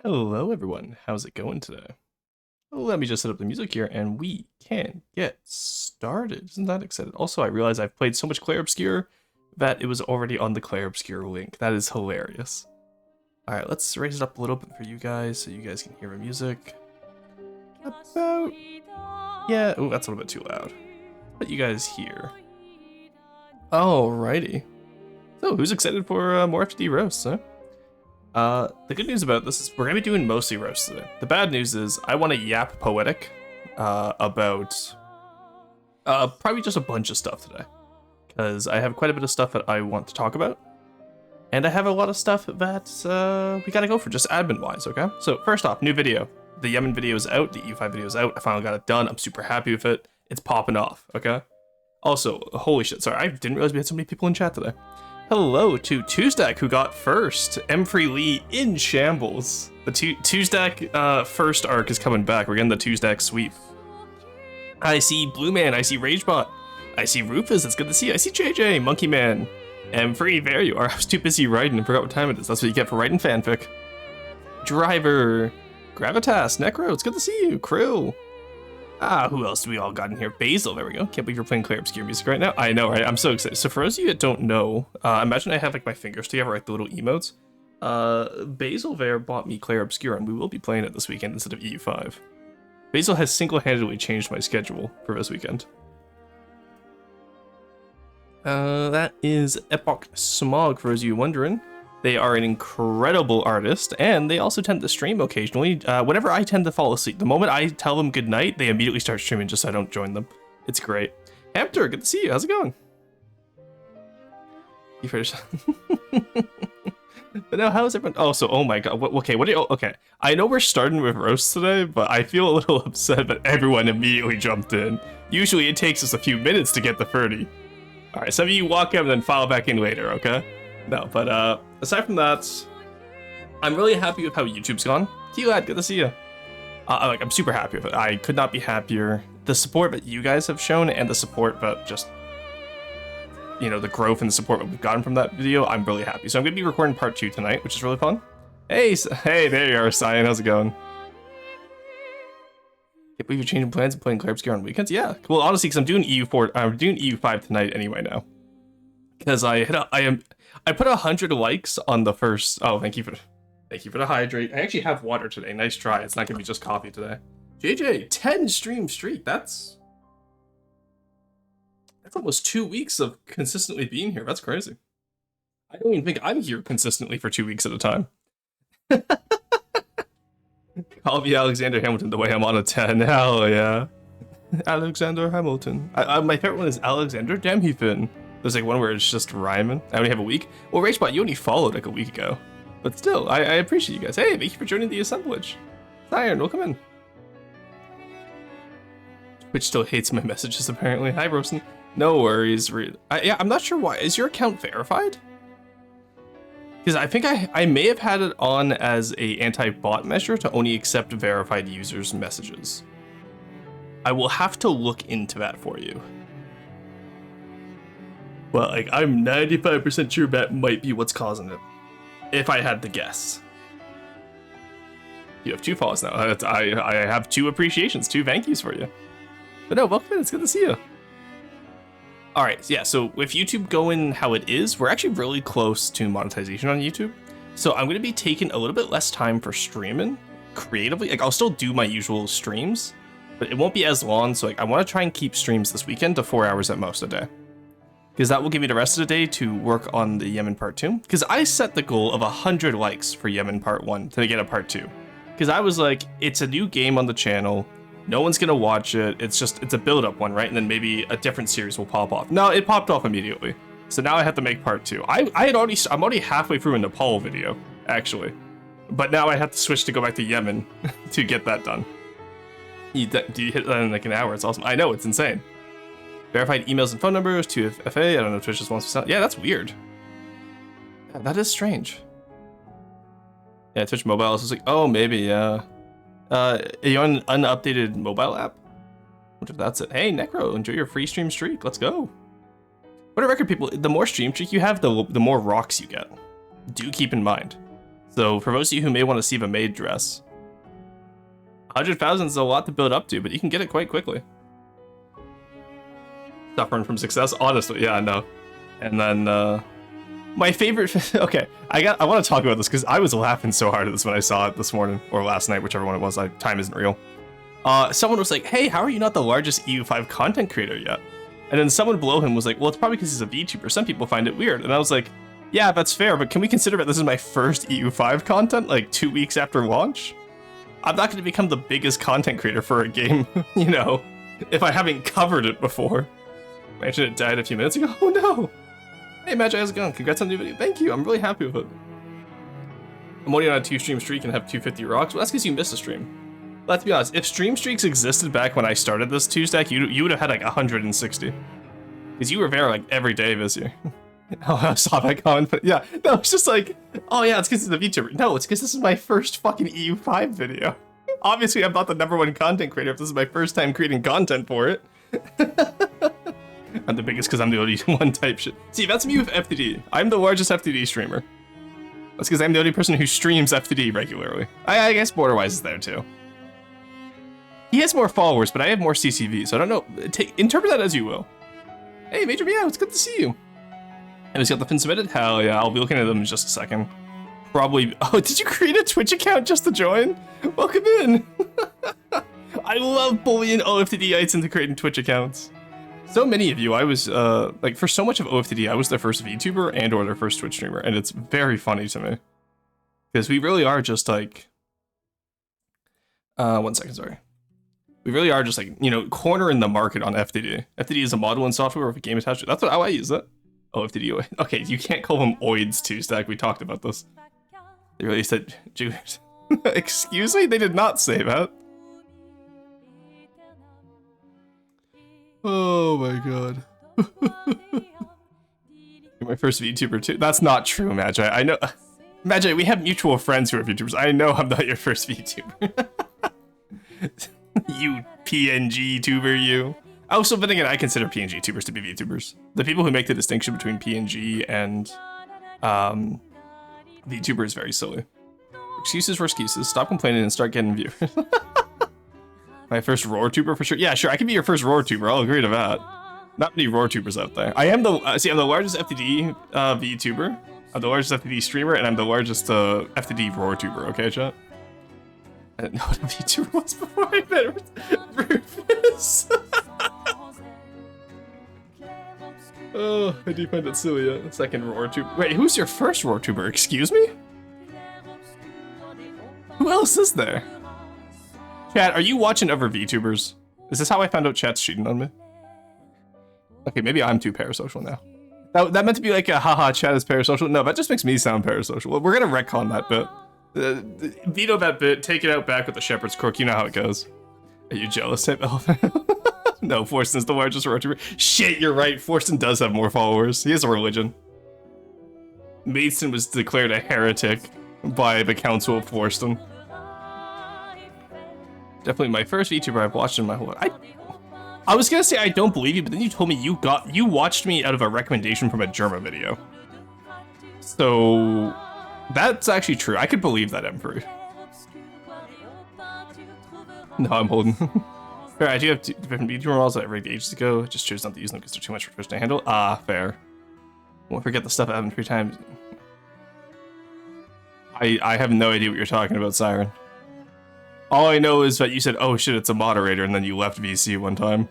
Hello everyone, how's it going today? Let me just set up the music here and we can get started. Isn't that exciting? Also, I realize I've played so much Clair Obscur that it was already on the Clair Obscur link. That is hilarious. Alright, let's raise it up a little bit for you guys so you guys can hear the music. About... Yeah, oh, that's a little bit too loud. But you guys hear. Alrighty. So, who's excited for more FTD roasts, huh? The good news about this is we're going to be doing mostly roasts today. The bad news is I want to yap poetic about probably just a bunch of stuff today. Because I have quite a bit of stuff that I want to talk about. And I have a lot of stuff that we got to go for just admin-wise, okay? So first off, new video. The Yemen video is out, the EU5 video is out. I finally got it done. I'm super happy with it. It's popping off, okay? Also, holy shit, sorry, I didn't realize we had so many people in chat today. Hello to Tuesdack, who got first. M3 Lee in shambles. The Tuesdack first arc is coming back. We're getting the Tuesdack sweep. I see Blue Man. I see Ragebot. I see Rufus. It's good to see you. I see JJ, Monkey Man. M3, there you are. I was too busy writing and forgot what time it is. That's what you get for writing fanfic. Driver. Gravitas. Necro. It's good to see you. Krill. Who else do we all got in here? Basil, there we go. Can't believe you're playing Clair Obscur music right now. I know, right? I'm so excited. So for those of you that don't know, imagine I have like my fingers together, like the little emotes. Basil there bought me Clair Obscur, and we will be playing it this weekend instead of EU5. Basil has single-handedly changed my schedule for this weekend. That is Epoch Smog, for those of you wondering. They are an incredible artist, and they also tend to stream occasionally. Whenever I tend to fall asleep, the moment I tell them goodnight, they immediately start streaming just so I don't join them. It's great. Hamter, good to see you. How's it going? You finished. But now, how's everyone? Oh, so, oh my god. Okay, what do you... Okay, I know we're starting with roasts today, but I feel a little upset that everyone immediately jumped in. Usually, it takes us a few minutes to get to 30. Alright, some of you walk out and then file back in later, okay? No, but aside from that, I'm really happy with how YouTube's gone. T-Lad, good to see you. I'm super happy with it. I could not be happier. The support that you guys have shown and the support that just, you know, the growth and the support that we've gotten from that video, I'm really happy. So I'm going to be recording part 2 tonight, which is really fun. Hey, there you are, Cyan. How's it going? Can't believe you're changing plans and playing Clair Obscur on weekends. Yeah, well, honestly, because I'm doing EU5 tonight anyway now. Because I put 100 likes on the first. Oh, thank you for the hydrate. I actually have water today. Nice try. It's not gonna be just coffee today. JJ, 10 stream streak. That's almost 2 weeks of consistently being here. That's crazy. I don't even think I'm here consistently for 2 weeks at a time. Call me Alexander Hamilton the way I'm on a 10. Hell yeah. Alexander Hamilton. My favorite one is Alexander Damhefin. There's like one where it's just rhyming. I only have a week. Well, Ragespot, you only followed like a week ago. But still, I appreciate you guys. Hey, thank you for joining the assemblage. Cyan, welcome in. Twitch still hates my messages, apparently. Hi, Rosen. No worries. Yeah, I'm not sure why. Is your account verified? Because I think I may have had it on as a anti-bot measure to only accept verified users' messages. I will have to look into that for you. Well, like, I'm 95% sure that might be what's causing it. If I had to guess. You have 2 follows now. I have 2 appreciations, 2 thank yous for you. But no, welcome in. It's good to see you. Alright, yeah, so with YouTube going how it is, we're actually really close to monetization on YouTube. So I'm going to be taking a little bit less time for streaming creatively. Like, I'll still do my usual streams, but it won't be as long. So, like, I want to try and keep streams this weekend to 4 hours at most a day. Because that will give me the rest of the day to work on the Yemen Part 2. Because I set the goal of 100 likes for Yemen Part 1 to get a Part 2. Because I was like, it's a new game on the channel. No one's going to watch it. It's a build-up one, right? And then maybe a different series will pop off. No, it popped off immediately. So now I have to make Part 2. I'm already halfway through a Nepal video, actually. But now I have to switch to go back to Yemen to get that done. You hit that in like an hour. It's awesome. I know, it's insane. Verified emails and phone numbers to FA. I don't know if Twitch just wants to sell. Yeah, that's weird. Yeah, that is strange. Yeah, Twitch mobile is like, oh, maybe, yeah. Are you on an unupdated mobile app? What if that's it? Hey, Necro, enjoy your free stream streak. Let's go. What a record, people. The more stream streak you have, the more rocks you get. Do keep in mind. So for those of you who may want to see the maid dress, 100,000 is a lot to build up to, but you can get it quite quickly. Suffering from success, honestly, yeah, no. And then my favorite. Okay, I want to talk about this because I was laughing so hard at this when I saw it this morning or last night, whichever one it was. Time isn't real. Someone was like, "Hey, how are you not the largest EU5 content creator yet?" And then someone below him was like, "Well, it's probably because he's a VTuber. Some people find it weird." And I was like, "Yeah, that's fair, but can we consider that this is my first EU5 content, like 2 weeks after launch? I'm not going to become the biggest content creator for a game, you know, if I haven't covered it before." Imagine it died a few minutes ago. Oh no! Hey Magi, how's it going? Congrats on the new video. Thank you, I'm really happy with it. I'm only on a 2-stream streak and have 250 rocks. Well, that's because you missed a stream. Let's be honest, if stream streaks existed back when I started this Tuesday, you would have had like 160. Because you were there like every day this year. Oh, I saw that comment, but yeah. No, it's just like, oh yeah, it's because it's a VTuber. No, it's because this is my first fucking EU5 video. Obviously, I'm not the #1 content creator if this is my first time creating content for it. I'm the biggest because I'm the only one type shit. See, that's me with FTD. I'm the largest FTD streamer. That's because I'm the only person who streams FTD regularly. I guess Borderwise is there too. He has more followers, but I have more CCV, so I don't know. Interpret that as you will. Hey, Major Meow, it's good to see you. And he's got the pin submitted? Hell yeah, I'll be looking at them in just a second. Probably. Oh, did you create a Twitch account just to join? Welcome in. I love bullying OFTDites into creating Twitch accounts. So many of you, I was, like, for so much of OFTD, I was their first VTuber and or their first Twitch streamer, and it's very funny to me. Because we really are just, like... 1 second, sorry. We really are just, like, you know, cornering the market on FTD. FTD is a modeling software with a game attached to it. That's how I use it. OFTD. Okay, you can't call them OIDs, Two-Stack. We talked about this. They really said... Excuse me? They did not say that. Oh my god. You're my first VTuber too? That's not true, Magi. I know. Magi, we have mutual friends who are VTubers. I know I'm not your first VTuber. You PNG tuber, you. Also, but again, I consider PNG tubers to be VTubers. The people who make the distinction between PNG and VTuber is very silly. Excuses for excuses. Stop complaining and start getting viewers. My first roar tuber for sure. Yeah, sure. I can be your first roar tuber. I'll agree to that. Not many roar tubers out there. I am the see. I'm the largest FTD VTuber. I'm the largest FTD streamer, and I'm the largest FTD roar tuber. Okay, chat. I didn't know what a VTuber was before I met Rufus. Oh, I do find it silly. Yeah. Second roar tuber. Wait, who's your first roar tuber? Excuse me. Who else is there? Chat, are you watching other VTubers? Is this how I found out chat's cheating on me? Okay, maybe I'm too parasocial now. That meant to be like a haha, chat is parasocial. No, that just makes me sound parasocial. Well, we're gonna retcon that bit. Veto that bit, take it out back with the shepherd's crook. You know how it goes. Are you jealous type elephant? No, Forston's the largest VTuber. Shit, you're right. Forston does have more followers. He has a religion. Maidstone was declared a heretic by the Council of Forston. Definitely my first VTuber I've watched in my whole life. I was gonna say I don't believe you, but then you told me you watched me out of a recommendation from a Germa video. So that's actually true. I could believe that, Emperor. No, I'm holding. Fair, I do have different VTuber models that I rigged ages ago. Just chose not to use them because they're too much for Twitch to handle. Ah, fair. Won't forget the stuff I haven't 3 times. I have no idea what you're talking about, Siren. All I know is that you said, oh shit, it's a moderator, and then you left VC one time.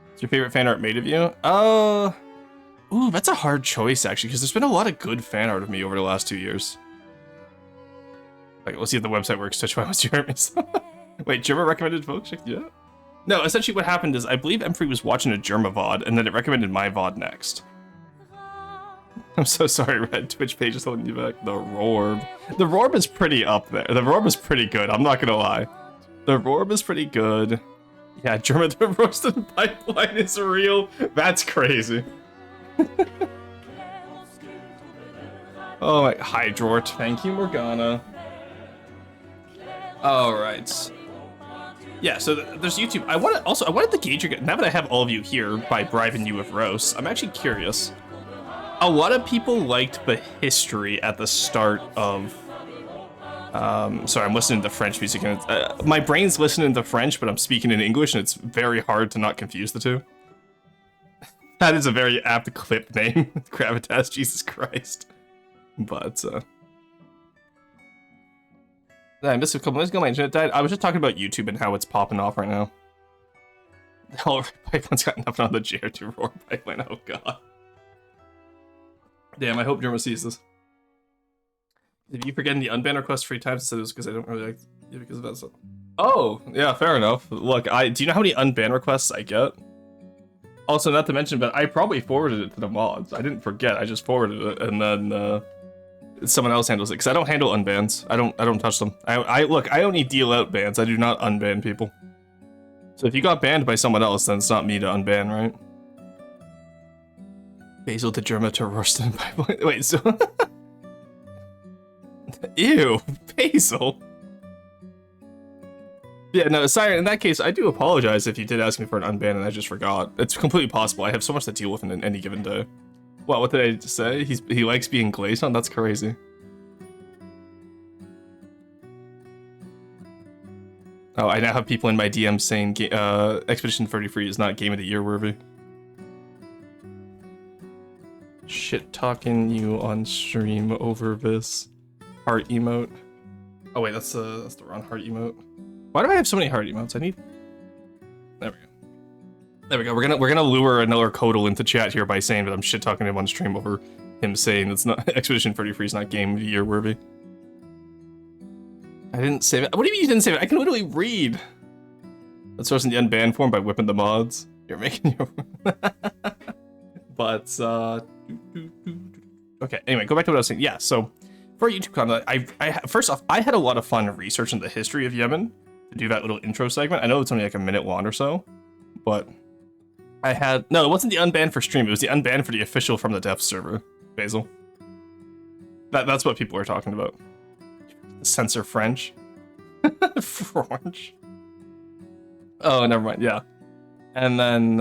What's your favorite fan art made of you? Ooh, that's a hard choice, actually, because there's been a lot of good fan art of me over the last 2 years. Like, let's see if the website works. Touch my most Jeremy's. Wait, Germa recommended folks? Yeah. No, essentially what happened is, I believe M3 was watching a Germa VOD, and then it recommended my VOD next. I'm so sorry, Red. Twitch page is holding you back. The Rorb. The Rorb is pretty up there. The Rorb is pretty good, I'm not gonna lie. The Rorb is pretty good. Yeah, German the roasted pipeline is real. That's crazy. Oh my, hi Drort. Thank you, Morgana. Alright. Yeah, so there's YouTube. I wanted to gauge your, now that I have all of you here by bribing you with roasts, I'm actually curious. A lot of people liked the history at the start of Sorry, I'm listening to French music, and my brain's listening to French, but I'm speaking in English, and it's very hard to not confuse the two. That is a very apt clip name, Gravitas, Jesus Christ. But, I missed a couple minutes ago, my internet died. I was just talking about YouTube and how it's popping off right now. Oh, Pipeline's got nothing on the chair to roar Pipeline, oh god. Damn, I hope Germa sees this. If you forget the unban request 3 times, instead it was because I don't really like you because of that stuff. Oh, yeah, fair enough. Look, do you know how many unban requests I get? Also, not to mention, but I probably forwarded it to the mods. I didn't forget, I just forwarded it, and then someone else handles it, because I don't handle unbans. I don't touch them. Look, I only deal out bans, I do not unban people. So if you got banned by someone else, then it's not me to unban, right? Basil to Germa to Rorston Pipeline. Wait, so... Ew, Basil. Yeah, no, sorry, in that case, I do apologize if you did ask me for an unban and I just forgot. It's completely possible. I have so much to deal with in any given day. What did I just say? He likes being glazed on? That's crazy. Oh, I now have people in my DMs saying Expedition 33 is not Game of the Year worthy. Shit talking you on stream over this heart emote. Oh wait, that's the wrong heart emote. Why do I have so many heart emotes? There we go. There we go. We're gonna lure another Codal into chat here by saying that I'm shit talking him on stream over him saying it's not Expedition 33 is not Game of the Year worthy. I didn't save it. What do you mean you didn't save it? I can literally read. Let's source in the unbanned form by whipping the mods. You're making your. But okay. Anyway, go back to what I was saying. Yeah. So for YouTube content, I first off, I had a lot of fun researching the history of Yemen to do that little intro segment. I know it's only like a minute long or so, but no, it wasn't the unbanned for stream. It was the unbanned for the official from the dev server, Basil. That's what people were talking about. Censor French. French. Oh, never mind. Yeah. And then,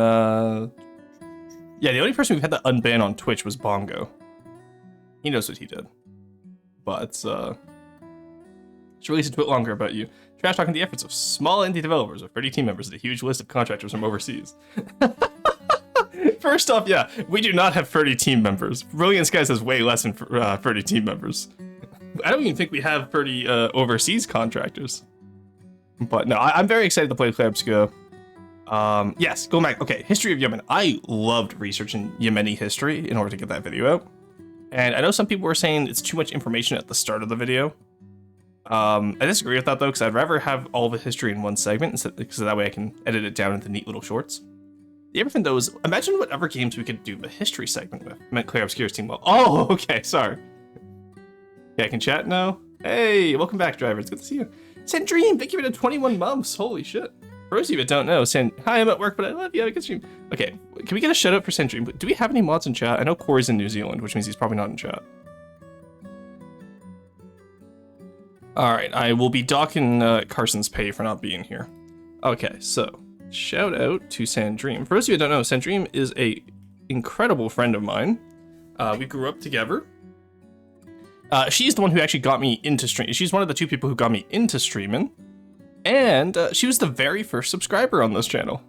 yeah, the only person we've had that unban on Twitch was Bongo. He knows what he did. But, should release a tweet longer about you. Trash talking the efforts of small indie developers with 30 team members and a huge list of contractors from overseas. First off, yeah, we do not have 30 team members. Brilliant Skies has way less than 30 team members. I don't even think we have 30 overseas contractors. But no, I'm very excited to play Claybsco. Yes, go back. Okay, history of Yemen. I loved researching Yemeni history in order to get that video out. And I know some people were saying it's too much information at the start of the video. I disagree with that though, because I'd rather have all the history in one segment, because that way I can edit it down into neat little shorts. The other thing though is, imagine whatever games we could do the history segment with. I meant Claire Obscure's team well. Oh, okay, sorry. Yeah, I can chat now. Hey, welcome back, driver. It's good to see you. Sandream, thank you for the 21 months. Holy shit. For those of you that don't know, hi, I'm at work, but I love you. Have a good stream. Okay, can we get a shout out for Sandream? Do we have any mods in chat? I know Corey's in New Zealand, which means he's probably not in chat. Alright, I will be docking Carson's pay for not being here. Okay, so, shout out to Sandream. For those of you that don't know, Sandream is a incredible friend of mine. We grew up together. She's the one who actually got me into streaming. She's one of the 2 people who got me into streaming. And she was the very first subscriber on this channel.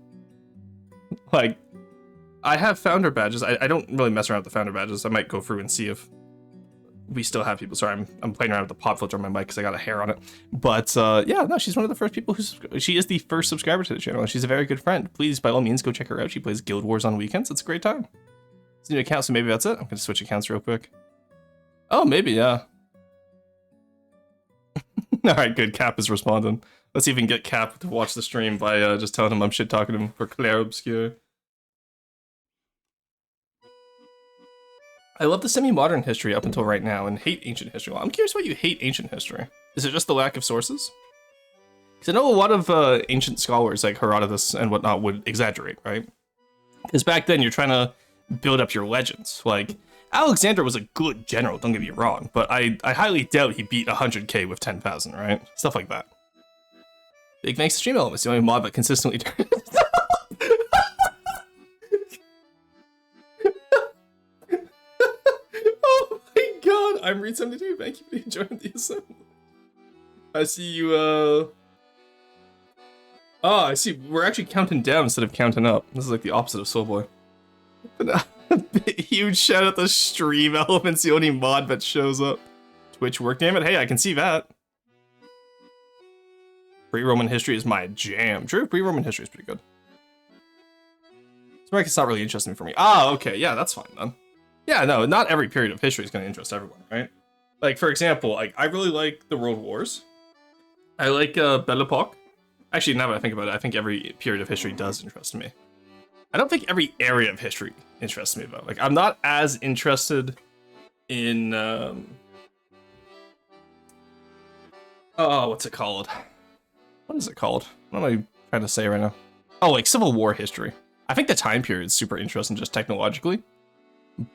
Like, I have founder badges. I don't really mess around with the founder badges. I might go through and see if we still have people. Sorry, I'm playing around with the pop filter on my mic because I got a hair on it. But yeah, no, she's one of the first people she is the first subscriber to the channel, and she's a very good friend. Please, by all means, go check her out. She plays Guild Wars on weekends. It's a great time. It's a new account, so maybe that's it. I'm gonna switch accounts real quick. Oh, maybe, yeah. Alright, good. Cap is responding. Let's see if we can get Cap to watch the stream by just telling him I'm shit talking him for Claire Obscure. I love the semi-modern history up until right now and hate ancient history. Well, I'm curious why you hate ancient history. Is it just the lack of sources? Because I know a lot of ancient scholars like Herodotus and whatnot would exaggerate, right? Because back then you're trying to build up your legends. Like, Alexander was a good general, don't get me wrong, but I highly doubt he beat 100k with 10,000, right? Stuff like that. Big thanks to Stream Elements, the only mod that consistently turns Oh my god, I'm Reed72, thank you for joining the assembly. I see you, Oh, I see. We're actually counting down instead of counting up. This is like the opposite of Soulboy. Huge shout out to Stream Elements, the only mod that shows up. Twitch work, damn it. Hey, I can see that. Pre-Roman history is my jam. True, pre-Roman history is pretty good. It's not really interesting for me. Ah, okay, yeah, that's fine then. Yeah, no, not every period of history is going to interest everyone, right? Like, for example, like I really like the World Wars. I like Belle Epoque. Actually, now that I think about it, I think every period of history does interest me. I don't think every area of history interests me, though. Like, I'm not as interested in, oh, what's it called? What is it called? What am I trying to say right now? Oh, like Civil War history. I think the time period is super interesting just technologically,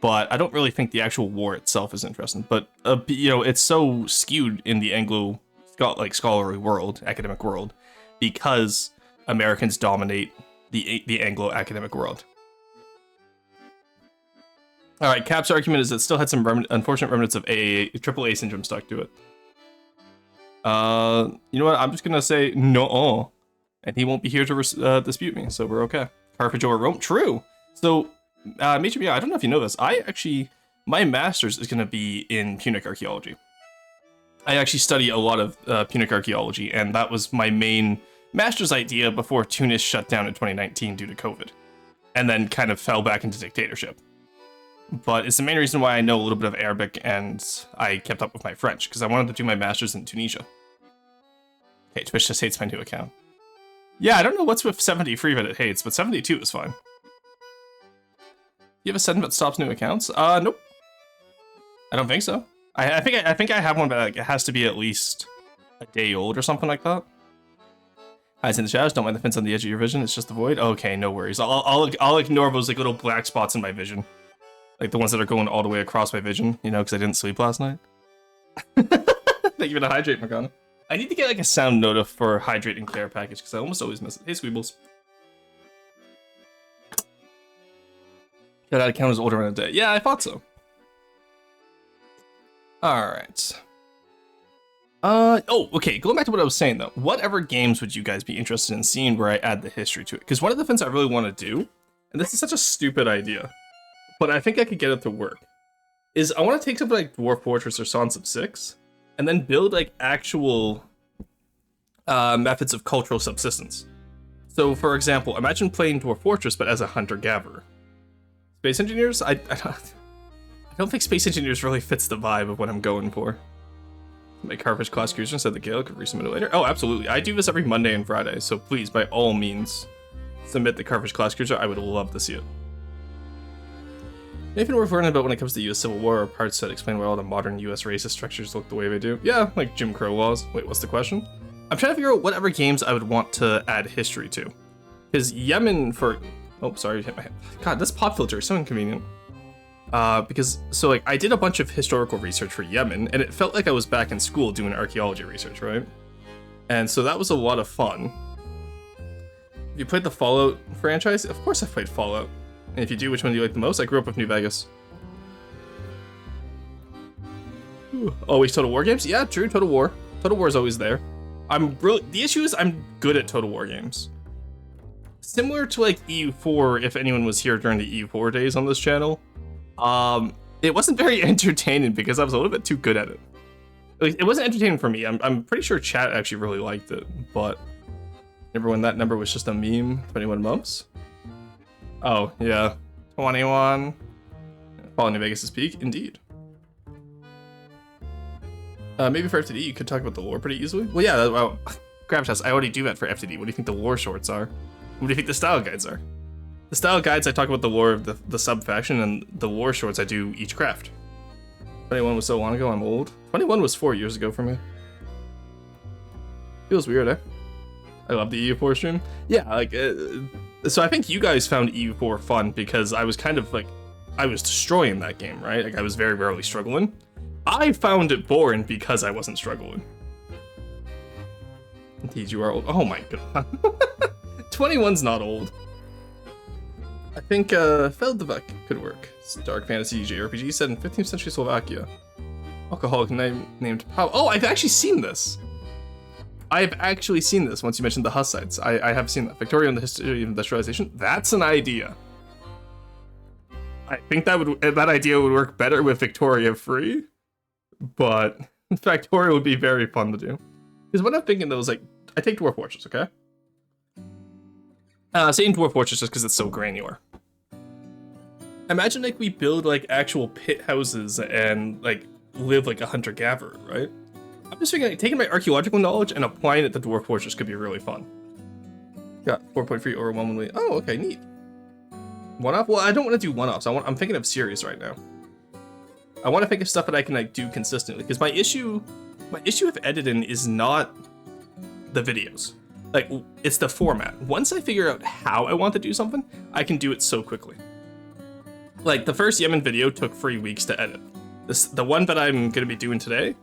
but I don't really think the actual war itself is interesting. But, you know, it's so skewed in the Anglo, like, scholarly world, academic world, because Americans dominate the Anglo academic world. All right, Cap's argument is it still had some unfortunate remnants of AAA syndrome stuck to it. You know what? I'm just gonna say no, and he won't be here to dispute me, so we're okay. Carthage or Rome? True. So, Major B, I don't know if you know this. My master's is gonna be in Punic archaeology. I actually study a lot of Punic archaeology, and that was my main master's idea before Tunis shut down in 2019 due to COVID, and then kind of fell back into dictatorship. But it's the main reason why I know a little bit of Arabic and I kept up with my French, because I wanted to do my master's in Tunisia. Okay, Twitch just hates my new account. Yeah, I don't know what's with 73 that it hates, but 72 is fine. You have a setting that stops new accounts? Nope. I don't think so. I think I have one, but like, it has to be at least a day old or something like that. Hides in the shadows. Don't mind the fence on the edge of your vision. It's just the void. Okay, no worries. I'll ignore those like little black spots in my vision, like the ones that are going all the way across my vision. You know, because I didn't sleep last night. Thank you for the hydrate, Morgana. I need to get like a sound nota for hydrate and care package because I almost always miss it. Hey, Squeebles. That account is older in a day. Yeah, I thought so. Alright. Oh, okay, going back to what I was saying though. Whatever games would you guys be interested in seeing where I add the history to it? Because one of the things I really want to do, and this is such a stupid idea, but I think I could get it to work, is I want to take something like Dwarf Fortress or Sons of Six, and then build like actual methods of cultural subsistence. So for example, imagine playing Dwarf Fortress but as a hunter-gatherer. Space Engineers? I don't think Space Engineers really fits the vibe of what I'm going for. My Carthage class cruiser said the Gale could resubmit it later. Oh, absolutely. I do this every Monday and Friday, so please, by all means, submit the Carthage class cruiser. I would love to see it. Anything worth learning about when it comes to the US Civil War or parts that explain why all the modern US racist structures look the way they do? Yeah, like Jim Crow laws. Wait, what's the question? I'm trying to figure out whatever games I would want to add history to. Because Yemen for... Oh, sorry, hit my head. God, this pop filter is so inconvenient. Because, so like, I did a bunch of historical research for Yemen, and it felt like I was back in school doing archaeology research, right? And so that was a lot of fun. Have you played the Fallout franchise? Of course I've played Fallout. And if you do, which one do you like the most? I grew up with New Vegas. Ooh. Always Total War games? Yeah, true, Total War. Total War is always there. The issue is I'm good at Total War games. Similar to like EU4, if anyone was here during the EU4 days on this channel, it wasn't very entertaining because I was a little bit too good at it. Like, it wasn't entertaining for me. I'm pretty sure chat actually really liked it, but remember when that number was just a meme? 21 months? Oh, yeah. 21. Falling New Vegas' peak? Indeed. Maybe for FTD, you could talk about the lore pretty easily. Well, yeah, well, Gravitas, I already do that for FTD. What do you think the lore shorts are? What do you think the style guides are? The style guides, I talk about the lore of the sub-faction, and the lore shorts, I do each craft. 21 was so long ago, I'm old. 21 was 4 years ago for me. Feels weird, eh? I love the EU4 stream. Yeah, like, so I think you guys found EU4 fun because I was kind of like, I was destroying that game, right? Like, I was very rarely struggling. I found it boring because I wasn't struggling. Indeed, you are old. Oh my god. 21's not old. I think Feldvek could work. It's a dark fantasy JRPG set in 15th century Slovakia. Alcoholic named Pao. Oh, I've actually seen this. I've actually seen this once you mentioned the Hussites. I have seen that. Victoria and the History of Industrialization. That's an idea. I think that idea would work better with Victoria free, but Victoria would be very fun to do. Because what I'm thinking though is like, I take Dwarf Fortress, okay? Saying Dwarf Fortress just because it's so granular. Imagine like we build like actual pit houses and like live like a hunter-gatherer, right? I'm just thinking like taking my archaeological knowledge and applying it to Dwarf Fortress could be really fun. Got 4.3 overwhelmingly. Oh, okay, neat. One-off? Well, I don't want to do one-offs. I'm thinking of series right now. I want to think of stuff that I can like do consistently because my issue with editing is not the videos. Like, it's the format. Once I figure out how I want to do something, I can do it so quickly. Like, the first Yemen video took 3 weeks to edit. The one that I'm going to be doing today,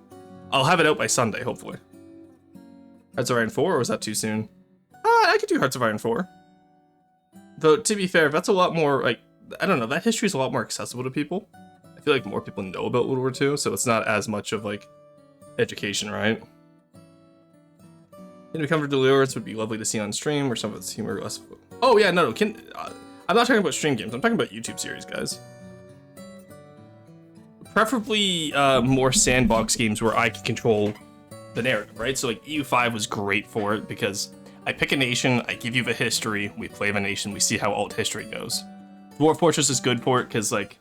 I'll have it out by Sunday, hopefully. Hearts of Iron 4, or was that too soon? I could do Hearts of Iron 4. Though, to be fair, that's a lot more, like, I don't know, that history is a lot more accessible to people. I feel like more people know about World War II, so it's not as much of, like, education, right? Can we cover Delirious would be lovely to see on stream, or some of its humor less. Oh yeah, no, I'm not talking about stream games. I'm talking about YouTube series, guys. Preferably more sandbox games where I can control the narrative, right? So like EU5 was great for it because I pick a nation, I give you the history, we play the nation, we see how alt history goes. Dwarf Fortress is good for it because like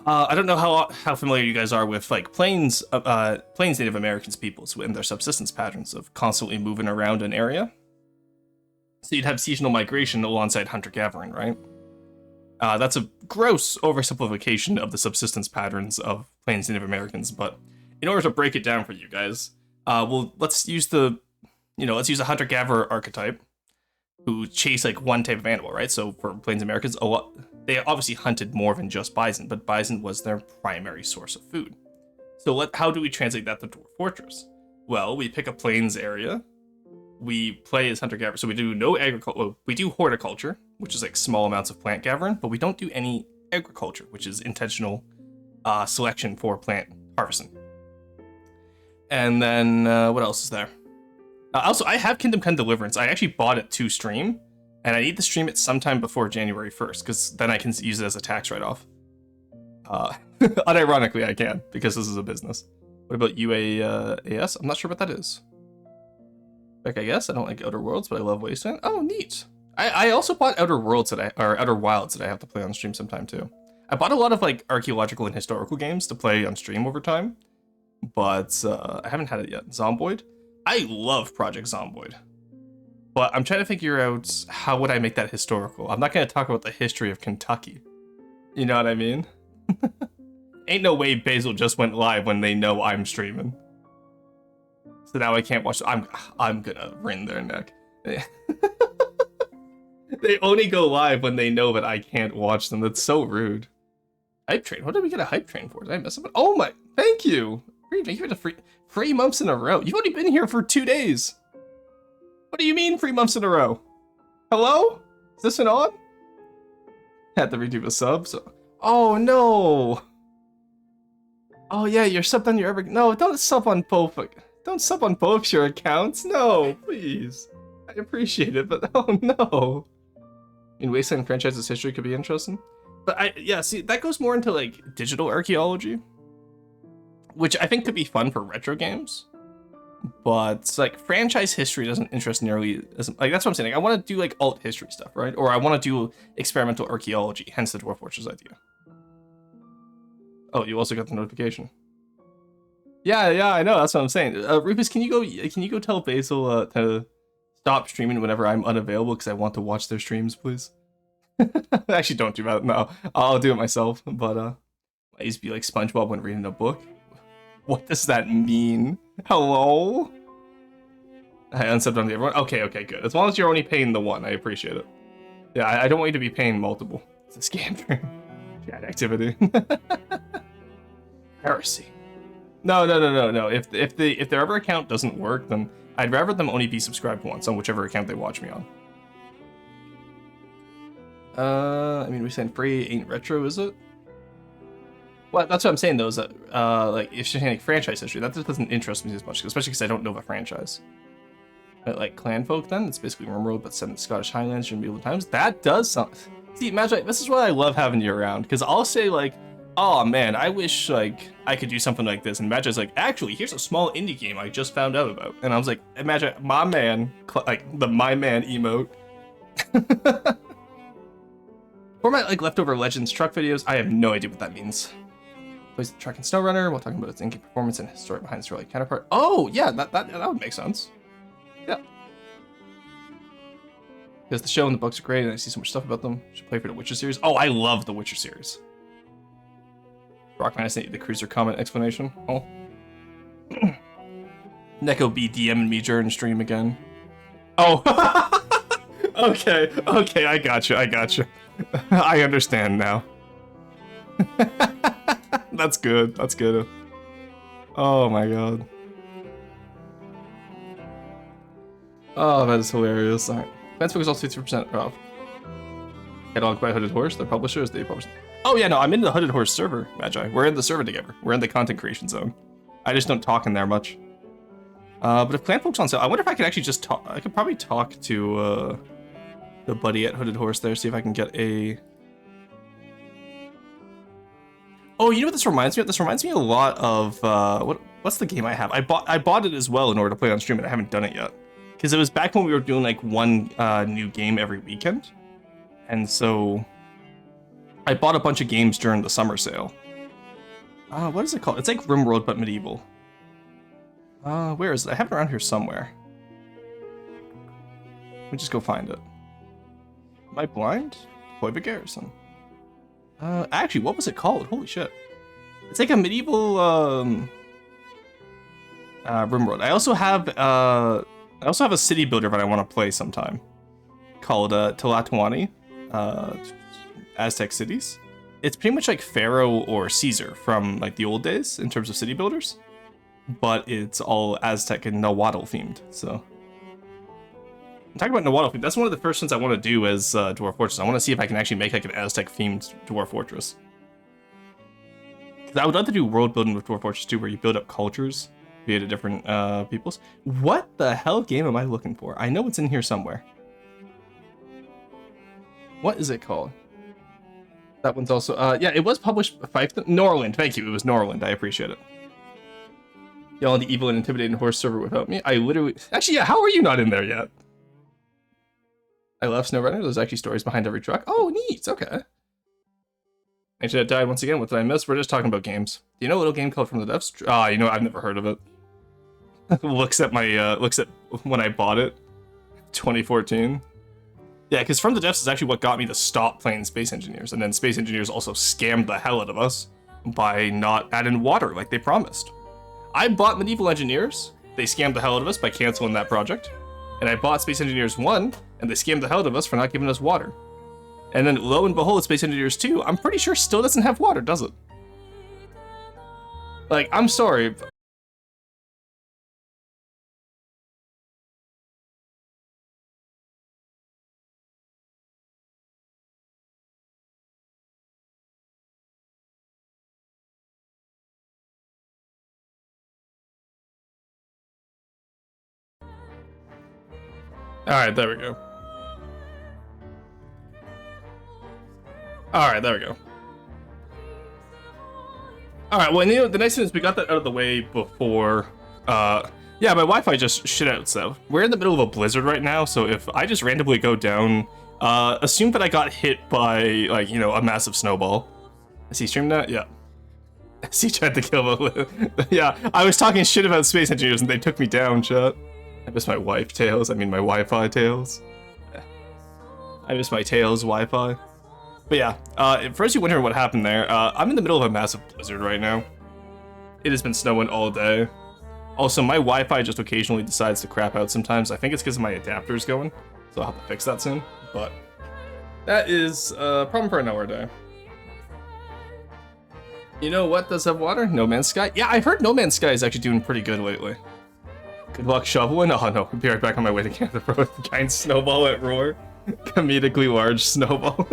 I don't know how familiar you guys are with like Plains Native Americans peoples and their subsistence patterns of constantly moving around an area. So you'd have seasonal migration alongside hunter-gathering, right? That's a gross oversimplification of the subsistence patterns of Plains Native Americans, but in order to break it down for you guys, let's use the hunter-gatherer archetype who chase like one type of animal, right? So for Plains Americans, they obviously hunted more than just bison, but bison was their primary source of food. So how do we translate that to Dwarf Fortress? Well, we pick a plains area, we play as hunter-gatherer, so we do no agriculture, well, we do horticulture, which is like small amounts of plant gathering, but we don't do any agriculture, which is intentional selection for plant harvesting. And then, what else is there? Also, I have Kingdom Come Deliverance. I actually bought it to stream, and I need to stream it sometime before January 1st, because then I can use it as a tax write-off. Unironically, I can, because this is a business. What about UAS? I'm not sure what that is. Like, I guess I don't like Outer Worlds, but I love Wasteland. Oh, neat. I also bought Outer Wilds that I have to play on stream sometime too. I bought a lot of like archaeological and historical games to play on stream over time, but I haven't had it yet. Zomboid. I love Project Zomboid, but I'm trying to figure out how would I make that historical. I'm not going to talk about the history of Kentucky. You know what I mean? Ain't no way Basil just went live when they know I'm streaming. So now I can't watch. I'm gonna wring their neck. They only go live when they know that I can't watch them. That's so rude. Hype train. What did we get a hype train for? Did I miss something? Oh my! Thank you. Thank you for the 3 months in a row. You've only been here for 2 days. What do you mean 3 months in a row? Hello? Is this an on? Had to redo the subs. Oh no. Oh yeah, you're subbed on your every. No, don't sub on both. Don't sub on both your accounts. No, please. I appreciate it, but oh no. In Wasteland franchise's history could be interesting. But see, that goes more into like digital archaeology, which I think could be fun for retro games. But like franchise history doesn't interest nearly as like that's what I'm saying. Like, I want to do like alt history stuff, right? Or I want to do experimental archaeology, hence the Dwarf Fortress idea. Oh, you also got the notification. Yeah, I know. That's what I'm saying. Rufus, can you go tell Basil to stop streaming whenever I'm unavailable because I want to watch their streams, please? Actually, don't do that. No, I'll do it myself. But I used to be like SpongeBob when reading a book. What does that mean? Hello? I unsubbed on everyone. Okay, good. As long as you're only paying the one, I appreciate it. Yeah, I don't want you to be paying multiple. It's a scam for chat activity. Heresy. No. If their other account doesn't work, then I'd rather them only be subscribed once on whichever account they watch me on. I mean, we saying free ain't retro, is it? Well, that's what I'm saying, though, is that, like, if you're saying, like, franchise history, that just doesn't interest me as much, especially because I don't know the franchise. Like clan folk then. It's basically Rimworld, but set in the Scottish Highlands during medieval times. That does something. See, Magi, this is why I love having you around, because I'll say like, oh man, I wish like I could do something like this, and Magi's like, actually, here's a small indie game I just found out about, and I was like, Magi, my man, like the my man emote. Format like leftover Legends truck videos. I have no idea what that means. Plays the truck in SnowRunner while talking about its in-game performance and story behind its early counterpart. Oh yeah, that would make sense. Yeah. Because the show and the books are great, and I see so much stuff about them. Should play for the Witcher series. Oh, I love the Witcher series. Rockman, I sent you the cruiser comment explanation. Oh. Neko be DMing me during stream again. Oh. Okay, I got you. I understand now. That's good. Oh my god. Oh, that is hilarious. Alright. Fansbook is also 50% off. Catalog by Hooded Horse, their publishers, they publish. Oh yeah, no, I'm in the Hooded Horse server, Magi. We're in the server together. We're in the content creation zone. I just don't talk in there much. But if Clanfolk's on sale, I wonder if I could actually just talk. I could probably talk to the buddy at Hooded Horse there, see if I can get a... Oh, you know what this reminds me of? This reminds me a lot of what's the game I have? I bought it as well in order to play on stream, and I haven't done it yet. Because it was back when we were doing like one new game every weekend. And so I bought a bunch of games during the summer sale. What is it called? It's like Rimworld, but medieval. Where is it? I have it around here somewhere. Let me just go find it. Am I blind? Hoiberg Garrison. Actually, what was it called? Holy shit. It's like a medieval, Rimworld. I also have a city builder that I want to play sometime. Called, Tlatoani. Aztec cities. It's pretty much like Pharaoh or Caesar from like the old days in terms of city builders, but it's all Aztec and Nahuatl themed. So I'm talking about Nahuatl themed. That's one of the first ones I want to do as Dwarf Fortress. I want to see if I can actually make like an Aztec themed Dwarf Fortress. Because I would love to do world building with Dwarf Fortress 2, where you build up cultures via the different peoples. What the hell game am I looking for? I know it's in here somewhere. What is it called? That one's also, yeah, it was published by Norland. Thank you, it was Norland. I appreciate it. Y'all on the evil and intimidating horse server without me? I literally, actually, yeah, how are you not in there yet? I love SnowRunner. There's actually stories behind every truck. Oh, neat, okay. Internet died once again. What did I miss? We're just talking about games. Do you know a little game called From the Depths? You know, I've never heard of it. looks at when I bought it, 2014. Yeah, because From the Depths is actually what got me to stop playing Space Engineers, and then Space Engineers also scammed the hell out of us by not adding water like they promised. I bought Medieval Engineers, they scammed the hell out of us by canceling that project, and I bought Space Engineers 1, and they scammed the hell out of us for not giving us water. And then lo and behold, Space Engineers 2, I'm pretty sure still doesn't have water, does it? Like, I'm sorry. Alright, there we go. Alright, there we go. Alright, well, you know, the nice thing is we got that out of the way before, yeah, my Wi-Fi just shit out, so. We're in the middle of a blizzard right now, so if I just randomly go down, assume that I got hit by, like, you know, a massive snowball. Is he streamed that? Yeah. He tried to kill me. Yeah, I was talking shit about Space Engineers and they took me down, chat. I miss my wife tails, I mean my Wi-Fi tails. I miss my tails Wi-Fi. But yeah, first you wondering what happened there, I'm in the middle of a massive blizzard right now. It has been snowing all day. Also, my Wi-Fi just occasionally decides to crap out sometimes. I think it's because my adapter's going, so I'll have to fix that soon. But that is a problem for another day. You know what does have water? No Man's Sky? Yeah, I heard No Man's Sky is actually doing pretty good lately. Good luck shoveling. Oh no, I'll be right back on my way to Canada for a giant snowball at Roar. Comedically large snowball.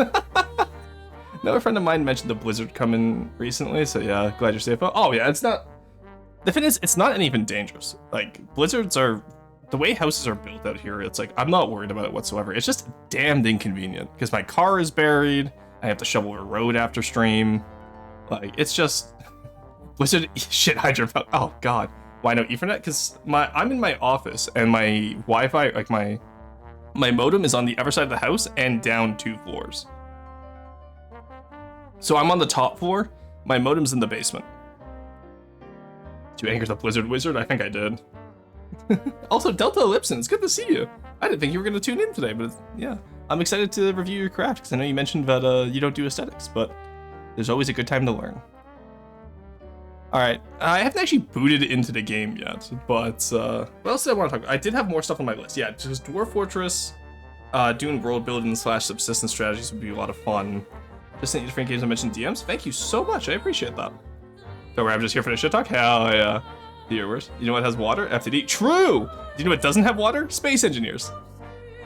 Another friend of mine mentioned the blizzard coming recently, so yeah, glad you're safe. Oh yeah, it's not... The thing is, it's not even dangerous. Like, blizzards are the way houses are built out here, it's like, I'm not worried about it whatsoever. It's just damned inconvenient because my car is buried. I have to shovel a road after stream. Like, it's just Wizard shit Hydra. Oh god. Why no Ethernet? Because I'm in my office and my Wi-Fi, like my modem is on the other side of the house and down 2 floors. So I'm on the top floor. My modem's in the basement. Did you anger the Blizzard Wizard? I think I did. Also, Delta Ellipson, it's good to see you. I didn't think you were going to tune in today, but yeah. I'm excited to review your craft, because I know you mentioned that you don't do aesthetics, but there's always a good time to learn. Alright, I haven't actually booted into the game yet, but what else did I want to talk about? I did have more stuff on my list. Yeah, just Dwarf Fortress, doing world building / subsistence strategies would be a lot of fun. Just sent you different games I mentioned DMs. Thank you so much, I appreciate that. Don't worry, I'm just here for the shit talk. Hell yeah. Viewers. You know what has water? FTD. True! Do you know what doesn't have water? Space Engineers.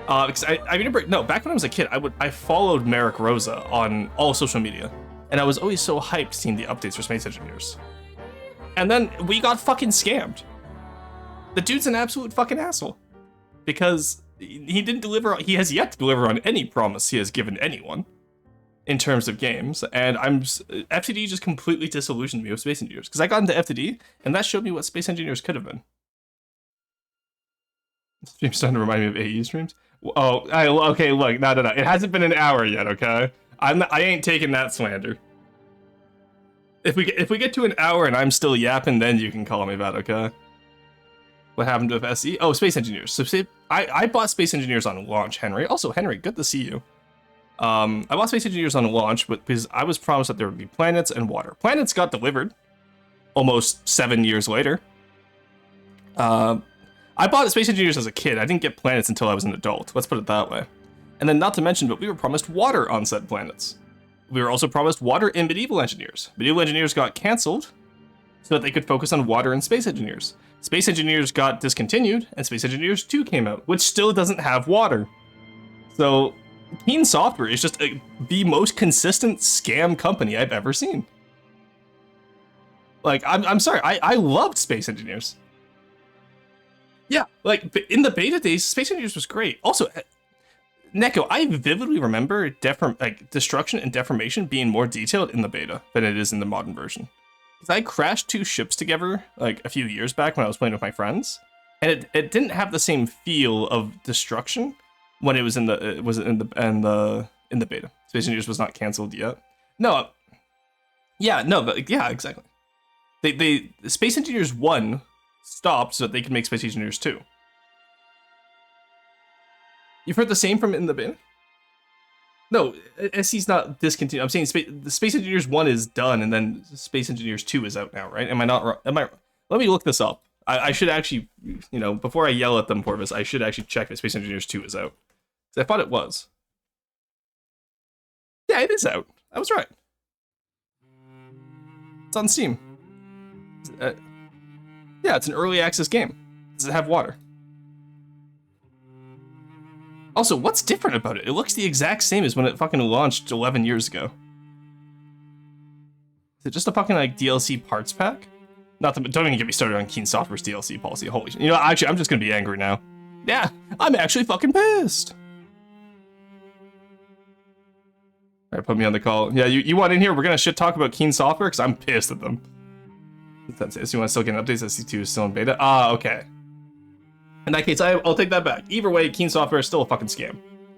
Because I remember, no, back when I was a kid, I followed Merrick Rosa on all social media. And I was always so hyped seeing the updates for Space Engineers. And then we got fucking scammed. The dude's an absolute fucking asshole. Because he didn't deliver, he has yet to deliver on any promise he has given anyone in terms of games, and FTD just completely disillusioned me with Space Engineers, because I got into FTD, and that showed me what Space Engineers could have been. This stream's starting to remind me of AE streams. Oh, okay, look, no, it hasn't been an hour yet, okay? I ain't taking that slander. If we get to an hour and I'm still yapping, then you can call me that, okay? What happened with SE? Oh, Space Engineers. So I bought Space Engineers on launch, Henry. Also, Henry, good to see you. I bought Space Engineers on launch, but because I was promised that there would be planets and water. Planets got delivered almost 7 years later. I bought Space Engineers as a kid. I didn't get planets until I was an adult. Let's put it that way. And then not to mention, but we were promised water on said planets. We were also promised water in Medieval Engineers. Medieval Engineers got cancelled so that they could focus on water and Space Engineers. Space Engineers got discontinued, and Space Engineers 2 came out, which still doesn't have water. So Keen Software is just the most consistent scam company I've ever seen. Like, I'm sorry, I loved Space Engineers. Yeah, like, in the beta days, Space Engineers was great. Also, Neko, I vividly remember destruction and deformation being more detailed in the beta than it is in the modern version. Because I crashed 2 ships together, like, a few years back when I was playing with my friends, and it didn't have the same feel of destruction when it was in the beta. Space Engineers was not canceled yet. No, yeah, no, but yeah, exactly. They Space Engineers 1 stopped so that they could make Space Engineers 2. You've heard the same from in the beta? No, SC's not discontinued. I'm saying the Space Engineers 1 is done, and then Space Engineers 2 is out now, right? Am I not wrong? Let me look this up. I should actually, you know, before I yell at them for this, I should actually check that Space Engineers 2 is out. I thought it was. Yeah, it is out. I was right. It's on Steam. Yeah, it's an early access game. Does it have water? Also, what's different about it? It looks the exact same as when it fucking launched 11 years ago. Is it just a fucking, like, DLC parts pack? Don't even get me started on Keen Software's DLC policy. Holy shit. You know, actually, I'm just gonna be angry now. Yeah, I'm actually fucking pissed. Alright, put me on the call. Yeah, you want in here? We're gonna shit talk about Keen Software, because I'm pissed at them. That's it. So you want to still get updates? SC2 is still in beta? Ah, okay. In that case, I'll take that back. Either way, Keen Software is still a fucking scam.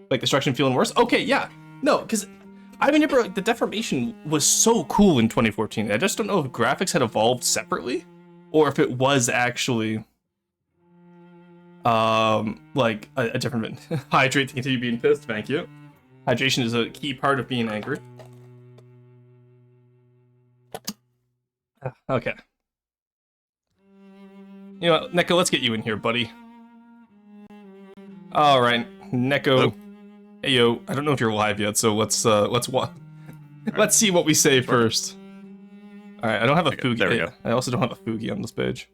Like, destruction feeling worse? Okay, yeah. No, because I remember, like, the deformation was so cool in 2014. I just don't know if graphics had evolved separately, or if it was actually, like, a different... Hydrate to continue being pissed, thank you. Hydration is a key part of being angry. Okay. You know what, Neko, let's get you in here, buddy. Alright, Neko. Hello. Hey, yo, I don't know if you're live yet, so let's see what we say first. Alright, I don't have a Fugi. There we go. I also don't have a Fugi on this page.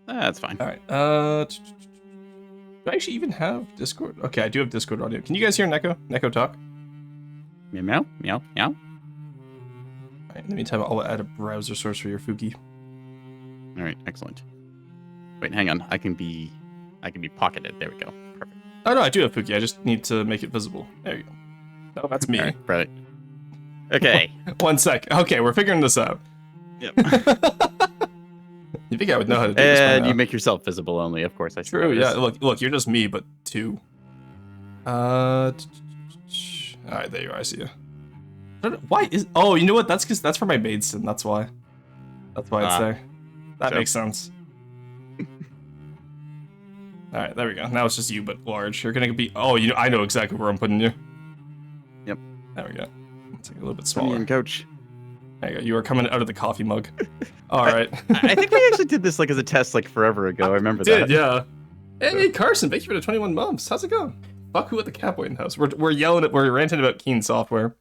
That's fine. Alright, do I actually even have Discord? Okay, I do have Discord audio. Can you guys hear Neko? Neko talk? Meow, meow, meow, meow. Alright, in the meantime, I'll add a browser source for your Fugi. All right, excellent. Wait, hang on. I can be I can be pocketed. There we go. Perfect. Oh, no, I do have Pookie. I just need to make it visible. There you go. Oh, that's me. All right, brilliant. Okay. 1 sec. Okay, we're figuring this out. Yep. You think I would know how to do this by And now. you make yourself visible only, of course. I see True, how it yeah. is. Look, you're just me, but 2. Alright, there you are. I see you. Why is... Oh, you know what? That's because that's for my maidsin. That's why. That's why it's there. That makes sense. Alright, there we go. Now it's just you, but large. You're gonna be... Oh, I know exactly where I'm putting you. Yep. There we go. It's like a little bit Put me smaller. in, coach. There you go. You are coming out of the coffee mug. Alright. I think we actually did this like as a test like forever ago. I remember that. Yeah. Hey, Carson, thank you for the 21 months. How's it going? Fuck who at the Catboy house. We're ranting about Keen Software.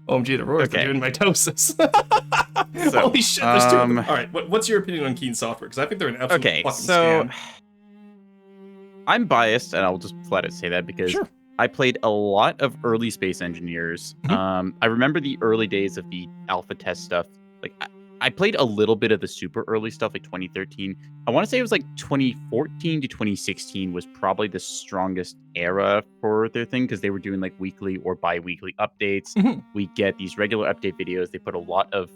OMG, the roars are doing mitosis. So, Holy shit, there's 2 of them. All right, what's your opinion on Keen Software? Because I think they're an absolute fucking scam. I'm biased, and I'll just flat out say that because I played a lot of early Space Engineers. I remember the early days of the alpha test stuff. Like, I played a little bit of the super early stuff, like 2013. I want to say it was like 2014 to 2016 was probably the strongest era for their thing because they were doing like weekly or bi-weekly updates. We get these regular update videos. They put a lot of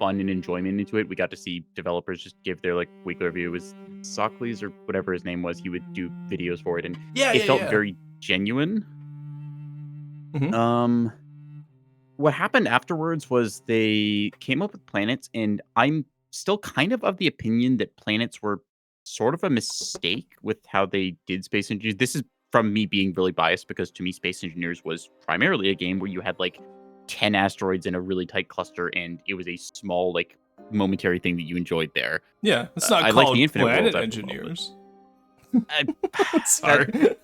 fun and enjoyment into it. We got to see developers just give their like weekly review. It was Sockley's or whatever his name was. He would do videos for it, and it felt very genuine. What happened afterwards was they came up with planets, and I'm still kind of the opinion that planets were sort of a mistake with how they did Space Engineers. This is from me being really biased because to me, Space Engineers was primarily a game where you had like 10 asteroids in a really tight cluster, and it was a small, like, momentary thing that you enjoyed there. Yeah, it's not called like the Infinite Planet World Engineers. Sorry.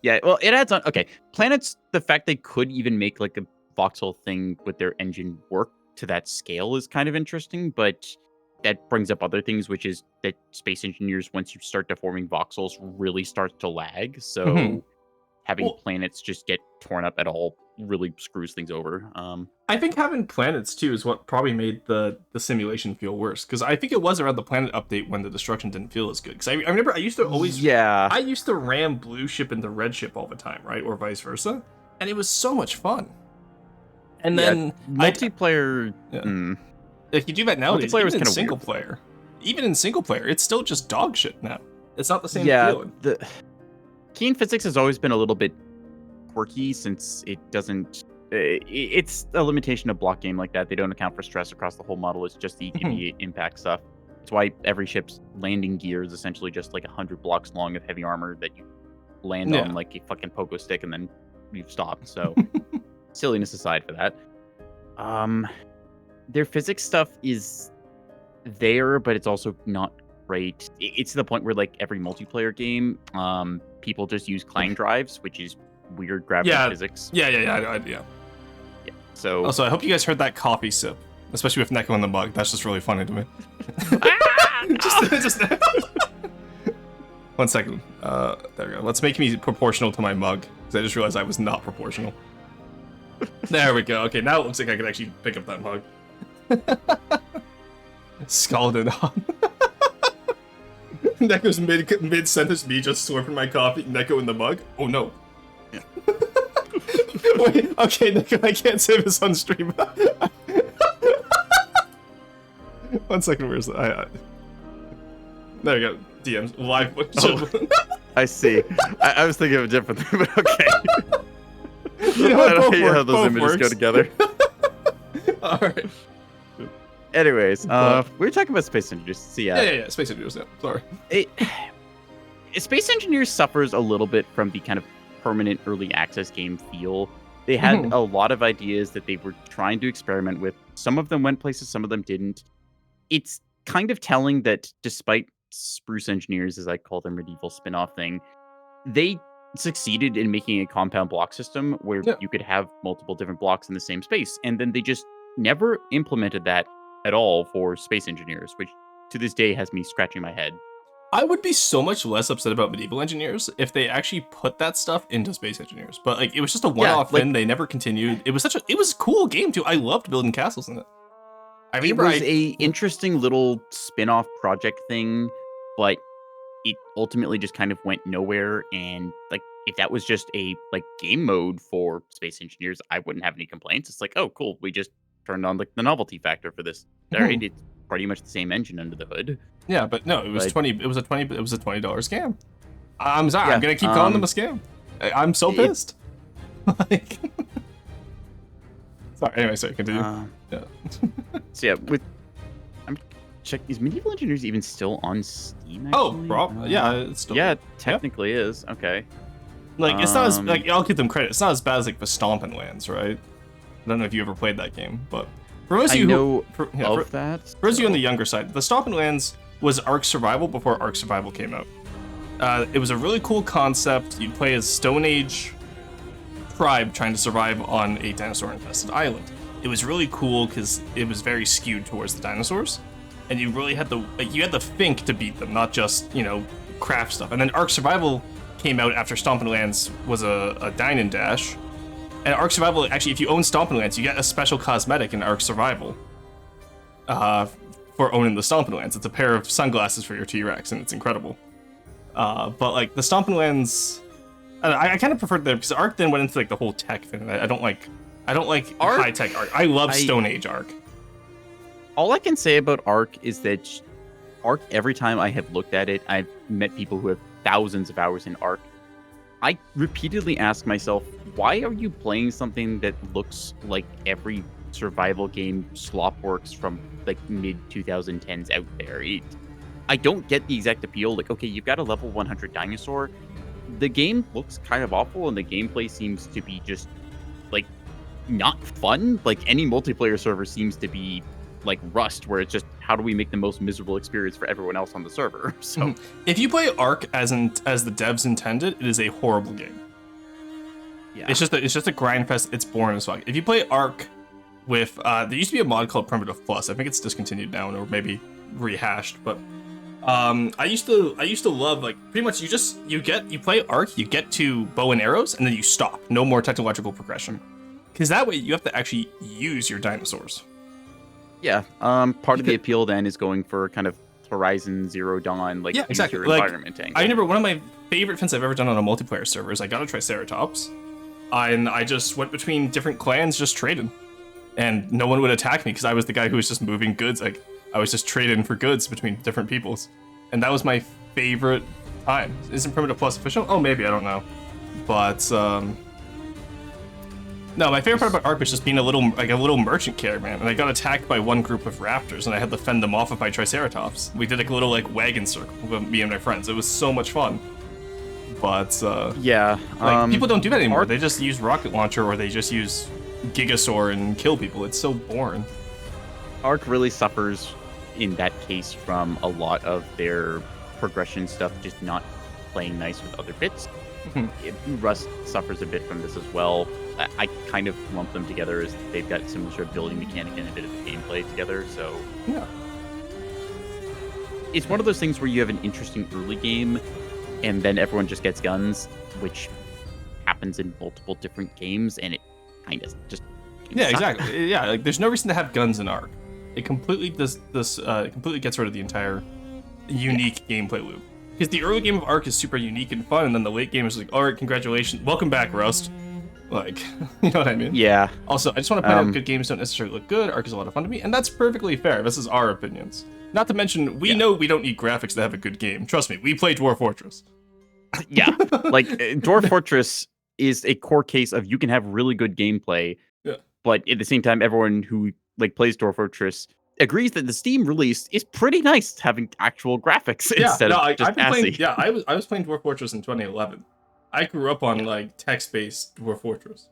Yeah, well, it adds on. Okay, planets, the fact they could even make like a voxel thing with their engine work to that scale is kind of interesting, but that brings up other things, which is that Space Engineers, once you start deforming voxels, really starts to lag. So having planets just get torn up at all really screws things over. I think having planets too is what probably made the simulation feel worse, because I think it was around the planet update when the destruction didn't feel as good. Because I remember I used to always I used to ram blue ship into red ship all the time, right, or vice versa, and it was so much fun. And then multiplayer, like you do that nowadays, multiplayer was even in kind of single weird. player. Even in single player, it's still just dog shit now. It's not the same feeling. The Keen physics has always been a little bit quirky since it doesn't. It's a limitation of block game like that. They don't account for stress across the whole model. It's just the immediate impact stuff. That's why every ship's landing gear is essentially just like 100 blocks long of heavy armor that you land on like a fucking pogo stick and then you've stopped. So silliness aside for that. Their physics stuff is there, but it's also not great. It's to the point where like every multiplayer game, people just use clang drives, which is weird gravity physics. Yeah. So also, I hope you guys heard that coffee sip, especially with Neko in the mug. That's just really funny to me. just 1 second. There we go. Let's make me proportional to my mug, because I just realized I was not proportional. There we go. Okay, now it looks like I can actually pick up that mug. Scalded on. Neko's mid sentence, me just slurping my coffee. Neko in the mug. Oh no. Yeah. Wait. Okay, Neko, I can't say this on stream. 1 second. Where's the? There we go. DMs live. I see. I was thinking of a different thing, but okay. You know, I don't hate how those images go together. All right. Anyways, we were talking about Space Engineers. So yeah, Space Engineers. Yeah, sorry. Space Engineers suffers a little bit from the kind of permanent early access game feel. They had a lot of ideas that they were trying to experiment with. Some of them went places, some of them didn't. It's kind of telling that despite Spruce Engineers, as I call their medieval spin-off thing, they succeeded in making a compound block system where you could have multiple different blocks in the same space. And then they just never implemented that at all for Space Engineers, which to this day has me scratching my head. I would be so much less upset about Medieval Engineers if they actually put that stuff into Space Engineers. But like, it was just a one-off thing. They never continued. It was it was a cool game too. I loved building castles in it. I remember it was a interesting little spin-off project thing, but it ultimately just kind of went nowhere. And like, if that was just a like game mode for Space Engineers, I wouldn't have any complaints. It's like, oh, cool, we just turned on like the novelty factor for this. All right, it's pretty much the same engine under the hood. Yeah, but no, it was a $20 scam. I'm sorry, Yeah, I'm gonna keep calling them a scam. I'm so pissed. Like, sorry, continue. Yeah. So yeah, I'm check. Is Medieval Engineers even still on Steam? Actually? Yeah, it's still. Yeah, it technically is. Okay. Like, it's not as like, I'll give them credit. It's not as bad as like the Stompin' Lands, right? I don't know if you ever played that game, but for most of you for those of you on the younger side, the Stompin' Lands was Ark Survival before Ark Survival came out. It was a really cool concept. You'd play as Stone Age tribe trying to survive on a dinosaur-infested island. It was really cool because it was very skewed towards the dinosaurs, and you really had to think to beat them, not just craft stuff. And then Ark Survival came out after Stompin' Lands was a dine and dash. And Ark Survival, actually, if you own Stompin' Lands, you get a special cosmetic in Ark Survival for owning the Stompin' Lands. It's a pair of sunglasses for your T-Rex, and it's incredible. But like the Stompin' Lands, I kind of preferred them because Ark then went into like the whole tech thing. I don't like high tech Ark. I love Stone Age Ark. All I can say about Ark is that Ark, every time I have looked at it, I've met people who have thousands of hours in Ark. I repeatedly ask myself, why are you playing something that looks like every survival game slopworks from like mid 2010s out there? I don't get the exact appeal. Like, okay, you've got a level 100 dinosaur. The game looks kind of awful, and the gameplay seems to be just like not fun. Like any multiplayer server seems to be like Rust, where it's just how do we make the most miserable experience for everyone else on the server. So if you play Ark as the devs intended, it is a horrible game. Yeah, it's just a grind fest. It's boring as fuck. If you play Ark with there used to be a mod called Primitive Plus. I think it's discontinued now or maybe rehashed, but I used to love, like, pretty much you play Ark, you get to bow and arrows, and then you stop. No more technological progression, because that way you have to actually use your dinosaurs. Yeah, part of the appeal then is going for kind of Horizon Zero Dawn, like, exactly. Environment angle. I remember one of my favorite things I've ever done on a multiplayer server is I got a Triceratops, and I just went between different clans just trading, and no one would attack me because I was the guy who was just moving goods. Like, I was just trading for goods between different peoples, and that was my favorite time. Isn't Primitive Plus official? Oh, maybe, I don't know, but no, my favorite part about Ark was just being a little merchant caravan, and I got attacked by one group of raptors, and I had to fend them off with my Triceratops. We did like a little wagon circle with me and my friends. It was so much fun. But yeah, people don't do that anymore. They just use rocket launcher, or they just use Gigasaur and kill people. It's so boring. Ark really suffers in that case from a lot of their progression stuff just not playing nice with other bits. Rust suffers a bit from this as well. I kind of lump them together as they've got similar sort of building mechanic and a bit of gameplay together. So yeah, it's one of those things where you have an interesting early game, and then everyone just gets guns, which happens in multiple different games, and it kind of just exactly. Yeah, like there's no reason to have guns in Ark. It completely completely gets rid of the entire unique gameplay loop. Because the early game of Ark is super unique and fun, and then the late game is like, all right, congratulations, welcome back, Rust. Like, you know what I mean? Yeah. Also, I just want to point out good games don't necessarily look good. Ark is a lot of fun to me, and that's perfectly fair. This is our opinions. Not to mention, we know we don't need graphics to have a good game. Trust me, we play Dwarf Fortress. Yeah, like Dwarf Fortress is a core case of you can have really good gameplay, but at the same time, everyone who plays Dwarf Fortress agrees that the Steam release is pretty nice having actual graphics instead of just ASCII. I was playing Dwarf Fortress in 2011. I grew up on text-based Dwarf Fortress.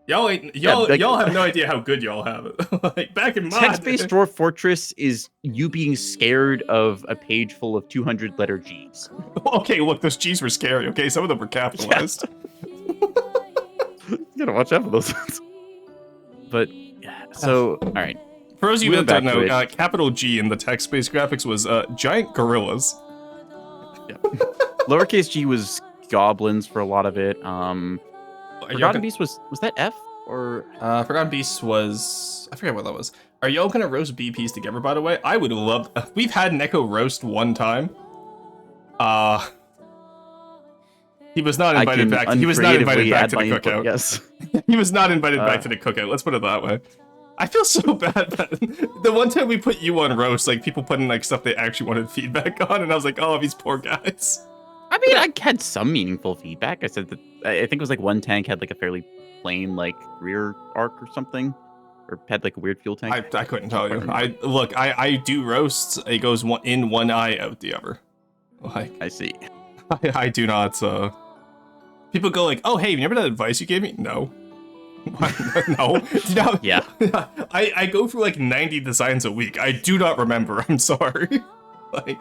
Y'all have no idea how good y'all have it. Back in my text-based Dwarf Fortress is you being scared of a page full of 200-letter G's. Okay, look, those G's were scary. Okay, some of them were capitalized. You gotta watch out for those ones. But so, all right. For those of you that don't know, capital G in the text-based graphics was giant gorillas. Yeah. Lowercase g was goblins for a lot of it. Forgotten Beast was that F or Forgotten Beast was, I forget what that was. Are y'all gonna roast BPs together? By the way, I would love. We've had Neko roast one time. He was not invited back. He was not invited back to the cookout. Yes. He was not invited back to the cookout. Let's put it that way. I feel so bad. The one time we put you on roast, like people put in like stuff they actually wanted feedback on, and I was like, oh, these poor guys. I mean, I had some meaningful feedback. I said that I think it was like one tank had like a fairly plain like rear arc or something, or had like a weird fuel tank. I couldn't tell you. I do roasts. It goes in one eye, out the other. Like I see. I do not. People go like, oh hey, remember that advice you gave me? No. No. Yeah. I go through like 90 designs a week. I do not remember. I'm sorry. Like,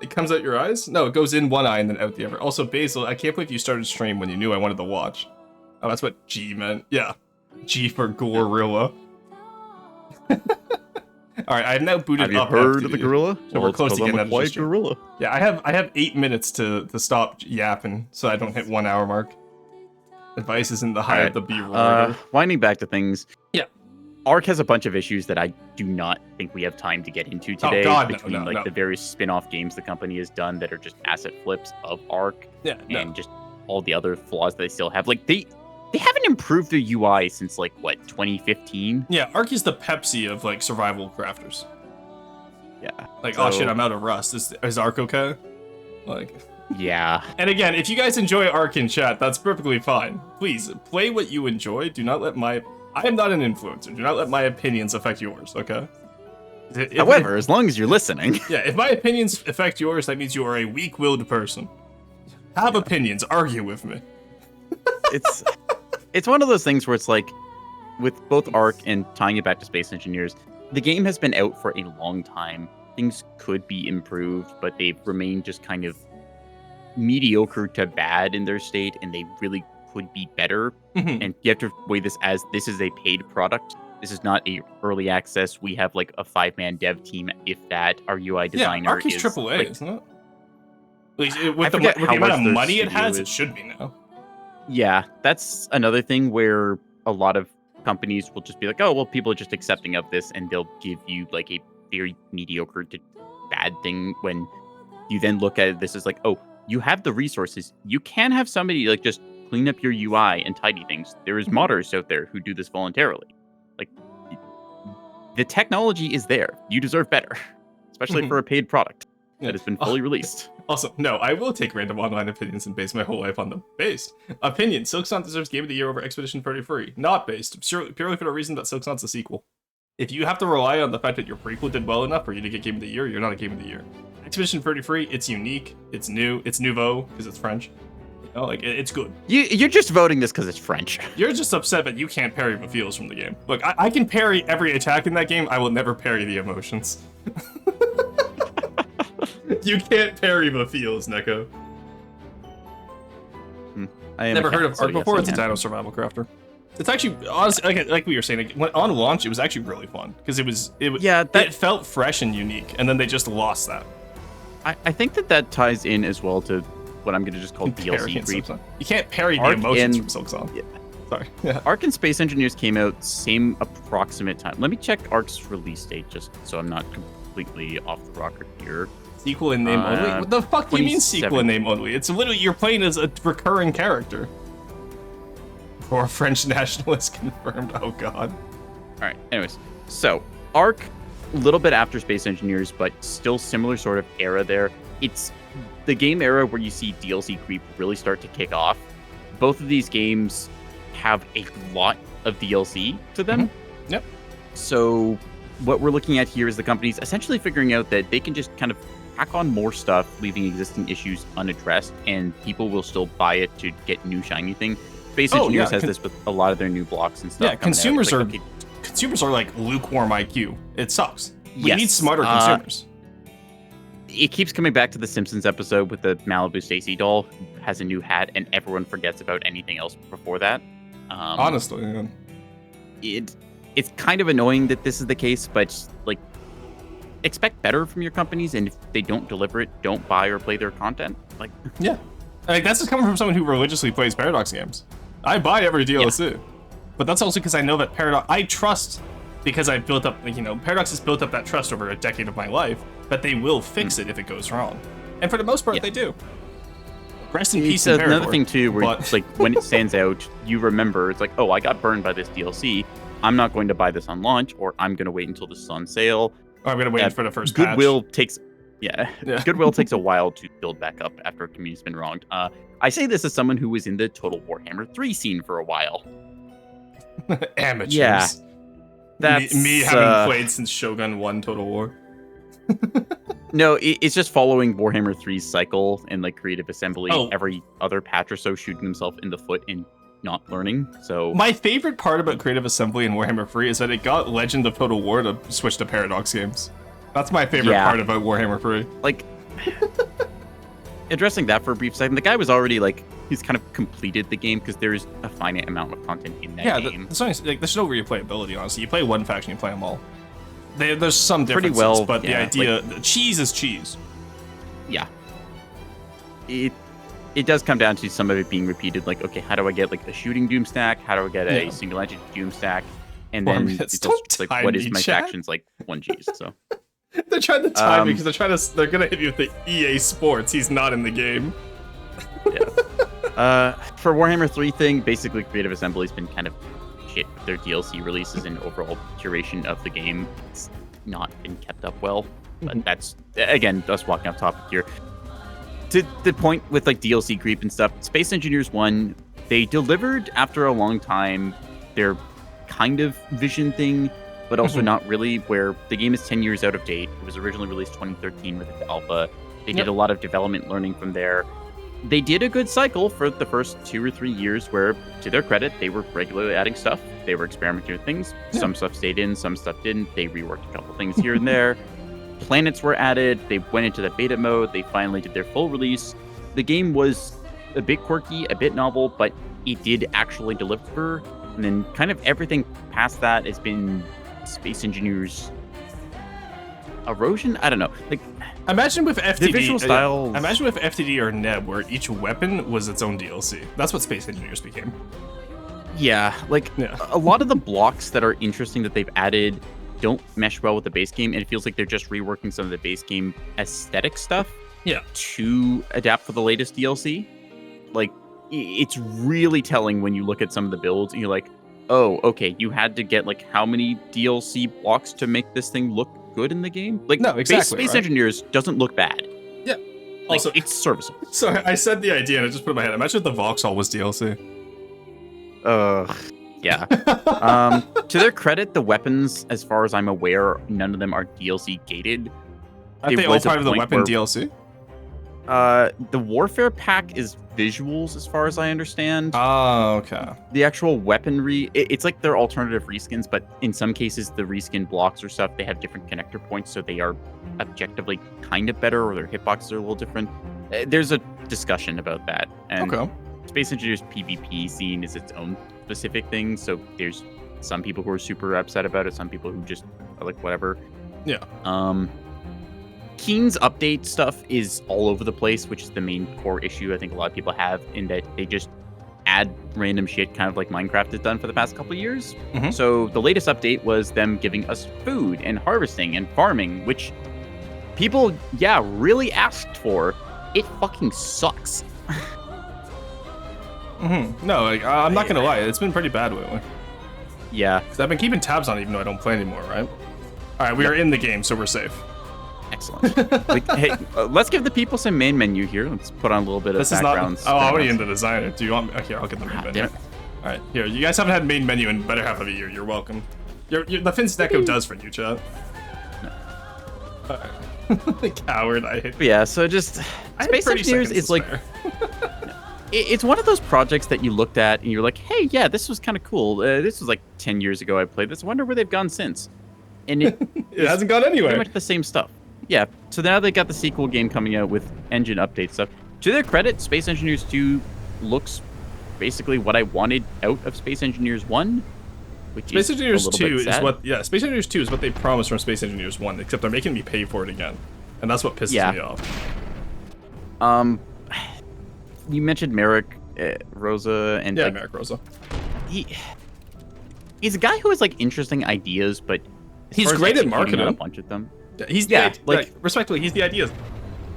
it comes out your eyes? No, it goes in one eye and then out the other. Also, Basil, I can't believe you started stream when you knew I wanted to watch. Oh, that's what G meant. Yeah. G for gorilla. Alright, I've now booted up. Have you heard of the gorilla? So we're close to getting out of gorilla. Yeah, I have 8 minutes to stop yapping so I don't hit 1 hour mark. Advice isn't the high of the B-roll. Winding back to things. Yeah. Ark has a bunch of issues that I do not think we have time to get into today. Oh God, between no. the various spin-off games the company has done that are just asset flips of Ark. Yeah, and just all the other flaws they still have. Like they haven't improved their UI since like what, 2015? Yeah, Ark is the Pepsi of like survival crafters. Yeah. Like, oh shit, I'm out of rust. Is Ark okay? Like, yeah. And again, if you guys enjoy Ark in chat, that's perfectly fine. Please play what you enjoy. Do not let I am not an influencer. Do not let my opinions affect yours, okay? However, as long as you're listening. Yeah, if my opinions affect yours, that means you are a weak-willed person. Have opinions, argue with me. It's one of those things where it's like, with both Ark and tying it back to Space Engineers, the game has been out for a long time. Things could be improved, but they've remained just kind of mediocre to bad in their state, and they really could be better. And you have to weigh this as this is a paid product. This is not a early access. We have like a 5-man dev team, if that. Our UI designer Ark is AAA, like, isn't it? At least with the amount of money it has, it should be now. Yeah, that's another thing where a lot of companies will just be like, oh, well, people are just accepting of this, and they'll give you like a very mediocre to bad thing when you then look at this as like, oh, you have the resources. You can have somebody like just clean up your UI and tidy things. There is modders out there who do this voluntarily. Like, the technology is there. You deserve better, especially for a paid product that has been fully released. Also, no, I will take random online opinions and base my whole life on them. Based. Opinion. Silksong deserves Game of the Year over Expedition 33. Not based. Purely for the reason that Silksong's a sequel. If you have to rely on the fact that your prequel did well enough for you to get Game of the Year, you're not a Game of the Year. Expedition 33, it's unique, it's new, it's nouveau, because it's French. You know, like, it's good. You're just voting this because it's French. You're just upset that you can't parry the feels from the game. Look, I can parry every attack in that game, I will never parry the emotions. You can't parry the feels, Neko. I never heard of Ark before. It's a dino survival crafter. It's actually, honestly, like we were saying, on launch, it was actually really fun because it felt fresh and unique, and then they just lost that. I think that ties in as well to what I'm going to just call DLC creep. You can't parry the emotions from Silksong. Yeah. Sorry. Yeah. Ark and Space Engineers came out same approximate time. Let me check Ark's release date just so I'm not completely off the rocker here. Sequel in name only? What the fuck do you mean sequel in name only? It's literally you're playing as a recurring character. For a French nationalist confirmed. Oh god. Alright, anyways. So, Ark, a little bit after Space Engineers, but still similar sort of era there. It's the game era where you see DLC creep really start to kick off. Both of these games have a lot of DLC to them. Yep. So, what we're looking at here is the companies essentially figuring out that they can just kind of pack on more stuff, leaving existing issues unaddressed, and people will still buy it to get new shiny thing. Space Engineers has this with a lot of their new blocks and stuff. Yeah, consumers are like lukewarm IQ. It sucks. We need smarter consumers. It keeps coming back to the Simpsons episode with the Malibu Stacy doll who has a new hat, and everyone forgets about anything else before that. Honestly, yeah. It's kind of annoying that this is the case, but like, expect better from your companies, and if they don't deliver it, don't buy or play their content. Like, yeah, like that's just coming from someone who religiously plays Paradox games. I buy every DLC, but that's also because I know that I trust, because I've built up, Paradox has built up that trust over a decade of my life, that they will fix it if it goes wrong. And for the most part, they do. Rest in peace. It's another thing too, where like when it stands out, you remember it's like, oh, I got burned by this DLC. I'm not going to buy this on launch, or I'm going to wait until this is on sale. Or I'm going to wait for the first Goodwill patch. takes, Goodwill takes a while to build back up after a community's been wronged. I say this as someone who was in the Total Warhammer 3 scene for a while. Amateurs. Yeah. That's me having played since Shogun 1 Total War. No, it's just following Warhammer 3's cycle and like Creative Assembly. Every other patch or so shooting himself in the foot and not learning. So my favorite part about Creative Assembly and Warhammer 3 is that it got Legend of Total War to switch to Paradox games. That's my favorite part about Warhammer 3. Like, addressing that for a brief second, the guy was already like, he's kind of completed the game because there's a finite amount of content in that game. There's no replayability, honestly. You play one faction, you play them all. There's some differences, pretty well, but the idea, cheese is cheese. Yeah. It does come down to some of it being repeated, like, okay, how do I get like a shooting doom stack? How do I get a single engine doom stack? And then it's just like, what is my factions like 1Gs? So they're trying to time me because they're gonna hit you with the EA Sports. He's not in the game. For Warhammer 3 thing, basically Creative Assembly's been kind of shit with their DLC releases and overall curation of the game. It's not been kept up well, but that's, again, us walking off topic here. To the point with like DLC creep and stuff, Space Engineers 1, they delivered after a long time their kind of vision thing, but also not really, where the game is 10 years out of date. It was originally released 2013 with the alpha. They did a lot of development learning from there. They did a good cycle for the first 2 or 3 years where, to their credit, they were regularly adding stuff. They were experimenting with things. Some stuff stayed in, some stuff didn't. They reworked a couple things here and there. Planets were added. They went into the beta mode. They finally did their full release. The game was a bit quirky, a bit novel, but it did actually deliver. And then kind of everything past that has been Space Engineers erosion. I don't know. Like, imagine with FTD. The visual styles. Imagine with FTD or NEB, where each weapon was its own DLC. That's what Space Engineers became. Yeah, like a lot of the blocks that are interesting that they've added don't mesh well with the base game, and it feels like they're just reworking some of the base game aesthetic stuff. To adapt for the latest DLC. Like, it's really telling when you look at some of the builds and you're like, oh, okay, you had to get like how many DLC blocks to make this thing look good in the game? Like, no, exactly, Space Engineers doesn't look bad. Yeah. Like, also, it's serviceable. So I said the idea and I just put it in my head. Imagine if the Vauxhall was DLC. Yeah. To their credit, the weapons, as far as I'm aware, none of them are DLC gated. Aren't they all part of the weapon DLC? The Warfare pack is visuals, as far as I understand. Oh, okay. The actual weaponry, it's like their alternative reskins, but in some cases, the reskin blocks or stuff, they have different connector points, so they are objectively kind of better, or their hitboxes are a little different. There's a discussion about that. And Space Engineers PvP scene is its own specific thing, so there's some people who are super upset about it, some people who just are like, whatever. Yeah. Keen's update stuff is all over the place, which is the main core issue I think a lot of people have, in that they just add random shit, kind of like Minecraft has done for the past couple of years. So the latest update was them giving us food and harvesting and farming, which people, really asked for. It fucking sucks. No, like, I'm not gonna lie, it's been pretty bad lately. Yeah. Because I've been keeping tabs on it, even though I don't play anymore, right? All right, we are in the game, so we're safe. Excellent. Like, hey, let's give the people some main menu here. Let's put on a little bit of background. I'm already in the designer. Do you want me? Here, I'll get the main menu. All right, here. You guys haven't had main menu in better half of a year. You're welcome. The Fin's Deco does for you, chat. Coward, I hate. Yeah, so just Space Engineers is like, it's one of those projects that you looked at and you're like, hey, yeah, this was kind of cool. This was like 10 years ago I played this. I wonder where they've gone since. And it hasn't gone anywhere. Pretty much the same stuff. Yeah, so now they got the sequel game coming out with engine update stuff. To their credit, Space Engineers 2 looks basically what I wanted out of Space Engineers 1. Which Space Engineers 2 is what Space Engineers 2 is what they promised from Space Engineers 1, except they're making me pay for it again. And that's what pisses me off. You mentioned Merrick Rosa and Merrick Rosa. He's a guy who has like interesting ideas, but he's great at marketing a bunch of them. Respectfully, he's the ideas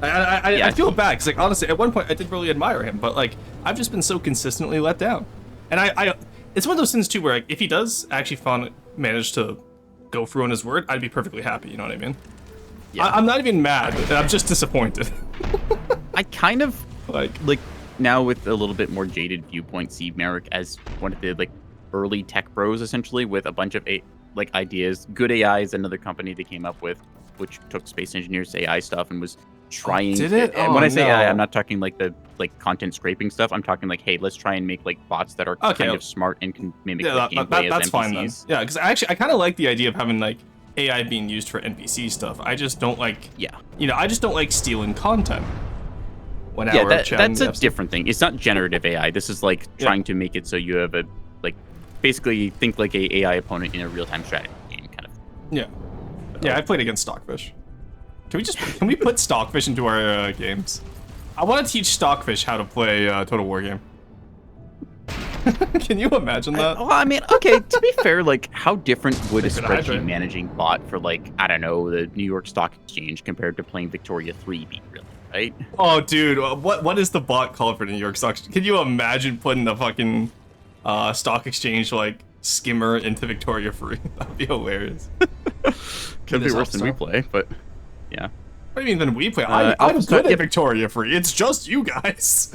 I feel bad because, like, honestly, at one point I did really admire him, but like I've just been so consistently let down, and I it's one of those things too where, like, if he does actually manage to go through on his word, I'd be perfectly happy. You know what I mean? Yeah. I'm not even mad. I'm just disappointed. I kind of like now with a little bit more jaded viewpoint, see Merrick as one of the like early tech bros, essentially, with a bunch of ideas. Good AI is another company they came up with, which took Space Engineers AI stuff and was trying. Did it? And when I say AI, I'm not talking like the content scraping stuff. I'm talking like, hey, let's try and make like bots that are kind of smart and can mimic the gameplay as that's NPCs. Fine then. Yeah, because I kind of like the idea of having like AI being used for NPC stuff. I just don't like. Yeah. You know, I just don't like stealing content. That's a different thing. It's not generative AI. This is like trying to make it so you have a like basically think like a AI opponent in a real-time strategy game kind of. Yeah. Yeah, I played against Stockfish. Can we put Stockfish into our games? I want to teach Stockfish how to play Total War Game. Can you imagine that? I mean, okay, to be fair, like, how different would a spreadsheet managing bot for, like, I don't know, the New York Stock Exchange compared to playing Victoria 3 be, really, right? Oh, dude, what is the bot called for the New York Stock Exchange? Can you imagine putting the fucking Stock Exchange, like, skimmer into Victoria 3? That'd be hilarious. Could be worse than we play, but, yeah. What do you mean than we play? I'm good at Victoria 3. It's just you guys.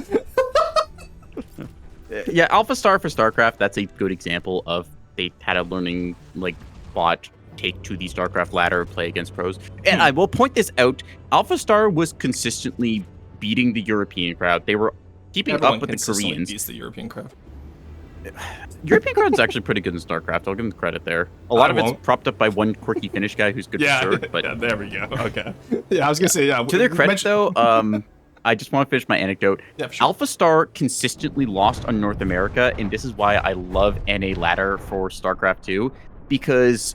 Yeah, Alpha Star for StarCraft, that's a good example of they had a learning like bot take to the StarCraft ladder, play against pros. And I will point this out, Alpha Star was consistently beating the European crowd. They were keeping up with the Koreans. Beats the European crowd. European crowd's actually pretty good in StarCraft. I'll give them credit there. A lot of it's propped up by one quirky Finnish guy who's good for sure. But yeah, there we go. Okay. Yeah, I was gonna say To their credit though, I just want to finish my anecdote. Yeah, sure. Alpha Star consistently lost on North America, and this is why I love NA Ladder for StarCraft 2, because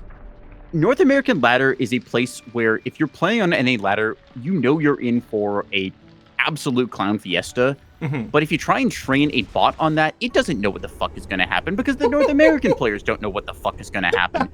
North American Ladder is a place where if you're playing on NA Ladder, you know you're in for a absolute clown fiesta. But if you try and train a bot on that, it doesn't know what the fuck is going to happen because the North American players don't know what the fuck is going to happen.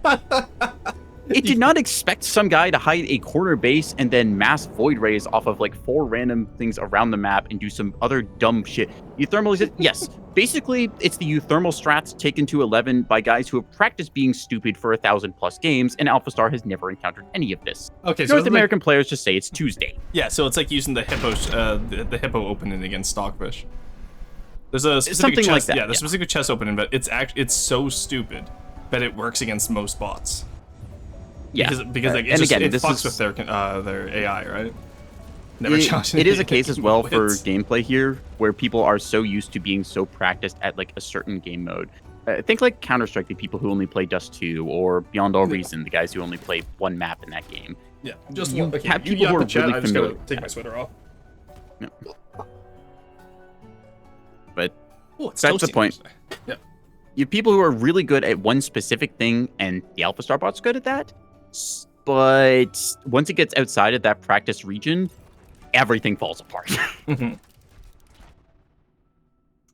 It did not expect some guy to hide a corner base and then mass void rays off of like 4 random things around the map and do some other dumb shit. Euthermal, yes, basically it's the euthermal strats taken to 11 by guys who have practiced being stupid for 1,000+ games, and Alpha Star has never encountered any of this. Okay, so North American players just say it's Tuesday. Yeah, so it's like using the hippo opening against Stockfish. There's a specific something chess, like that. Yeah, there's specific chess opening, but it's so stupid that it works against most bots. Yeah, because like it fucks with their AI, right? It is a case as well for gameplay here, where people are so used to being so practiced at like a certain game mode. Think like Counter-Strike, the people who only play Dust 2, or Beyond All Reason, the guys who only play one map in that game. Yeah, just you have people who are really familiar. Take my sweater off. Yeah. But that's the point. Yeah. You have people who are really good at one specific thing, and the Alpha Star bot's good at that. But once it gets outside of that practice region, everything falls apart.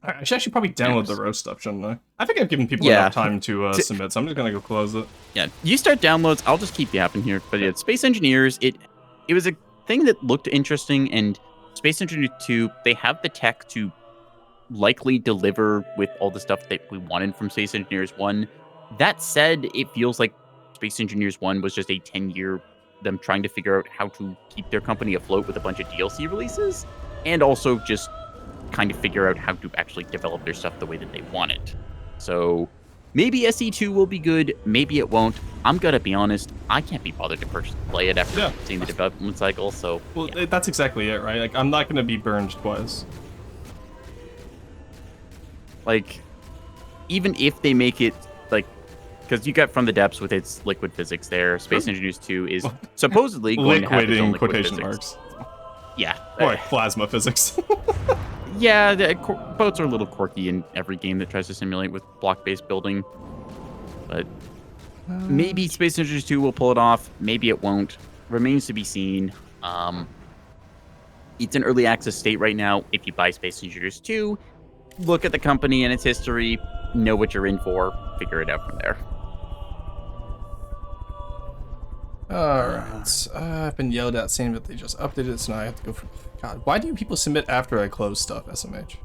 I should actually probably download the roast stuff, shouldn't I? I think I've given people enough time to submit, so I'm just gonna go close it. Yeah, you start downloads. I'll just keep yapping here. But yeah, Space Engineers, it was a thing that looked interesting, and Space Engineers 2, they have the tech to likely deliver with all the stuff that we wanted from Space Engineers 1. That said, it feels like Space Engineers 1 was just a 10-year them trying to figure out how to keep their company afloat with a bunch of DLC releases, and also just kind of figure out how to actually develop their stuff the way that they want it. So maybe SE2 will be good, maybe it won't. I'm gonna be honest, I can't be bothered to play it after seeing the development cycle, so... Well, that's exactly it, right? Like, I'm not gonna be burned twice. Like, even if they make it, like, because you got From the Depths with its liquid physics there, Space Engineers 2 is supposedly going to have its own liquid quotation physics. Marks. Yeah. Or like plasma physics. Yeah, the boats are a little quirky in every game that tries to simulate with block-based building. But maybe Space Engineers 2 will pull it off. Maybe it won't. Remains to be seen. It's in early access state right now. If you buy Space Engineers 2, look at the company and its history, know what you're in for, figure it out from there. Alright, I've been yelled at saying that they just updated it, so now I have to go for... God, why do people submit after I close stuff, SMH?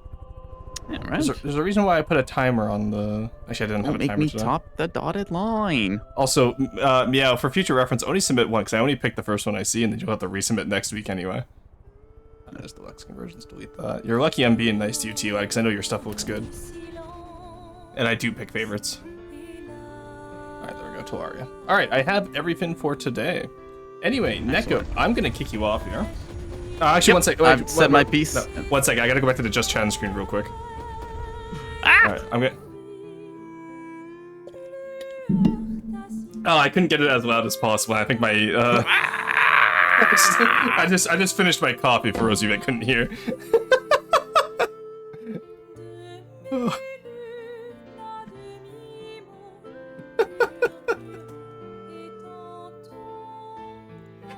Yeah, right. There's a reason why I put a timer on the... Actually, I didn't have a timer Make me top the dotted line. Also, Meow, for future reference, only submit one, because I only pick the first one I see, and then you'll have to resubmit next week anyway. There's the Lex conversions, delete that. You're lucky I'm being nice to you, T-Lad, because I know your stuff looks good. And I do pick favorites. Alright, there we go, Talaria. Alright, I have everything for today. Anyway, Neko, I'm gonna kick you off here. Actually, one sec. I've said my piece. No, one sec, I gotta go back to the just chatting screen real quick. Alright, I'm gonna... Oh, I couldn't get it as loud as possible. I think my, I just finished my coffee for those of you that couldn't hear.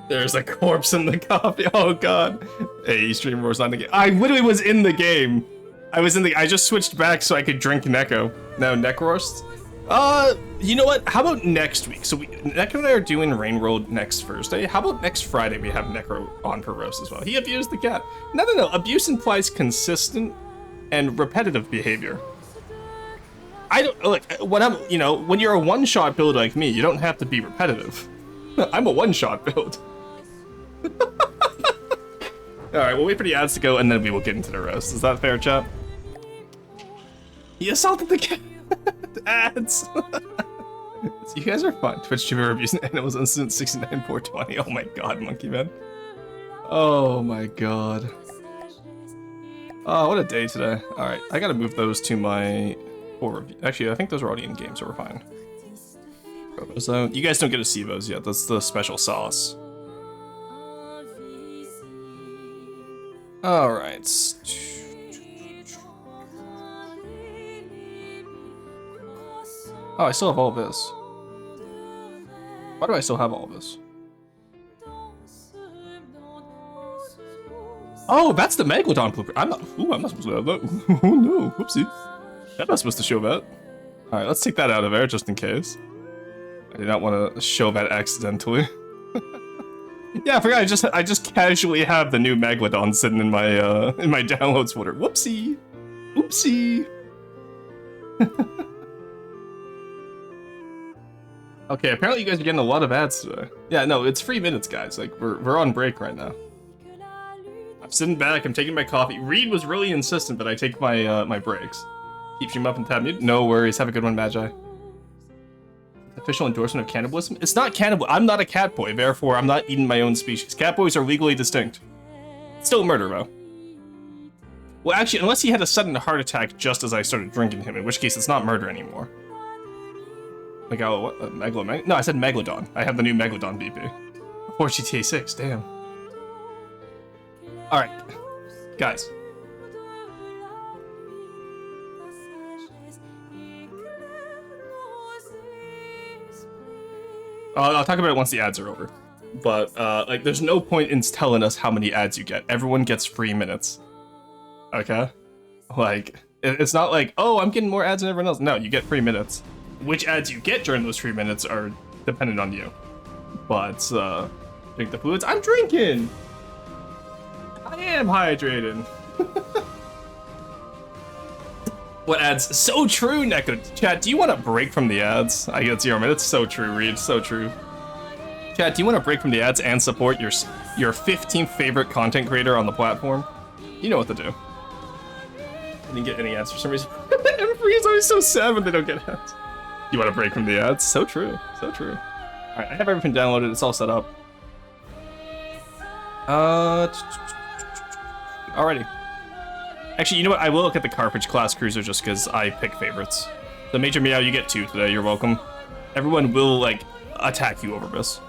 There's a corpse in the coffee. Oh god. Hey, Stream Wars not in the game. I literally was in the game. I just switched back so I could drink Neko. Now Neck roast. You know what? How about next week? So Neko and I are doing Rain World next Thursday. How about next Friday we have Neko on for roast as well? He abused the cat. No. Abuse implies consistent and repetitive behavior. I don't look when you're a one-shot build like me, you don't have to be repetitive. I'm a one-shot build. Alright, we'll wait for the ads to go and then we will get into the roast. Is that fair, chat? He assaulted the cat. Ads. You guys are fun. Twitch Tuber abusing animals incident 69420. Oh my god, Monkey Man. Oh my god. Oh, what a day today. Alright, I gotta move those to my review. Actually, I think those are already in game, so we're fine. So you guys don't get to see those yet. That's the special sauce. Alright. Oh, I still have all of this. Why do I still have all of this? Oh, that's the Megalodon blooper. I'm not supposed to have that. Oh no, whoopsie. I'm not supposed to show that. Alright, let's take that out of there just in case. I did not want to show that accidentally. Yeah, I forgot. I just casually have the new Megalodon sitting in my downloads folder. Whoopsie, oopsie. Okay, apparently you guys are getting a lot of ads today. Yeah, no, it's 3 minutes, guys. Like we're on break right now. I'm sitting back. I'm taking my coffee. Reed was really insistent that I take my my breaks. Keeps you up and tab mute. No worries. Have a good one, Magi. Official endorsement of cannibalism? It's not cannibal. I'm not a cat boy, therefore I'm not eating my own species. Cat boys are legally distinct. It's still murder, though. Well, actually, unless he had a sudden heart attack just as I started drinking him, in which case it's not murder anymore. Like, oh, what? No, I said Megalodon. I have the new Megalodon BP. Or GTA 6, damn. Alright. Guys. I'll talk about it once the ads are over. But, like, there's no point in telling us how many ads you get. Everyone gets 3 minutes. Okay? Like, it's not like, oh, I'm getting more ads than everyone else. No, you get 3 minutes. Which ads you get during those 3 minutes are dependent on you. But, drink the fluids. I'm drinking! I am hydrated. What ads? So true, Neko. Chat, do you want to break from the ads? I get 0 minutes. So true, Reed. So true. Chat, do you want to break from the ads and support your 15th favorite content creator on the platform? You know what to do. I didn't get any ads for some reason. Everybody is always so sad when they don't get ads. You want to break from the ads? So true. So true. Alright, I have everything downloaded. It's all set up. Alrighty. Actually, you know what? I will look at the Carpage class cruiser just because I pick favorites. So Major Meow, you get 2 today. You're welcome. Everyone will, like, attack you over this.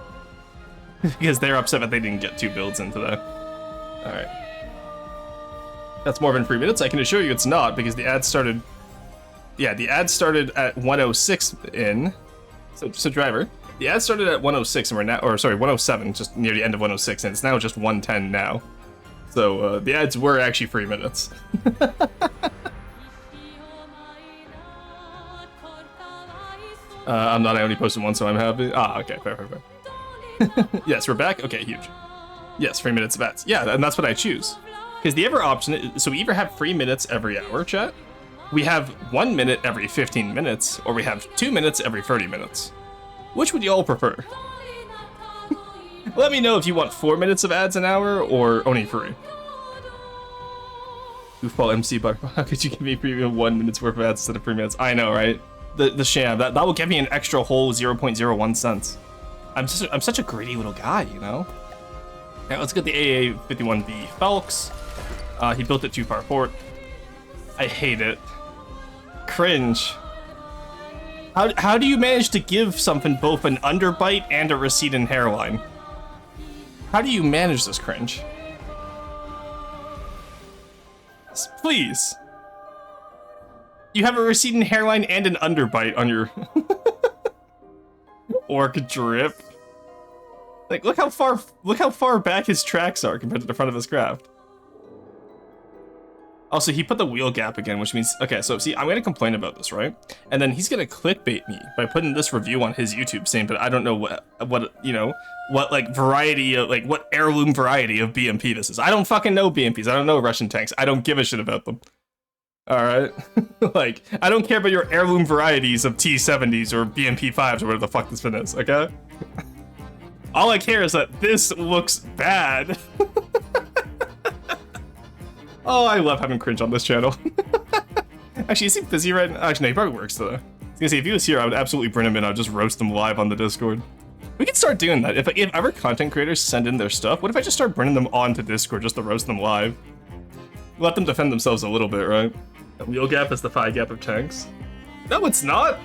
Because they're upset that they didn't get 2 builds in today. Alright. That's more than 3 minutes. I can assure you it's not, because the ad started... Yeah, the ad started at 106 in. So driver, the ad started at 106 and we're now, or sorry, 107, just near the end of 106, and it's now just 110 now. So the ads were actually 3 minutes. I'm not. I only posted one, so I'm happy. Ah, okay, fair. Yes, we're back. Okay, huge. Yes, 3 minutes of ads. Yeah, and that's what I choose. Because the other option is, so we either have 3 minutes every hour, chat, we have 1 minute every 15 minutes, or we have 2 minutes every 30 minutes. Which would you all prefer? Let me know if you want 4 minutes of ads an hour or only 3. Goofball MC, but how could you give me premium 1 minute's worth of ads instead of 3 minutes? I know, right? The sham, that will give me an extra whole 0.01 cents. I'm such a greedy little guy, you know? Okay, let's get the AA-51B Falx. He built it too far forward. I hate it. Cringe. How do you manage to give something both an underbite and a receding hairline? How do you manage this, Cringe? Please. You have a receding hairline and an underbite on your orc drip. Like, look how far back his tracks are compared to the front of his craft. Also, he put the wheel gap again, which means, okay, so see, I'm gonna complain about this, right? And then he's gonna clickbait me by putting this review on his YouTube saying, but I don't know what you know, what like variety of, like what heirloom variety of BMP this is. I don't fucking know BMPs. I don't know Russian tanks. I don't give a shit about them. All right, like I don't care about your heirloom varieties of T-70s or BMP-5s or whatever the fuck this thing is. Okay. All I care is that this looks bad. Oh, I love having Cringe on this channel. Actually, is he busy right now? Actually, no, he probably works though. I was gonna say, if he was here, I would absolutely bring him in. I'd just roast him live on the Discord. We could start doing that. If ever content creators send in their stuff, what if I just start bringing them onto Discord just to roast them live? Let them defend themselves a little bit, right? A wheel gap is the thigh gap of tanks. No, it's not.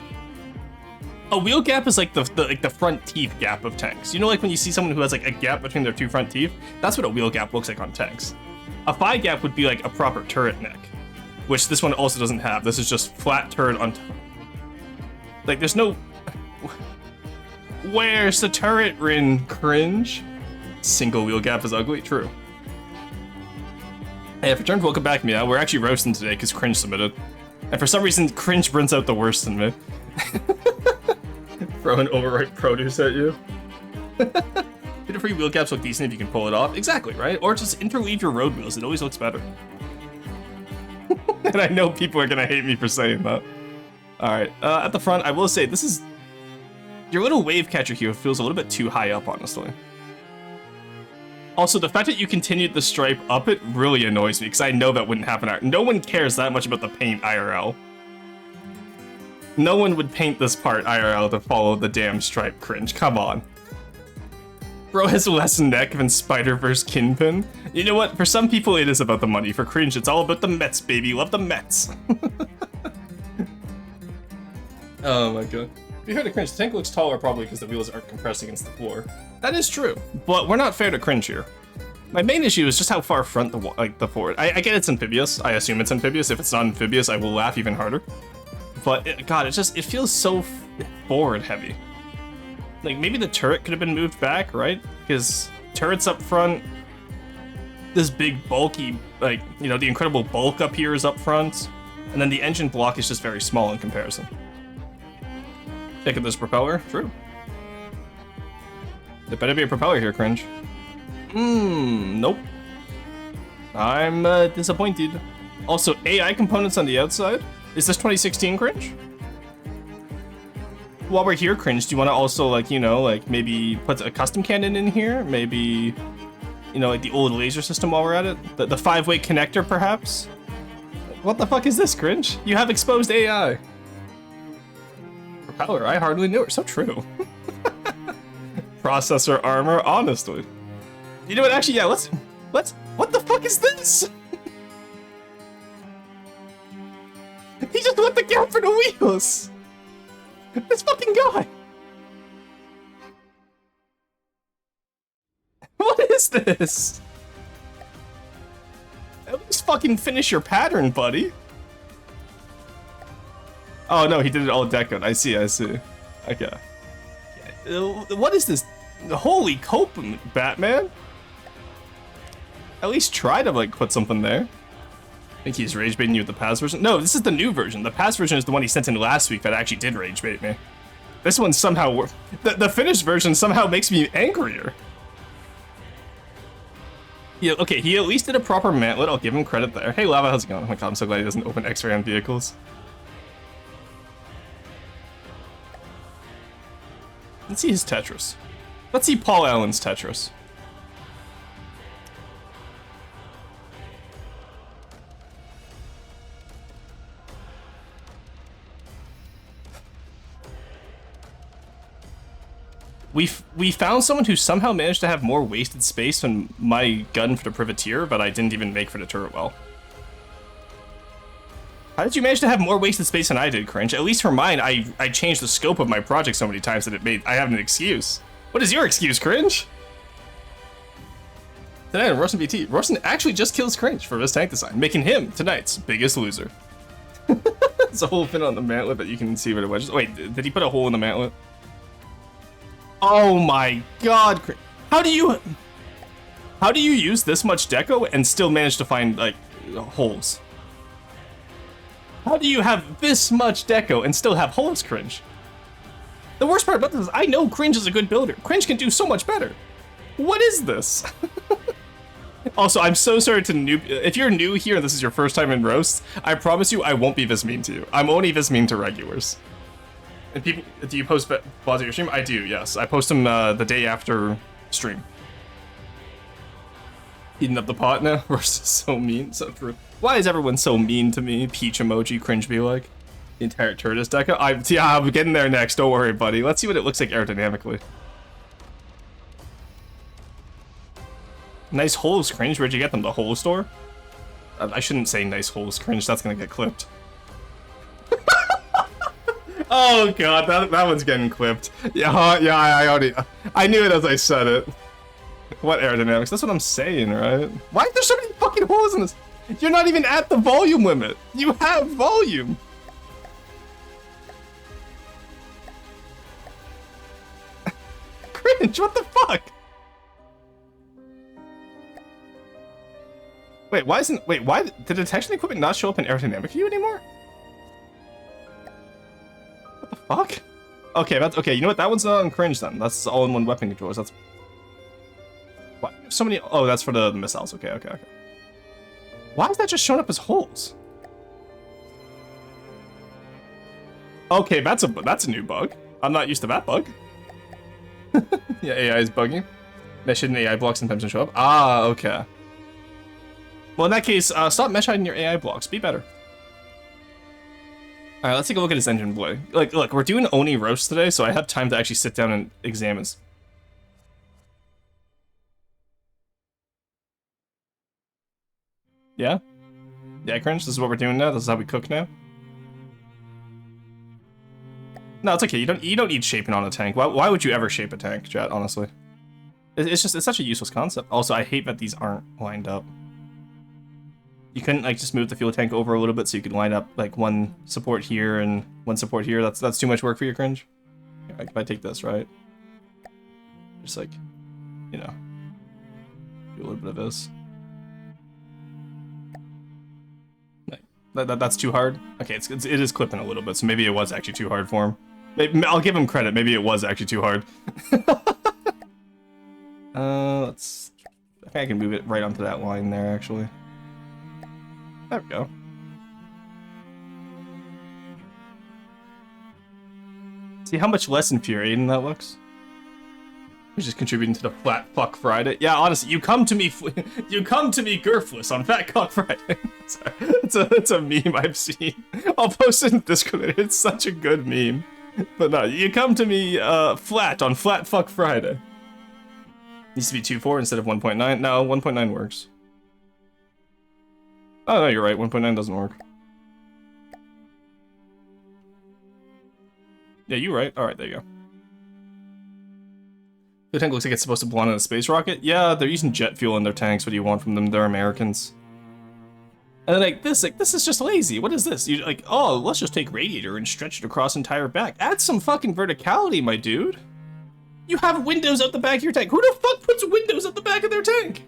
A wheel gap is like the front teeth gap of tanks. You know, like when you see someone who has like a gap between their two front teeth? That's what a wheel gap looks like on tanks. A thigh gap would be like a proper turret neck, which this one also doesn't have. This is just flat turret on top. Like, there's no... Where's the turret, Rin? Cringe? Single wheel gap is ugly? True. Hey, if returned, welcome back, Mia. We're actually roasting today because Cringe submitted. And for some reason, Cringe brings out the worst in me. Throwing overripe produce at you. Free wheel gaps look decent if you can pull it off. Exactly, right? Or just interleave your road wheels. It always looks better. And I know people are gonna hate me for saying that. Alright, at the front, I will say, this is... Your little wave catcher here feels a little bit too high up, honestly. Also, the fact that you continued the stripe up it really annoys me, because I know that wouldn't happen. No one cares that much about the paint IRL. No one would paint this part IRL to follow the damn stripe, Cringe. Come on. Bro has less neck than Spider-Verse Kinpin. You know what? For some people, it is about the money. For Cringe, it's all about the Mets, baby. Love the Mets. Oh my god. If you heard of Cringe, the tank looks taller probably because the wheels aren't compressed against the floor. That is true, but we're not fair to Cringe here. My main issue is just how far front the forward. I get it's amphibious. I assume it's amphibious. If it's not amphibious, I will laugh even harder. But God, it feels so forward heavy. Like, maybe the turret could have been moved back, right? Because turret's up front, this big bulky, like, you know, the incredible bulk up here is up front, and then the engine block is just very small in comparison. Check out this propeller. True. There better be a propeller here, Cringe. Nope. I'm disappointed. Also, AI components on the outside. Is this 2016, Cringe? While we're here, Cringe, do you want to also, like, you know, like, maybe put a custom cannon in here? Maybe, you know, like the old laser system while we're at it? The 5-way connector, perhaps? What the fuck is this, Cringe? You have exposed AI. Propeller, I hardly knew it. So true. Processor armor, honestly. You know what, actually, yeah, let's, what the fuck is this? He just let the gap for the wheels! This fucking guy! What is this? At least fucking finish your pattern, buddy. Oh no, he did it all decoed. I see. Okay. What is this? Holy cope, Batman! At least try to, like, put something there. I think he's rage baiting you with the past version. No, this is the new version. The past version is the one he sent in last week that actually did rage bait me. This one somehow... The finished version somehow makes me angrier. Yeah, okay, he at least did a proper mantlet. I'll give him credit there. Hey, Lava, how's it going? Oh my god, I'm so glad he doesn't open X-ray on vehicles. Let's see his Tetris. Let's see Paul Allen's Tetris. We found someone who somehow managed to have more wasted space than my gun for the privateer, but I didn't even make for the turret well. How did you manage to have more wasted space than I did, Cringe? At least for mine, I changed the scope of my project so many times that I have an excuse. What is your excuse, Cringe? Tonight on Roastin BT, Roastin actually just kills Cringe for his tank design, making him tonight's biggest loser. There's a hole fin on the mantlet that you can see where the wedge is. Wait, did he put a hole in the mantlet? Oh my god, how do you use this much deco and still manage to find, like, holes? How do you have this much deco and still have holes, Cringe? The worst part about this is I know Cringe is a good builder. Cringe can do so much better. What is this? Also, I'm so sorry to noob. If you're new here and this is your first time in Roast, I promise you I won't be this mean to you. I'm only this mean to regulars. And people, do you post VODs at your stream? I do, yes. I post them the day after stream. Eating up the pot now? We're so mean, so true. Why is everyone so mean to me? Peach emoji, Cringe be like. The entire turret is deco. I'm getting there next, don't worry, buddy. Let's see what it looks like aerodynamically. Nice holes, Cringe. Where'd you get them? The hole store? I shouldn't say nice holes, Cringe. That's gonna get clipped. Oh god, that one's getting clipped. Yeah, I knew it as I said it. What aerodynamics? That's what I'm saying, right? Why are there so many fucking holes in this? You're not even at the volume limit. You have volume. Cringe, what the fuck? Wait, why did detection equipment not show up in aerodynamic view anymore? What the fuck? Okay, that's okay. You know what? That one's not on Cringe then. That's all-in-one weapon controllers. That's what? So many. Oh, that's for the missiles. Okay. Why is that just showing up as holes? Okay, that's a new bug. I'm not used to that bug. Yeah, AI is bugging. Mesh hidden AI blocks sometimes don't show up. Ah, okay. Well, in that case, stop mesh hiding your AI blocks. Be better. All right, let's take a look at his engine play. Like, look, we're doing Oni roast today, so I have time to actually sit down and examine. Yeah? Yeah, Cringe, this is what we're doing now? This is how we cook now? No, it's okay. You don't need shaping on a tank. Why would you ever shape a tank, chat, honestly? It's such a useless concept. Also, I hate that these aren't lined up. You couldn't, like, just move the fuel tank over a little bit so you could line up, like, one support here and one support here? That's too much work for you, Cringe? Like, if I take this, right? Just, like, you know, do a little bit of this. That's too hard? Okay, it is clipping a little bit, so maybe it was actually too hard for him. Maybe, I'll give him credit, maybe it was actually too hard. I think I can move it right onto that line there, actually. There we go. See how much less infuriating that looks? He's just contributing to the flat fuck Friday. Yeah, honestly, you come to me Gurfless on Fat Cock Friday. it's a meme I've seen. I'll post it in Discord. It's such a good meme. But no, you come to me flat on Flat Fuck Friday. Needs to be 2.4 instead of 1.9. No, 1.9 works. Oh no, you're right. 1.9 doesn't work. Yeah, you're right. All right, there you go. The tank looks like it's supposed to blow on a space rocket. Yeah, they're using jet fuel in their tanks. What do you want from them? They're Americans. And then like this is just lazy. What is this? You like, oh, let's just take radiator and stretch it across entire back. Add some fucking verticality, my dude. You have windows out the back of your tank. Who the fuck puts windows at the back of their tank?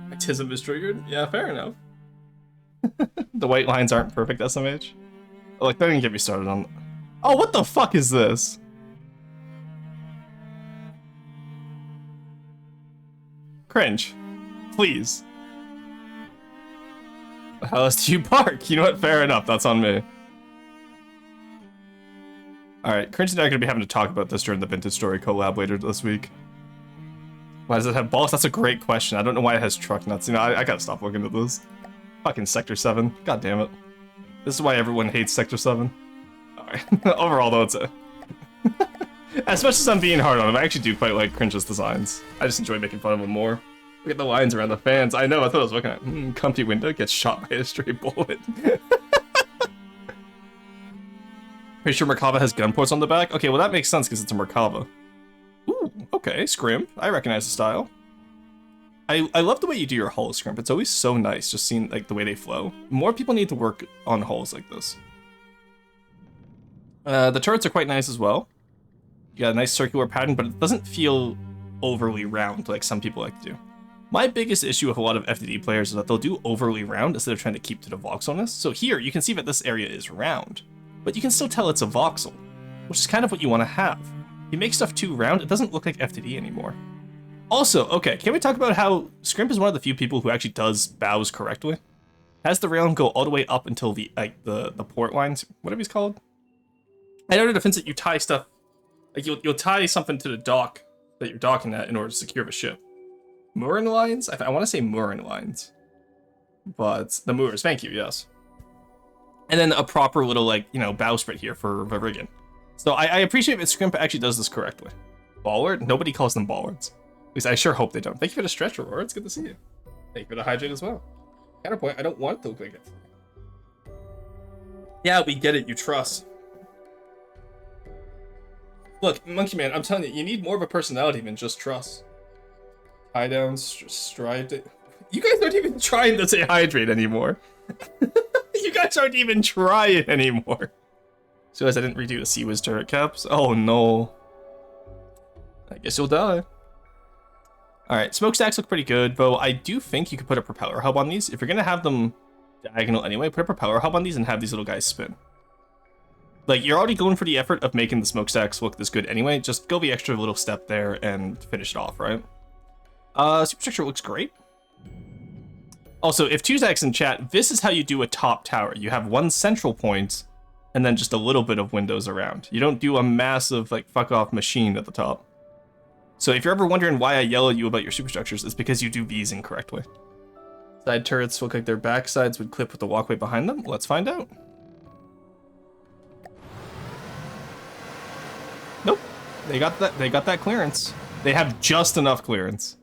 Actism is triggered. Yeah, fair enough. The white lines aren't perfect, SMH. Like, that didn't get me started on. Oh, what the fuck is this? Cringe. Please. How else do you bark? You know what? Fair enough. That's on me. Alright, Cringe and I are going to be having to talk about this during the Vintage Story collab later this week. Why does it have balls? That's a great question. I don't know why it has truck nuts. You know, I gotta stop looking at this. Fucking Sector 7. God damn it. This is why everyone hates Sector 7. Alright. Overall, though, it's a... As much as I'm being hard on him, I actually do quite like Cringe's designs. I just enjoy making fun of him more. Look at the lines around the fans. I know, I thought I was looking at comfy window gets shot by a stray bullet. Pretty sure Merkava has gun ports on the back? Okay, well that makes sense because it's a Merkava. Ooh, okay, Scrimp. I recognize the style. I love the way you do your hulls, Scrimp. It's always so nice just seeing like the way they flow. More people need to work on hulls like this. The turrets are quite nice as well. You got a nice circular pattern, but it doesn't feel overly round like some people like to do. My biggest issue with a lot of FTD players is that they'll do overly round instead of trying to keep to the voxelness. So here, you can see that this area is round, but you can still tell it's a voxel, which is kind of what you want to have. If you make stuff too round, it doesn't look like FTD anymore. Also, okay, can we talk about how Scrimp is one of the few people who actually does bows correctly? Has the railing go all the way up until the port lines, whatever he's called. I know in defense that you tie stuff, like you'll tie something to the dock that you're docking at in order to secure the ship. Mooring lines? I want to say mooring lines. But the moors, thank you, yes. And then a proper little, like, you know, bowsprit here for the rigging. So I appreciate that Scrimp actually does this correctly. Ballard? Nobody calls them ballards. At least I sure hope they don't. Thank you for the stretch, Aurora. It's good to see you. Thank you for the hydrate as well. Counterpoint, I don't want it to look like it. Yeah, we get it, you trust. Look, Monkey Man, I'm telling you, you need more of a personality than just trust. Tie down, stride. You guys aren't even trying to say hydrate anymore. You guys aren't even trying anymore. So as I didn't redo the Sea-Wiz turret caps. Oh no. I guess you'll die. Alright, smokestacks look pretty good, though I do think you could put a propeller hub on these. If you're gonna have them diagonal anyway, put a propeller hub on these and have these little guys spin. Like, you're already going for the effort of making the smokestacks look this good anyway, just go the extra little step there and finish it off, right? Superstructure looks great. Also, if Tuzak's in chat, this is how you do a top tower. You have one central point, and then just a little bit of windows around. You don't do a massive, like, fuck-off machine at the top. So if you're ever wondering why I yell at you about your superstructures, it's because you do these incorrectly. Side turrets look like their backsides would clip with the walkway behind them. Let's find out. Nope. They got that clearance. They have just enough clearance.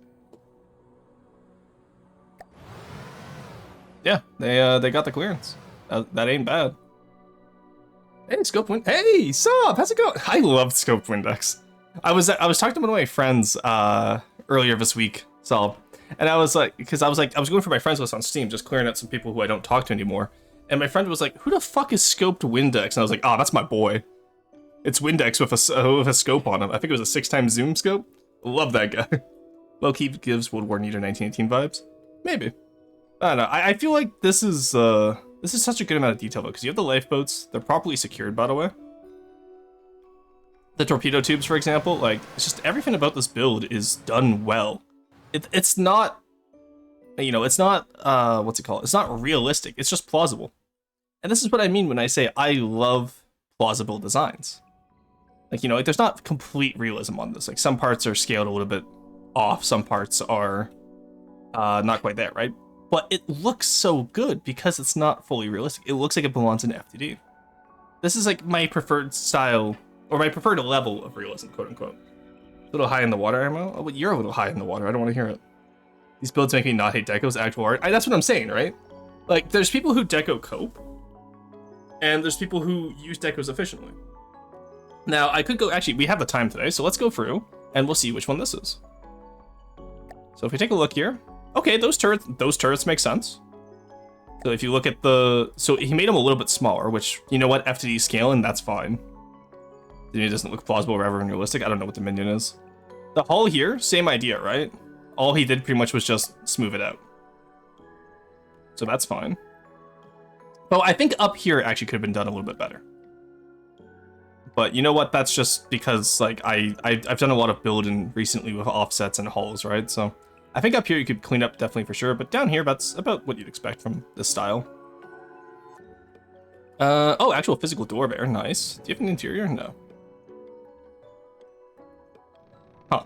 Yeah, they got the clearance. That ain't bad. Hey, Scoped Wind. Hey, sup? How's it going? I love Scoped Windex. I was talking to one of my friends earlier this week, so, and I was like, because I was going through my friends list on Steam, just clearing out some people who I don't talk to anymore. And my friend was like, "Who the fuck is Scoped Windex?" And I was like, "Oh, that's my boy. It's Windex with a scope on him. I think it was a 6x zoom scope. Love that guy. Low-key gives World War Neater 1918 vibes. Maybe. I don't know. I feel like this is such a good amount of detail though, because you have the lifeboats. They're properly secured, by the way. The torpedo tubes, for example, like, it's just everything about this build is done well. It's not, you know, it's not, what's it called? It's not realistic. It's just plausible. And this is what I mean when I say I love plausible designs. Like, you know, like, there's not complete realism on this. Like, some parts are scaled a little bit off. Some parts are not quite there, right? But it looks so good because it's not fully realistic. It looks like it belongs in FTD. This is like my preferred style, or my preferred level of realism, quote unquote. A little high in the water, ammo? Oh, but you're a little high in the water. I don't want to hear it. These builds make me not hate Deco's actual art. That's what I'm saying, right? Like, there's people who Deco cope, and there's people who use Decos efficiently. Now, I could go, actually, we have the time today, so let's go through, and we'll see which one this is. So if we take a look here, okay, those turrets make sense. So if you look at so he made them a little bit smaller, which, you know what, FTD scaling, that's fine. It doesn't look plausible or ever unrealistic. I don't know what the minion is. The hull here, same idea, right? All he did pretty much was just smooth it out. So that's fine. But I think up here actually could have been done a little bit better. But you know what? That's just because like I've done a lot of building recently with offsets and hulls, right? So I think up here you could clean up definitely for sure, but down here that's about what you'd expect from this style. Oh, actual physical door there, nice. Do you have an interior? No. Huh.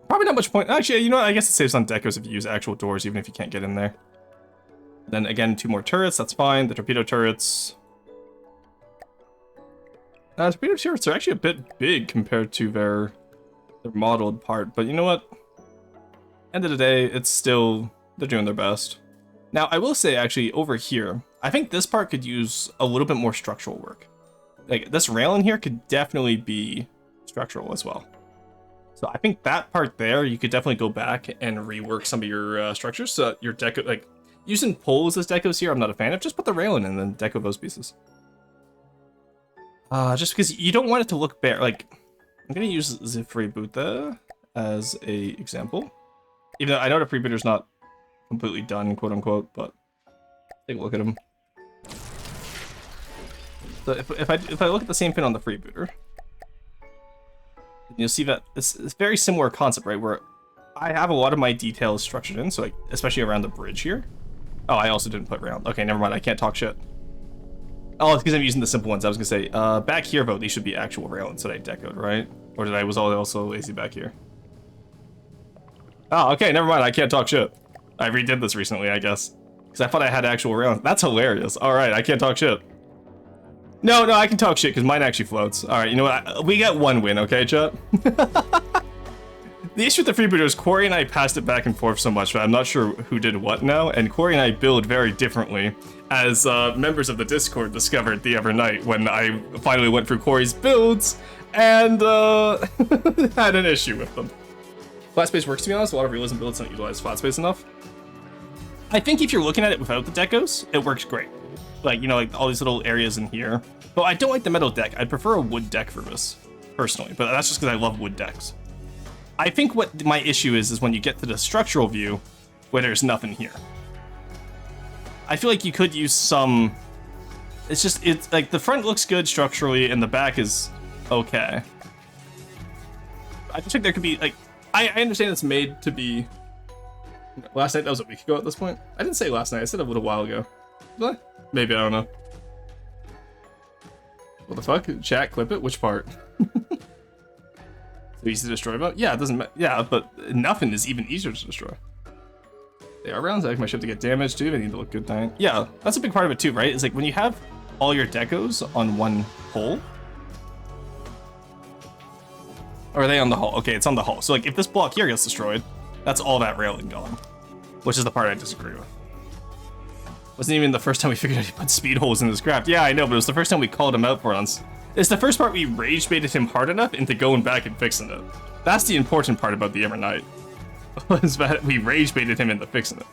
Probably not much point. Actually, you know what? I guess it saves on decos if you use actual doors, even if you can't get in there. Then again, 2 more turrets, that's fine. The torpedo turrets. Torpedo turrets are actually a bit big compared to their modeled part, but you know what? End of the day, it's still, they're doing their best. Now, I will say, actually, over here, I think this part could use a little bit more structural work. Like, this rail in here could definitely be structural as well. So I think that part there, you could definitely go back and rework some of your structures. So your deco, like, using poles as decos here, I'm not a fan of. Just put the rail in and then deco those pieces. Just because you don't want it to look bare. Like, I'm going to use the freebooter as a example. Even though I know the freebooter's not completely done, quote unquote, but take a look at him. So if I look at the same pin on the freebooter, you'll see that it's very similar concept, right? Where I have a lot of my details structured in, so like especially around the bridge here. Oh, I also didn't put round. Okay, never mind. I can't talk shit. Oh, it's because I'm using the simple ones. I was gonna say, back here though, these should be actual railings that I decoed, right? Or did I was also lazy back here? Oh, okay, never mind. I can't talk shit. I redid this recently, I guess, because I thought I had actual railings. That's hilarious. All right, I can't talk shit. No, I can talk shit because mine actually floats. All right, you know what? We got 1 win, okay, chat? The issue with the freebooter is Corey and I passed it back and forth so much, but I'm not sure who did what now, and Corey and I build very differently, as members of the Discord discovered the other night when I finally went through Corey's builds and had an issue with them. Flat space works, to be honest. A lot of realism builds don't utilize flat space enough. I think if you're looking at it without the decos, it works great. Like, you know, like all these little areas in here. But I don't like the metal deck. I'd prefer a wood deck for this, personally. But that's just because I love wood decks. I think what my issue is when you get to the structural view, where there's nothing here. I feel like you could use some... It's like the front looks good structurally, and the back is okay. I just think there could be, like... I understand it's made to be... Last night, that was a week ago at this point. I didn't say last night, I said a little while ago. Did I? Maybe, I don't know. What the fuck? Chat, clip it? Which part? So easy to destroy about? Yeah, it doesn't matter. Yeah, but nothing is even easier to destroy. They are rounds. I like my ship to get damaged too. They need to look good dying. Yeah, that's a big part of it too, right? It's like when you have all your decos on one hull. Or are they on the hull? Okay, it's on the hull. So like if this block here gets destroyed, that's all that railing gone. Which is the part I disagree with. Wasn't even the first time we figured out he put speed holes in his craft. Yeah, I know, but it was the first time we called him out for it. It's the first part we rage baited him hard enough into going back and fixing it. That's the important part about the Ever Night. Was that we rage baited him into fixing it.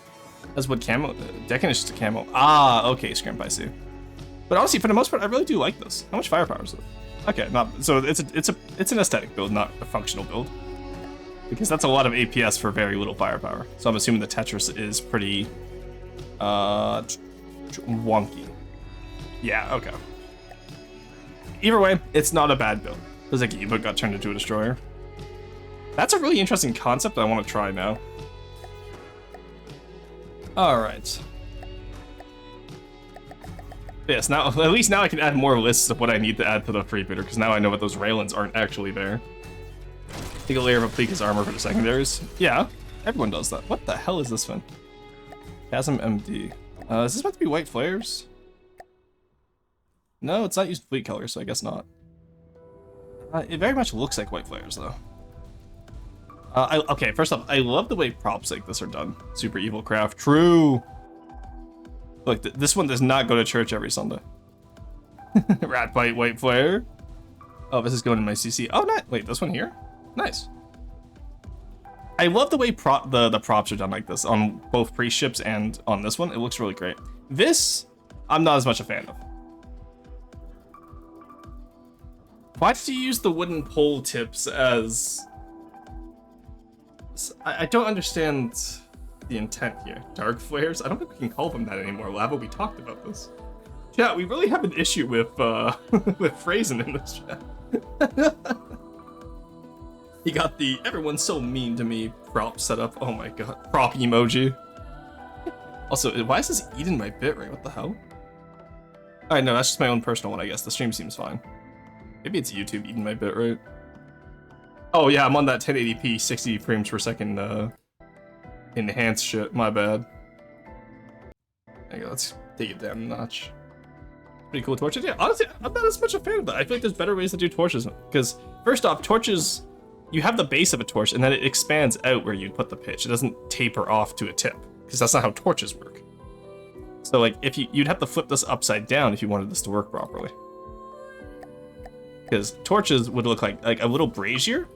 That's what camo. Decking is just a camo. Ah, okay, Scrimp, I see. But honestly, for the most part, I really do like this. How much firepower is it? Okay, so it's an aesthetic build, not a functional build. Because that's a lot of APS for very little firepower. So I'm assuming the Tetris is pretty wonky. Yeah, okay. Either way, it's not a bad build. It was like Eva got turned into a destroyer. That's a really interesting concept I want to try now. Alright. Yes, now at least now I can add more lists of what I need to add to the freebooter, because now I know that those railings aren't actually there. Take a layer of Applica's armor for the secondaries. Yeah, everyone does that. What the hell is this one? Chasm MD. Is this meant to be white flares? No, it's not used fleet color, so I guess not. It very much looks like white flares, though. Okay, first off, I love the way props like this are done. Super evil craft. True! Look, this one does not go to church every Sunday. Rat bite, white flare. Oh, this is going in my CC. Oh, not wait, this one here? Nice. I love the way the props are done like this on both pre-ships and on this one. It looks really great. This, I'm not as much a fan of. Why did you use the wooden pole tips as... I don't understand the intent here. Dark flares? I don't think we can call them that anymore. Lavo, we talked about this. Chat, we really have an issue with with phrasing in this chat. You got the everyone's so mean to me prop setup. Oh my god, prop emoji. Also, why is this eating my bitrate? What the hell? Alright, no, that's just my own personal one, I guess. The stream seems fine. Maybe it's YouTube eating my bitrate. Oh yeah, I'm on that 1080p 60 frames per second enhanced shit. My bad. There you go, let's take it down a notch. Pretty cool torches. Yeah, honestly, I'm not as much a fan of that. I feel like there's better ways to do torches. Because, first off, torches, you have the base of a torch, and then it expands out where you'd put the pitch. It doesn't taper off to a tip, because that's not how torches work. So, like, if you'd have to flip this upside down if you wanted this to work properly. Because torches would look like a little brazier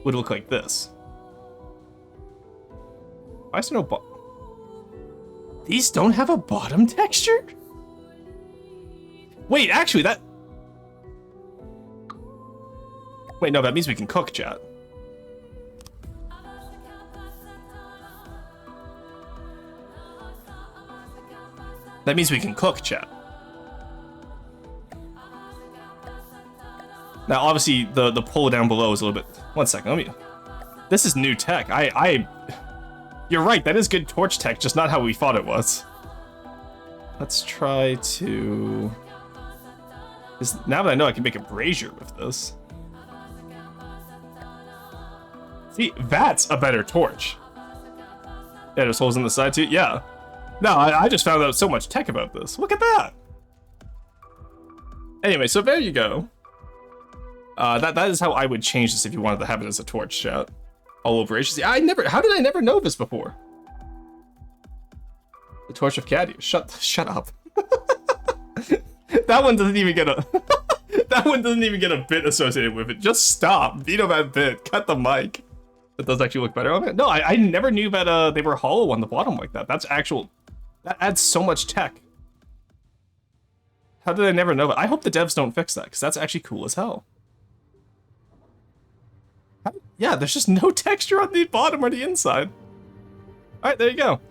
would look like this. Why is there no These don't have a bottom texture? Wait, actually, that... Wait, no, that means we can cook, chat. That means we can cook, chat. Now, obviously, the pull down below is a little bit... One second, let me... This is new tech. You're right, that is good torch tech, just not how we thought it was. Let's try to... Now that I know I can make a brazier with this. See, that's a better torch. Yeah, there's holes in the side too? Yeah. No, I just found out so much tech about this. Look at that! Anyway, so there you go. That is how I would change this if you wanted to have it as a torch, chat. All over HC. How did I never know this before? The Torch of Cadia. Shut up. That one doesn't even get a that one doesn't even get a bit associated with it. Just stop. Veto that bit. Cut the mic. It does actually look better on it. No, I never knew that they were hollow on the bottom like that. That adds so much tech. How did I never know that? I hope the devs don't fix that, because that's actually cool as hell. Yeah, there's just no texture on the bottom or the inside. Alright, there you go.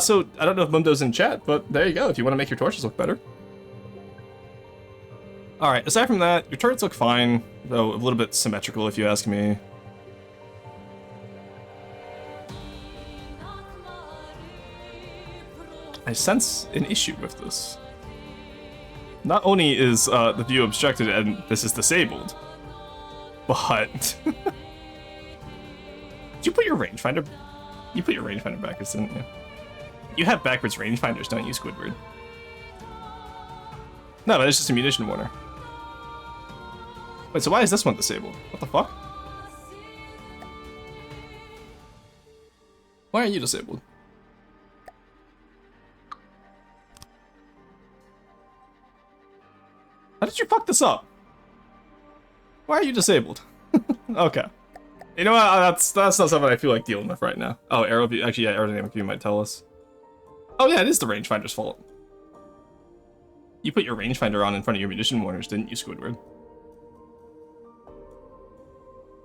So, I don't know if Mundo's in chat, but there you go, if you want to make your torches look better. Alright, aside from that, your turrets look fine, though a little bit symmetrical if you ask me. I sense an issue with this. Not only is the view obstructed and this is disabled, but... Did you put your rangefinder? You put your rangefinder backwards, didn't you? You have backwards rangefinders, don't you, Squidward? No, but it's just a munition warner. Wait, so why is this one disabled? What the fuck? Why are you disabled? How did you fuck this up? Why are you disabled? Okay. You know what? That's not something I feel like dealing with right now. Oh, arrow view. Actually, yeah, aerodynamic view might tell us. Oh yeah, it is the rangefinder's fault. You put your rangefinder on in front of your munition warners, didn't you, Squidward?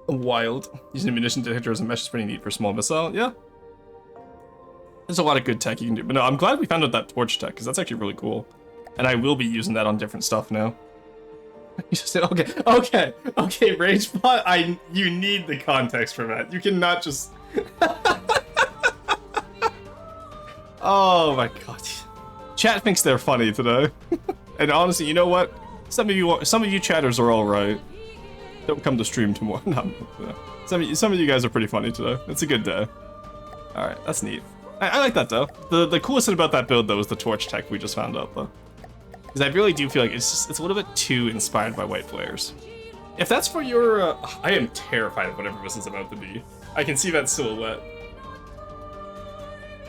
Wild. Using a munition detector as a mesh is pretty neat for small missile. Yeah. There's a lot of good tech you can do. But no, I'm glad we found out that torch tech, because that's actually really cool. And I will be using that on different stuff now. You just said, okay, RageBot, you need the context for that. You cannot just... Oh my god. Chat thinks they're funny today. And honestly, you know what? Some of you chatters are alright. Don't come to stream tomorrow. No. Some of you guys are pretty funny today. It's a good day. Alright, that's neat. I like that though. The coolest thing about that build though is the torch tech we just found out though. Because I really do feel like it's a little bit too inspired by white flares. If that's for your... I am terrified of whatever this is about to be. I can see that silhouette.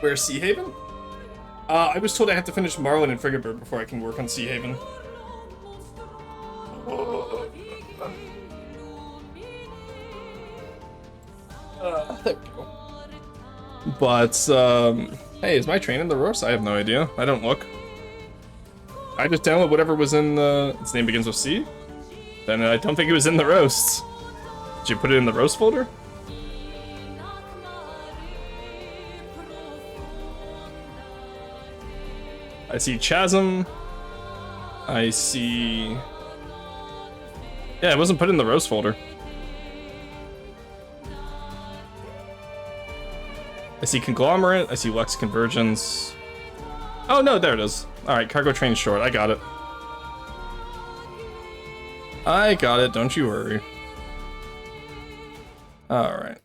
Where's Sea Haven? I was told I have to finish Marlin and Frigabird before I can work on Sea Haven. There we go. But, hey, is my train in the roast? I have no idea. I don't look. I just download whatever was in the... Its name begins with C? Then I don't think it was in the roasts. Did you put it in the roast folder? I see Chasm. I see... Yeah, it wasn't put in the roast folder. I see conglomerate, I see Lux convergence. Oh no, there it is. Alright, cargo train short, I got it. I got it, don't you worry. Alright.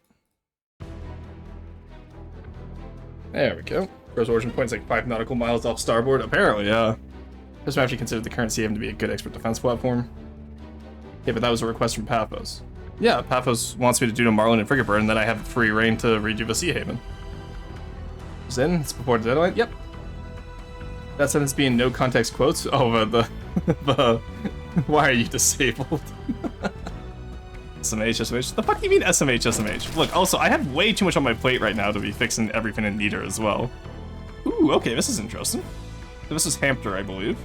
There we go. Gross origin point's like 5 nautical miles off starboard. Apparently, yeah. Just after you consider the current CM to be a good expert defense platform. Yeah, but that was a request from Paphos. Yeah, Paphos wants me to do to Marlin and Frigate Bird, and then I have free reign to read you the Sea Haven. Is in? It's before the deadline? Yep. That sentence being no context quotes? Oh, the why are you disabled? SMH, SMH. The fuck do you mean SMH, SMH? Look, also, I have way too much on my plate right now to be fixing everything in Niter as well. Ooh, okay, this is interesting. This is Hampter, I believe.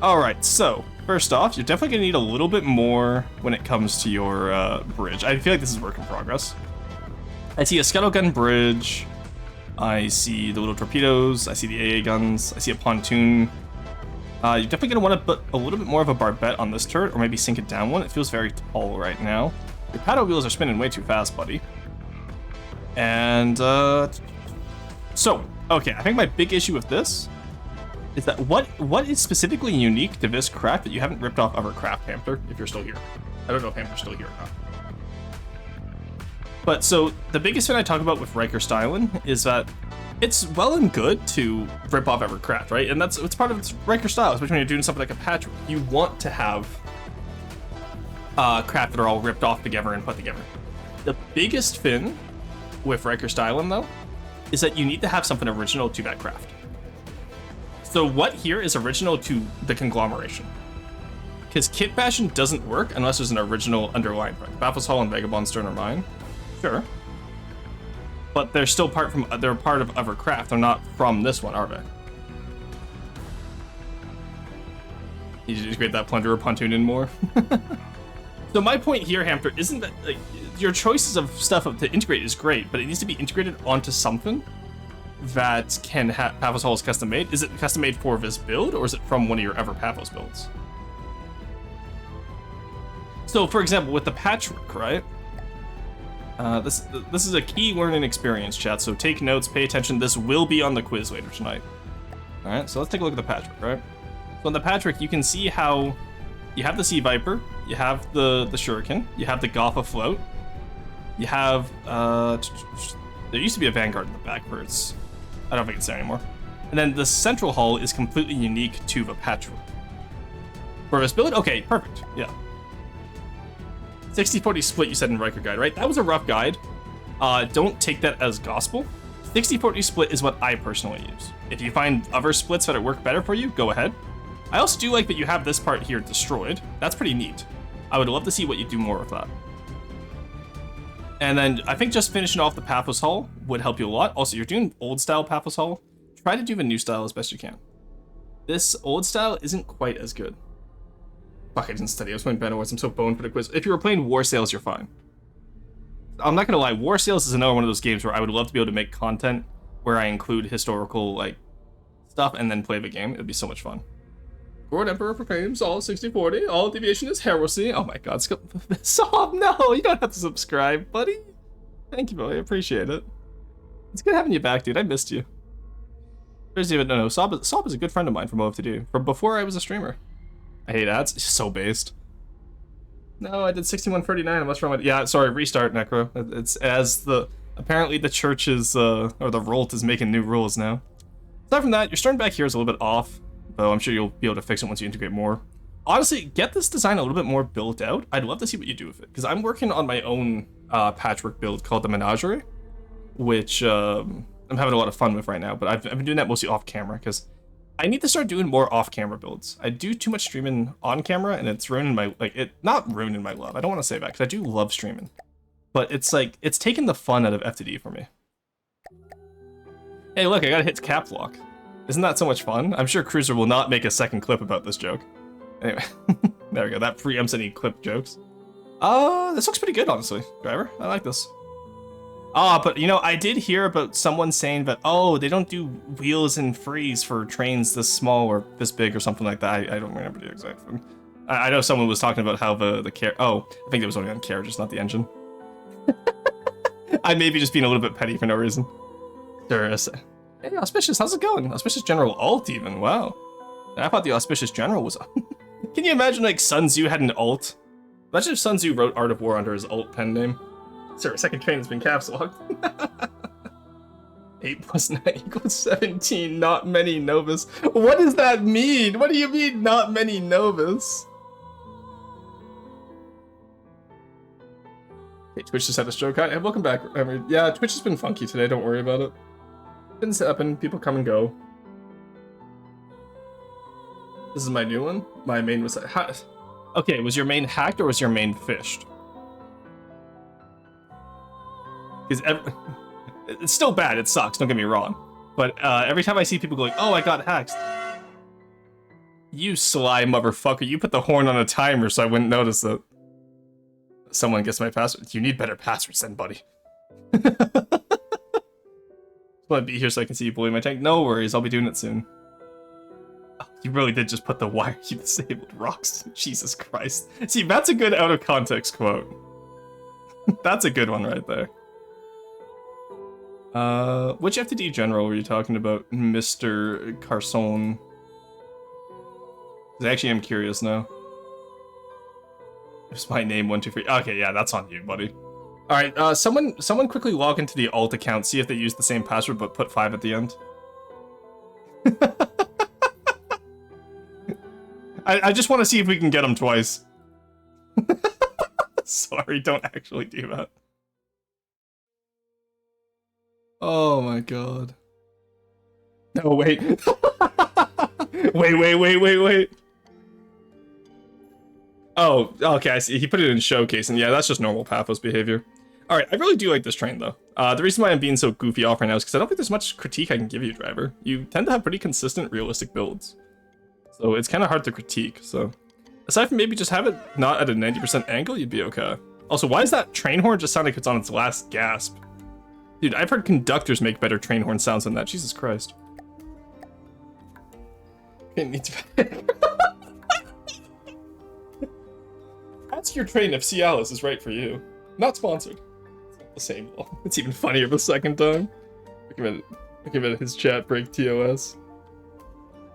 Alright, so, first off, you're definitely gonna need a little bit more when it comes to your bridge. I feel like this is work in progress. I see a scuttle-gun bridge. I see the little torpedoes. I see the AA guns. I see a pontoon. You're definitely going to want to put a little bit more of a barbette on this turret, or maybe sink it down one. It feels very tall right now. Your paddle wheels are spinning way too fast, buddy. And, so, okay, I think my big issue with this is that what is specifically unique to this craft that you haven't ripped off other craft, Hampter, if you're still here? I don't know if Hampter's still here or not. But so the biggest thing I talk about with Riker styling is that it's well and good to rip off every craft, right? And it's part of its Riker style, especially when you're doing something like a patchwork. You want to have craft that are all ripped off together and put together. The biggest thing with Riker styling, though, is that you need to have something original to that craft. So what here is original to the conglomeration? Because kit bashing doesn't work unless there's an original underlying threat. Baffles Hall and Vagabond Stern are mine. Sure. But they're still part of other craft. They're not from this one, are they? You just integrate that plunger or pontoon in more. So my point here, Hampter, isn't that like your choices of stuff to integrate is great, but it needs to be integrated onto something that can have Paphos Hall is custom made. Is it custom made for this build, or is it from one of your ever Paphos builds? So, for example, with the patchwork, right? This is a key learning experience, chat, so take notes, pay attention. This will be on the quiz later tonight. Alright, so let's take a look at the patchwork, right? So in the patchwork, you can see how you have the Sea Viper, you have the Shuriken, you have the Goth afloat, you have, there used to be a Vanguard in the back, but I don't think it's there anymore. And then the central hull is completely unique to the patchwork. For this build? Okay, perfect, yeah. 60-40 split, you said in Riker Guide, right? That was a rough guide. Don't take that as gospel. 60-40 split is what I personally use. If you find other splits that work better for you, go ahead. I also do like that you have this part here destroyed. That's pretty neat. I would love to see what you do more with that. And then I think just finishing off the Paphos Hull would help you a lot. Also, you're doing old style Paphos Hull. Try to do the new style as best you can. This old style isn't quite as good. Fuck, I didn't study. I was playing Banner Wars. I'm so boned for the quiz. If you were playing War Sails, you're fine. I'm not gonna lie. War Sails is another one of those games where I would love to be able to make content where I include historical like stuff and then play the game. It'd be so much fun. Lord Emperor proclaims all 60-40. All deviation is heresy. Oh my god, Sob, no, you don't have to subscribe, buddy. Thank you, buddy. I appreciate it. It's good having you back, dude. I missed you. No, Sob is a good friend of mine from OF2D, from before I was a streamer. I hate ads. It's so based. No, I did 6139. What's wrong with... Yeah, sorry, restart, Necro. It's as the... Apparently the church is, or the Rolt is making new rules now. Aside from that, your stern back here is a little bit off, though I'm sure you'll be able to fix it once you integrate more. Honestly, get this design a little bit more built out. I'd love to see what you do with it, because I'm working on my own patchwork build called the Menagerie, which I'm having a lot of fun with right now, but I've been doing that mostly off camera, because I need to start doing more off-camera builds. I do too much streaming on camera, and it's ruining my, not ruining my love. I don't want to say that, because I do love streaming. But it's like, it's taken the fun out of FTD for me. Hey, look, I gotta hit caps lock. Isn't that so much fun? I'm sure Cruiser will not make a second clip about this joke. Anyway, there we go. That preempts any clip jokes. This looks pretty good, honestly, driver. I like this. Ah, but you know, I did hear about someone saying that, oh, they don't do wheels and freeze for trains this small or this big or something like that. I don't remember the exact thing. I know someone was talking about how the oh, I think it was only on carriages, not the engine. I may be just being a little bit petty for no reason. Hey, Auspicious, how's it going? Auspicious General Alt, even. Wow. I thought the Auspicious General was... Can you imagine, like, Sun Tzu had an alt? Imagine if Sun Tzu wrote Art of War under his alt pen name. Sir, second train has been caps locked. 8 plus 9 equals 17, not many Novus. What does that mean? What do you mean, not many Novus? Hey, Twitch just had a stroke. Hi, welcome back. Yeah, Twitch has been funky today, don't worry about it. Been happening, people come and go. This is my new one. My main was... Okay, was your main hacked or was your main fished? Because it's still bad, it sucks, don't get me wrong. But every time I see people going, oh, I got hacked. You sly motherfucker, you put the horn on a timer so I wouldn't notice it. Someone gets my password. You need better passwords then, buddy. I want to be here so I can see you bully my tank. No worries, I'll be doing it soon. Oh, you really did just put the wire you disabled rocks. Jesus Christ. See, that's a good out of context quote. That's a good one right there. Which FTD general were you talking about, Mr. Carson? Actually, I'm curious now. It's my name 123. Okay, yeah, that's on you, buddy. All right, someone quickly log into the alt account, see if they use the same password, but put 5 at the end. I just want to see if we can get them twice. Sorry, don't actually do that. Oh my god. No, wait. wait. Oh, okay, I see. He put it in showcase, and yeah, that's just normal Paphos behavior. Alright, I really do like this train, though. The reason why I'm being so goofy off right now is because I don't think there's much critique I can give you, driver. You tend to have pretty consistent, realistic builds. So it's kind of hard to critique, so... Aside from maybe just have it not at a 90% angle, you'd be okay. Also, why does that train horn just sound like it's on its last gasp? Dude, I've heard conductors make better train horn sounds than that. Jesus Christ. It needs Ask your train if Cialis is right for you. Not sponsored. It's not the same though. It's even funnier the second time. Look at his chat break TOS.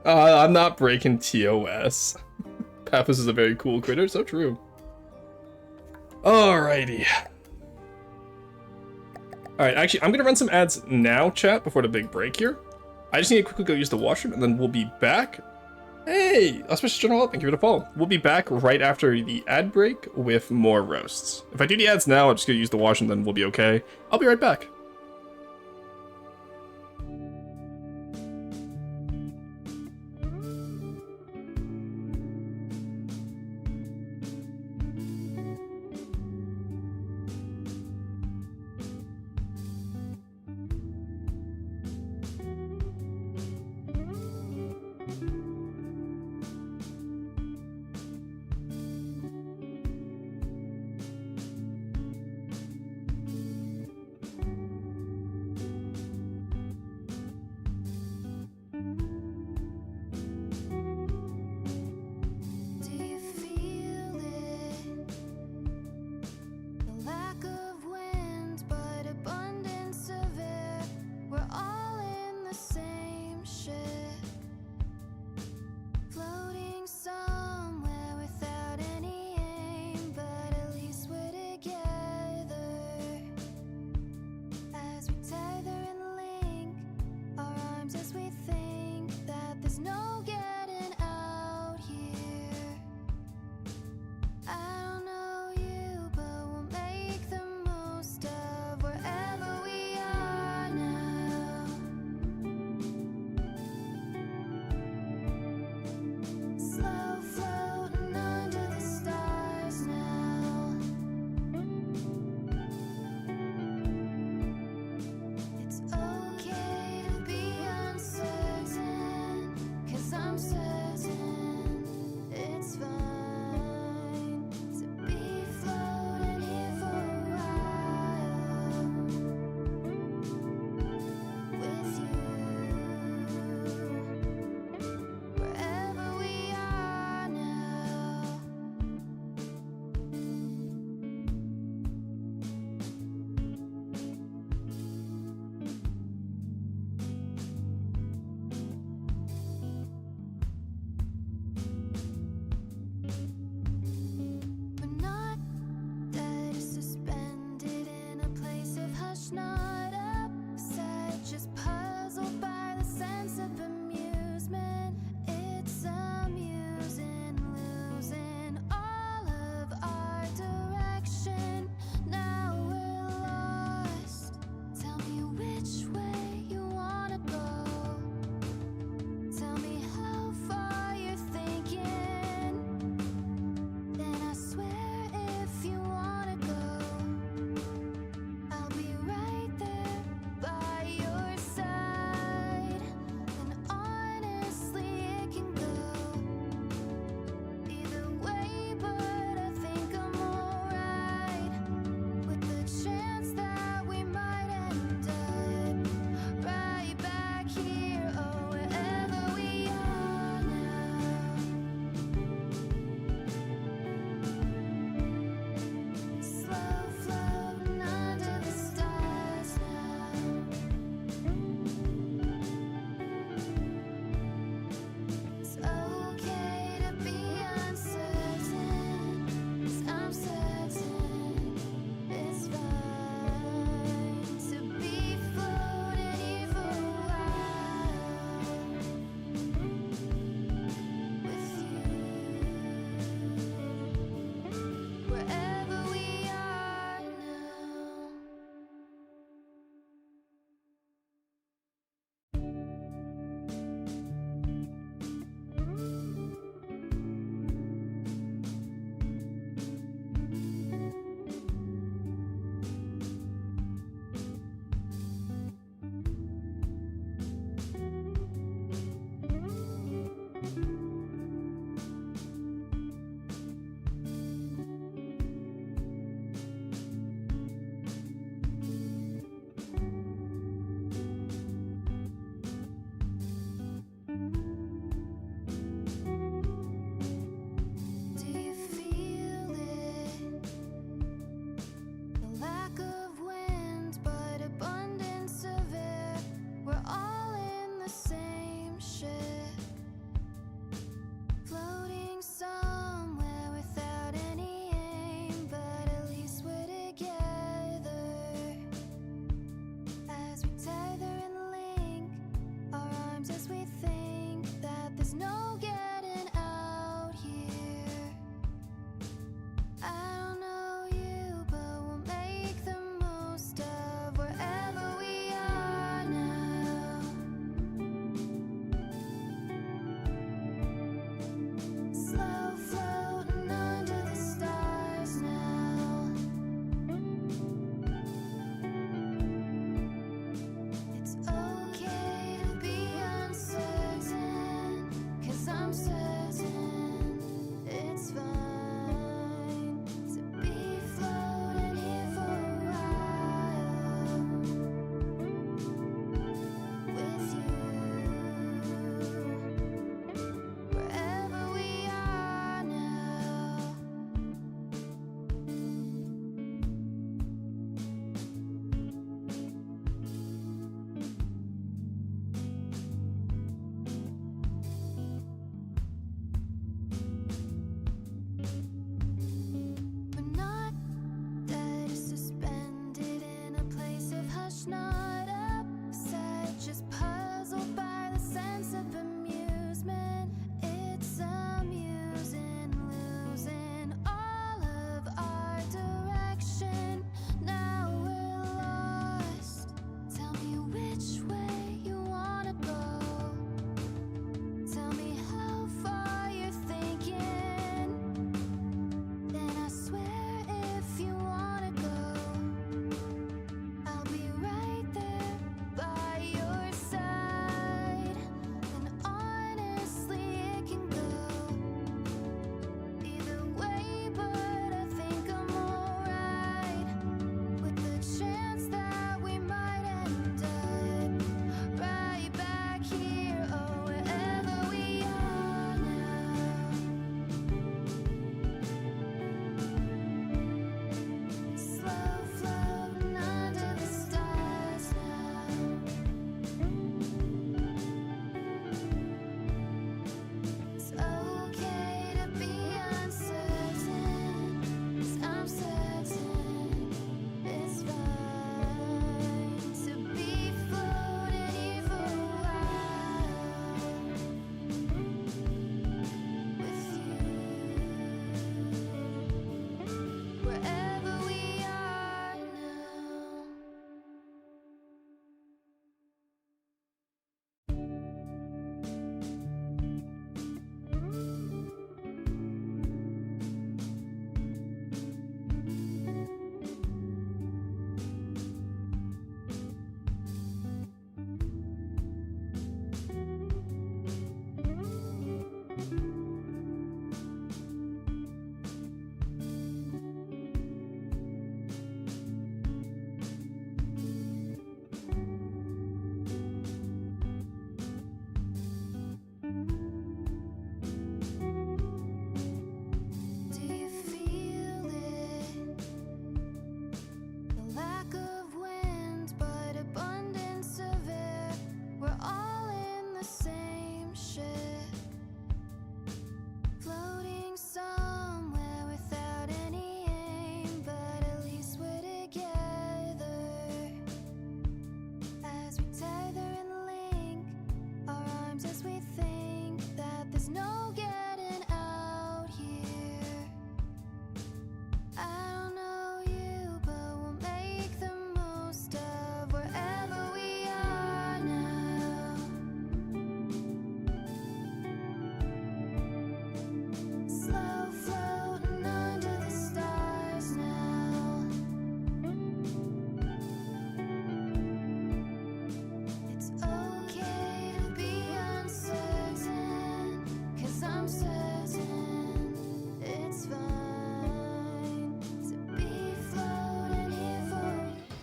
I'm not breaking TOS. Paphos is a very cool critter, so true. Alrighty. Alright, actually, I'm gonna run some ads now, chat, before the big break here. I just need to quickly go use the washroom, and then we'll be back. Hey, Auspicious General, thank you for the follow. We'll be back right after the ad break with more roasts. If I do the ads now, I'm just gonna use the washroom, then we'll be okay. I'll be right back.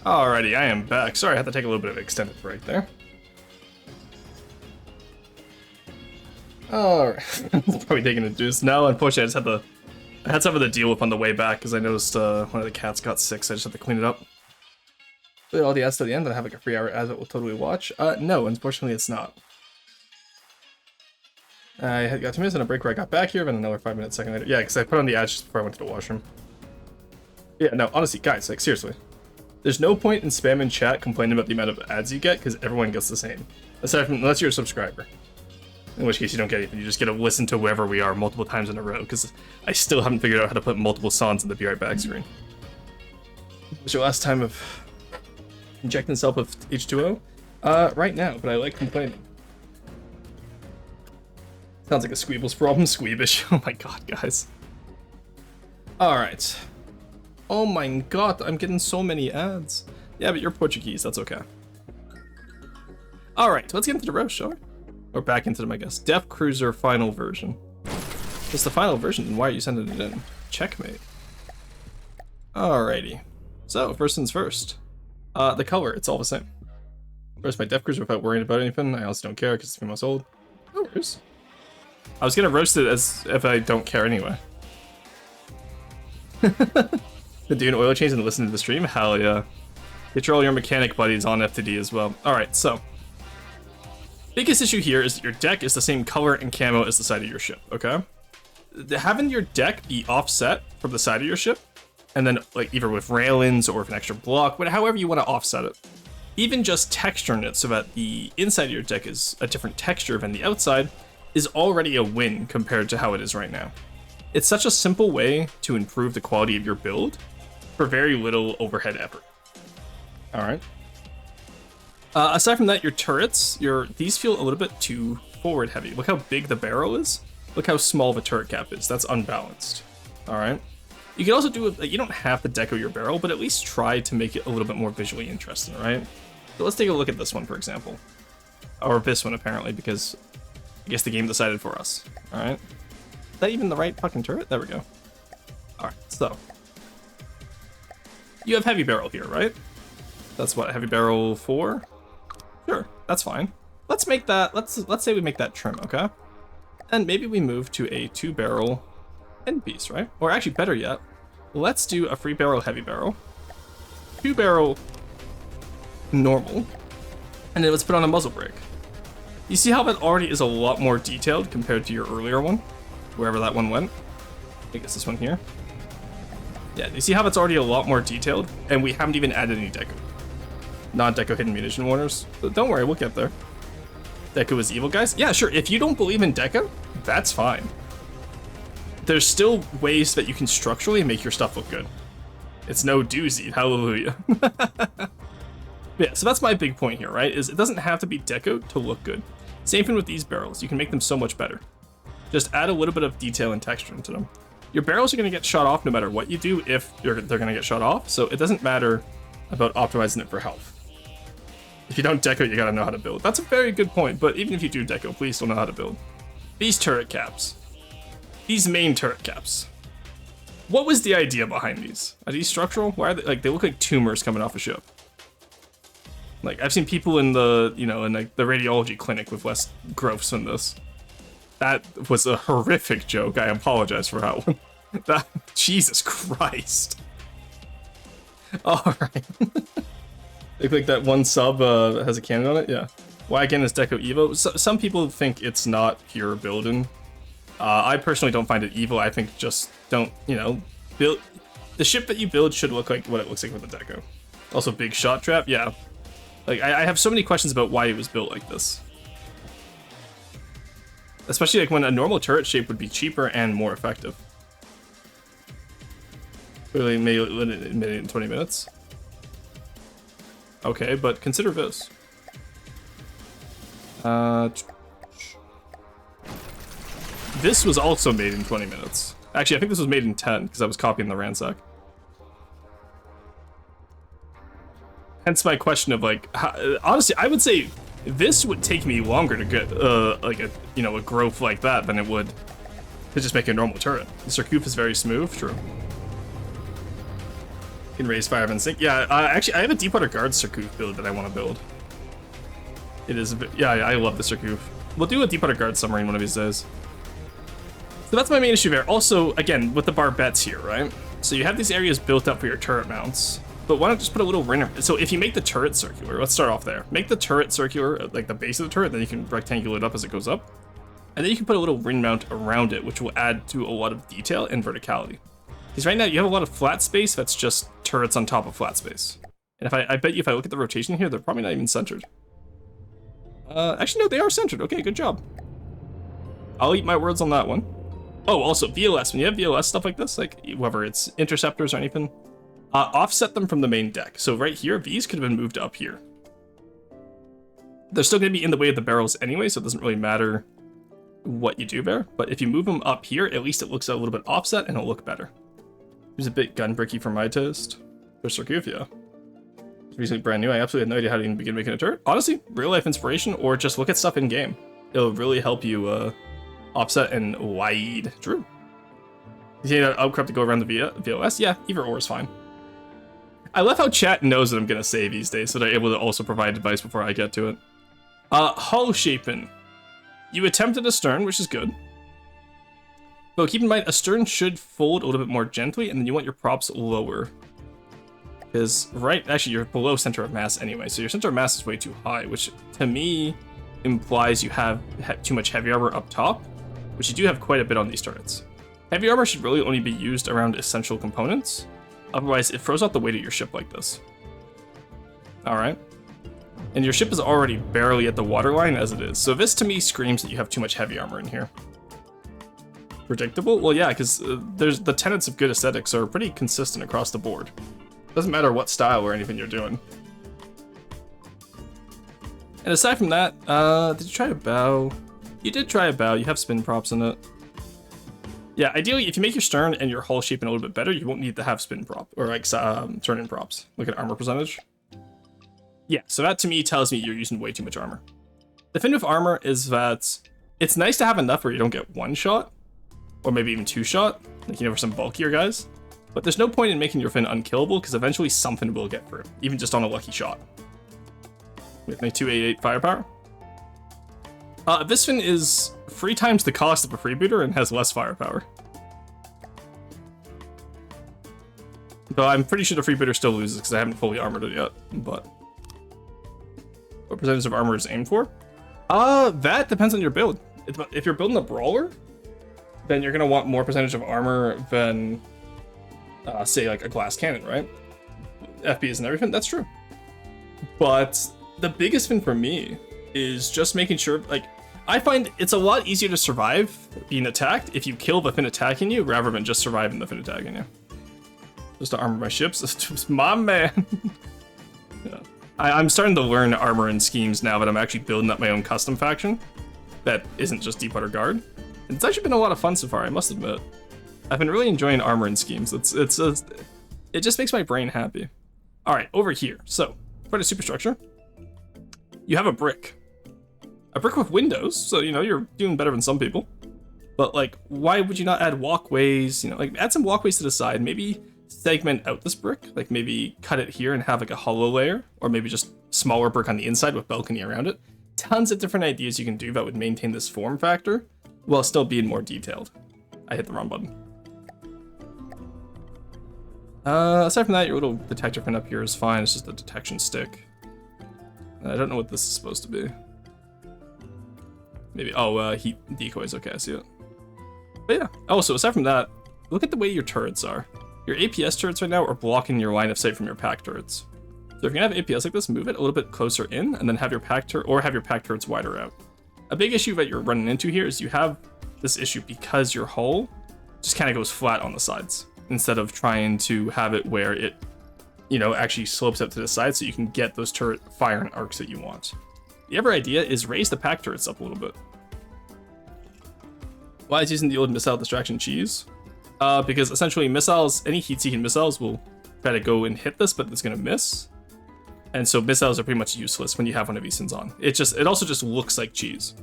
Alrighty, I am back. Sorry, I had to take a little bit of an extended break there. Alright, probably taking a juice. No, unfortunately, I had something to deal with on the way back because I noticed one of the cats got sick, so I just had to clean it up. Put all the ads to the end, and I have like a free hour ad that we'll totally watch. No, unfortunately, it's not. I had got 2 minutes on a break where I got back here, then another 5 minutes second later. Yeah, because I put on the ads just before I went to the washroom. Yeah, no, honestly, guys, like seriously. There's no point in spamming chat complaining about the amount of ads you get, because everyone gets the same. Aside from, unless you're a subscriber. In which case you don't get anything, you just get to listen to wherever we are multiple times in a row, because I still haven't figured out how to put multiple songs in the Be Right Back screen. Was your last time of injecting self with H2O? Right now, but I like complaining. Sounds like a Squeebles problem, Squeebish. Oh my god, guys. Alright. Oh my god, I'm getting so many ads. Yeah, but you're Portuguese, that's okay. Alright, let's get into the roast, shall we? Or back into them, I guess. Death Cruiser final version. It's the final version, then why are you sending it in? Checkmate. Alrighty. So, first things first. The color, it's all the same. First, my Death Cruiser without worrying about anything. I also don't care because it's 3 months old. No worries. I was gonna roast it as if I don't care anyway. Been doing oil change and listening to the stream? Hell yeah. Get all your mechanic buddies on FTD as well. Alright, so. Biggest issue here is that your deck is the same color and camo as the side of your ship, okay? Having your deck be offset from the side of your ship, and then like either with railings or with an extra block, however you want to offset it. Even just texturing it so that the inside of your deck is a different texture than the outside is already a win compared to how it is right now. It's such a simple way to improve the quality of your build for very little overhead effort. Alright. Aside from that, your turrets, these feel a little bit too forward heavy. Look how big the barrel is. Look how small the turret cap is. That's unbalanced. Alright. You can also do it, you don't have to deco your barrel, but at least try to make it a little bit more visually interesting, right? So let's take a look at this one, for example. Or this one, apparently, because I guess the game decided for us. Alright. Is that even the right fucking turret? There we go. Alright, so. You have heavy barrel here, right? That's what, heavy barrel 4? Sure, that's fine. Let's make that, let's say we make that trim, okay? And maybe we move to a 2-barrel end piece, right? Or actually, better yet, let's do a 3-barrel heavy barrel, 2-barrel normal, and then let's put on a muzzle brake. You see how that already is a lot more detailed compared to your earlier one? Wherever that one went. I guess this one here. Yeah, you see how that's already a lot more detailed? And we haven't even added any deco. Non-deco hidden munition warners. But don't worry, we'll get there. Deco is evil, guys? Yeah, sure, if you don't believe in deco, that's fine. There's still ways that you can structurally make your stuff look good. It's no doozy, hallelujah. Yeah, so that's my big point here, right? Is it doesn't have to be deco to look good. Same thing with these barrels, you can make them so much better. Just add a little bit of detail and texture into them. Your barrels are gonna get shot off no matter what you do if they're gonna get shot off, so it doesn't matter about optimizing it for health. If you don't deco, you gotta know how to build. That's a very good point, but even if you do deco, please still know how to build. These turret caps. These main turret caps. What was the idea behind these? Are these structural? Why are they, like, they look like tumors coming off a ship. Like, I've seen people in the, you know, in like the radiology clinic with less growths than this. That was a horrific joke. I apologize for that one. That, Jesus Christ. Alright. Look like that one sub has a cannon on it? Yeah. Why again is Deco Evo? Some people think it's not pure building. I personally don't find it evil. I think just don't, you know, build... The ship that you build should look like what it looks like with the Deco. Also, big shot trap? Yeah. Like, I have so many questions about why it was built like this. Especially like when a normal turret shape would be cheaper and more effective. Really made it in 20 minutes. Okay, but consider this. This was also made in 20 minutes. Actually, I think this was made in 10 because I was copying the ransack. Hence my question of like, honestly, I would say this would take me longer to get like a, you know, a growth like that than it would to just make a normal turret. The circuit is very smooth, true. Can raise fire instinct. Yeah, actually, I have a Deepwater Guard Surcouf build that I want to build. It is a bit, yeah, I love the Surcouf. We'll do a Deepwater Guard submarine one of these days. So that's my main issue there. Also, again, with the barbettes here, right? So you have these areas built up for your turret mounts, but why not just put a little ring? So if you make the turret circular, let's start off there. Make the turret circular, like the base of the turret, then you can rectangle it up as it goes up. And then you can put a little ring mount around it, which will add to a lot of detail and verticality. Because right now you have a lot of flat space that's just turrets on top of flat space. And if I bet you if I look at the rotation here, they're probably not even centered. Actually, no, they are centered. Okay, good job. I'll eat my words on that one. Oh, also, VLS. When you have VLS stuff like this, like whether it's interceptors or anything, offset them from the main deck. So right here, these could have been moved up here. They're still going to be in the way of the barrels anyway, so it doesn't really matter what you do there. But if you move them up here, at least it looks a little bit offset and it'll look better. It was a bit gun bricky for my taste. For Surcouf, yeah. It's recently brand new. I absolutely had no idea how to even begin making a turret. Honestly, real life inspiration, or just look at stuff in game. It'll really help you offset and wide. True. You need an outcrop to go around the VOS? Yeah, either or is fine. I love how chat knows that I'm gonna say these days, so they're able to also provide advice before I get to it. Hull shaping. You attempted a stern, which is good. But keep in mind, a stern should fold a little bit more gently, and then you want your props lower. Because, actually, you're below center of mass anyway, so your center of mass is way too high, which, to me, implies you have too much heavy armor up top, which you do have quite a bit on these turrets. Heavy armor should really only be used around essential components, otherwise it throws out the weight of your ship like this. Alright. And your ship is already barely at the waterline as it is, so this to me screams that you have too much heavy armor in here. Predictable? Well, yeah, because there's the tenets of good aesthetics are pretty consistent across the board. Doesn't matter what style or anything you're doing. And aside from that, did you try a bow? You did try a bow. You have spin props in it. Yeah, ideally, if you make your stern and your hull shaping a little bit better, you won't need to have spin prop or like turn-in props. Look at armor percentage. Yeah, so that to me tells me you're using way too much armor. The thing with armor is that it's nice to have enough where you don't get one shot, or maybe even two shot, like, you know, for some bulkier guys. But there's no point in making your fin unkillable, because eventually something will get through, even just on a lucky shot. With my 288 firepower. This fin is 3 times the cost of a freebooter and has less firepower. Though I'm pretty sure the freebooter still loses because I haven't fully armored it yet, but... What percentage of armor is aimed for? That depends on your build. If you're building a brawler, then you're gonna want more percentage of armor than, say, like a glass cannon, right? FPS and everything, that's true. But the biggest thing for me is just making sure, like, I find it's a lot easier to survive being attacked if you kill the fin attacking you rather than just surviving the fin attacking you. Just to armor my ships, my man. Yeah. I'm starting to learn armor and schemes now that I'm actually building up my own custom faction that isn't just Deepwater Guard. And it's actually been a lot of fun so far, I must admit. I've been really enjoying armor and schemes. It just makes my brain happy. All right, over here. So, for the superstructure, you have a brick. A brick with windows, so, you know, you're doing better than some people. But, like, why would you not add walkways? You know, like, add some walkways to the side. Maybe segment out this brick. Like, maybe cut it here and have, like, a hollow layer. Or maybe just smaller brick on the inside with balcony around it. Tons of different ideas you can do that would maintain this form factor while still being more detailed. I hit the wrong button. Aside from that, your little detector pin up here is fine. It's just a detection stick. I don't know what this is supposed to be. Maybe, heat decoys. Okay, I see it. But yeah. Oh, so aside from that, look at the way your turrets are. Your APS turrets right now are blocking your line of sight from your pack turrets. So if you're gonna have APS like this, move it a little bit closer in, and then have your pack turrets wider out. A big issue that you're running into here is you have this issue because your hull just kind of goes flat on the sides, instead of trying to have it where it, you know, actually slopes up to the side so you can get those turret firing arcs that you want. The other idea is raise the pack turrets up a little bit. Why is using the old missile distraction cheese? Because essentially missiles, any heat-seeking missiles will try to go and hit this, but it's gonna miss. And so missiles are pretty much useless when you have one of these things on. It also just looks like cheese.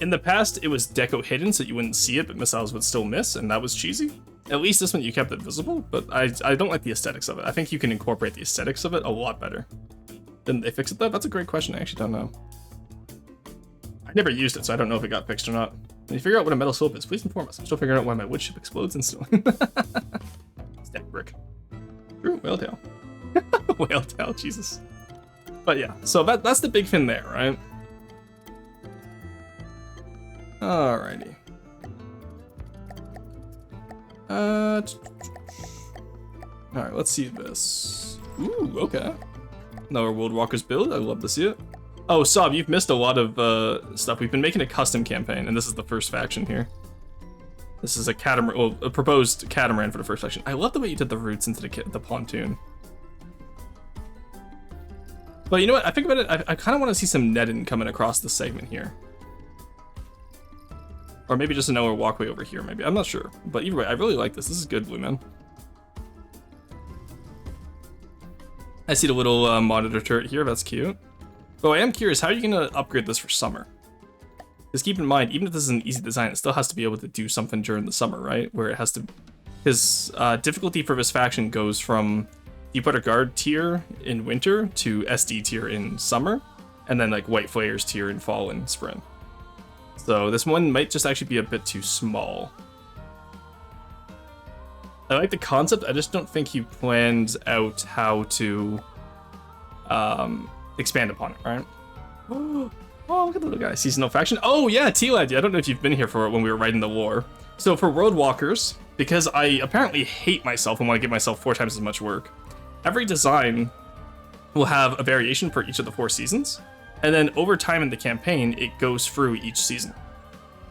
In the past, it was deco hidden so you wouldn't see it, but missiles would still miss, and that was cheesy. At least this one you kept it visible, but I don't like the aesthetics of it. I think you can incorporate the aesthetics of it a lot better. Didn't they fix it though? That's a great question. I actually don't know. I never used it, so I don't know if it got fixed or not. When you figure out what a metal slope is, please inform us. I'm still figuring out why my wood chip explodes instantly. Stack brick. True, whale tail. Whale tail, Jesus. But yeah, so that's the big fin there, right? Alrighty. Alright, let's see this. Ooh, okay. Another World Walkers build. I'd love to see it. Oh, Sob, you've missed a lot of stuff. We've been making a custom campaign, and this is the first faction here. This is a catamaran, well, a proposed catamaran for the first faction. I love the way you did the roots into the pontoon. But you know what? I think about it. I kind of want to see some netting coming across the segment here. Or maybe just another walkway over here, maybe. I'm not sure. But either way, I really like this. This is good, Blue Man. I see the little monitor turret here. That's cute. But I am curious, how are you going to upgrade this for summer? Because keep in mind, even if this is an easy design, it still has to be able to do something during the summer, right? Where it has to... His difficulty for this faction goes from Deepwater Guard tier in winter to SD tier in summer. And then like White Flayers tier in fall and spring. So this one might just actually be a bit too small. I like the concept, I just don't think he planned out how to expand upon it, right? Oh, look at the little guy. Seasonal faction. Oh yeah, T-Lad. I don't know if you've been here for it when we were writing the lore. So for Road Walkers, because I apparently hate myself and want to give myself 4 times as much work, every design will have a variation for each of the 4 seasons. And then over time in the campaign, it goes through each season.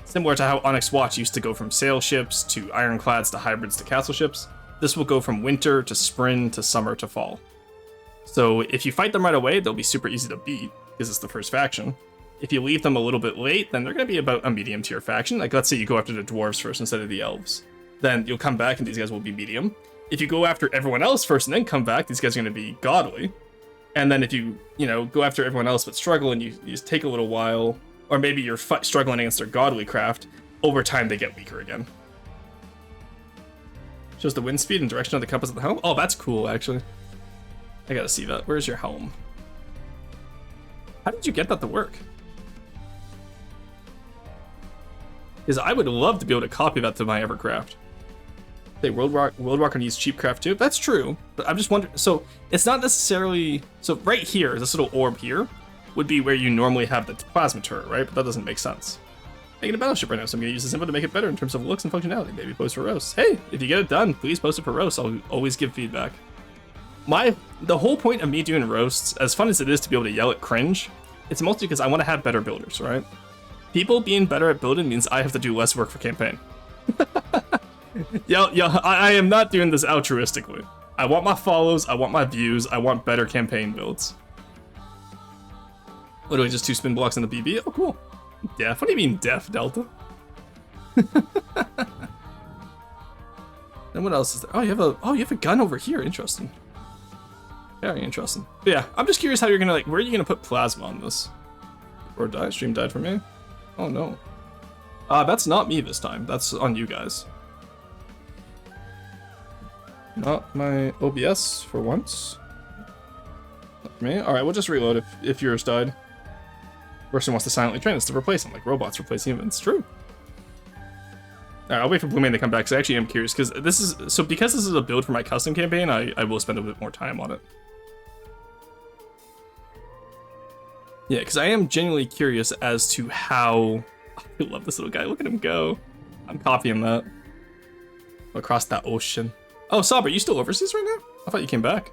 Similar to how Onyx Watch used to go from sail ships to ironclads to hybrids to castle ships, this will go from winter to spring to summer to fall. So if you fight them right away, they'll be super easy to beat, because it's the first faction. If you leave them a little bit late, then they're going to be about a medium tier faction. Like let's say you go after the dwarves first instead of the elves. Then you'll come back and these guys will be medium. If you go after everyone else first and then come back, these guys are going to be godly. And then if you go after everyone else but struggle and you just take a little while, or maybe you're struggling against their godly craft, over time they get weaker again. Shows the wind speed and direction of the compass of the helm. Oh, that's cool, actually. I gotta see that. Where's your helm? How did you get that to work? Because I would love to be able to copy that to my Evercraft. Hey, World Walker needs cheap craft too. That's true, but I'm just wondering. So it's not necessarily. So right here, this little orb here, would be where you normally have the plasma turret, right? But that doesn't make sense. Making a battleship right now, so I'm gonna use this info to make it better in terms of looks and functionality. Maybe post for roast. Hey, if you get it done, please post it for roast. I'll always give feedback. The whole point of me doing roasts, as fun as it is to be able to yell at cringe, it's mostly because I want to have better builders, right? People being better at building means I have to do less work for campaign. Yeah, I am not doing this altruistically. I want my follows, I want my views, I want better campaign builds. Literally just 2 spin blocks in the BB. Oh, cool. Def? What do you mean def, Delta? And what else is there? Oh, you have a gun over here. Interesting. Very interesting. But yeah, I'm just curious how you're gonna where are you gonna put plasma on this? Or die? Stream died for me? Oh no. That's not me this time. That's on you guys. Not my OBS for once. Not for me. Alright, we'll just reload if yours died. Person wants to silently train us to replace them, like robots replace humans. True. Alright, I'll wait for Blue Man to come back, because I actually am curious, because this is a build for my custom campaign, I will spend a bit more time on it. Yeah, because I am genuinely curious as to how... I love this little guy, look at him go. I'm copying that. Across that ocean. Oh, Saber, you still overseas right now? I thought you came back.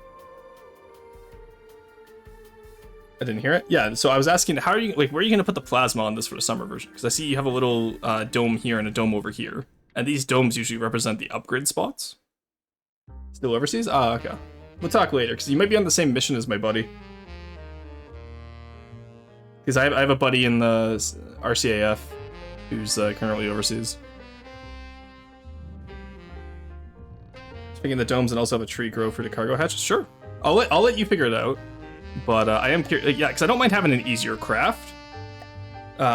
I didn't hear it. Yeah, so I was asking, how are you, where are you gonna put the plasma on this for the summer version? Because I see you have a little dome here and a dome over here. And these domes usually represent the upgrade spots. Still overseas? Ah, okay. We'll talk later, because you might be on the same mission as my buddy. Because I have a buddy in the RCAF who's currently overseas. Speaking of the domes, and also have a tree grow for the cargo hatch. Sure, I'll let you figure it out. But I am curious, yeah, because I don't mind having an easier craft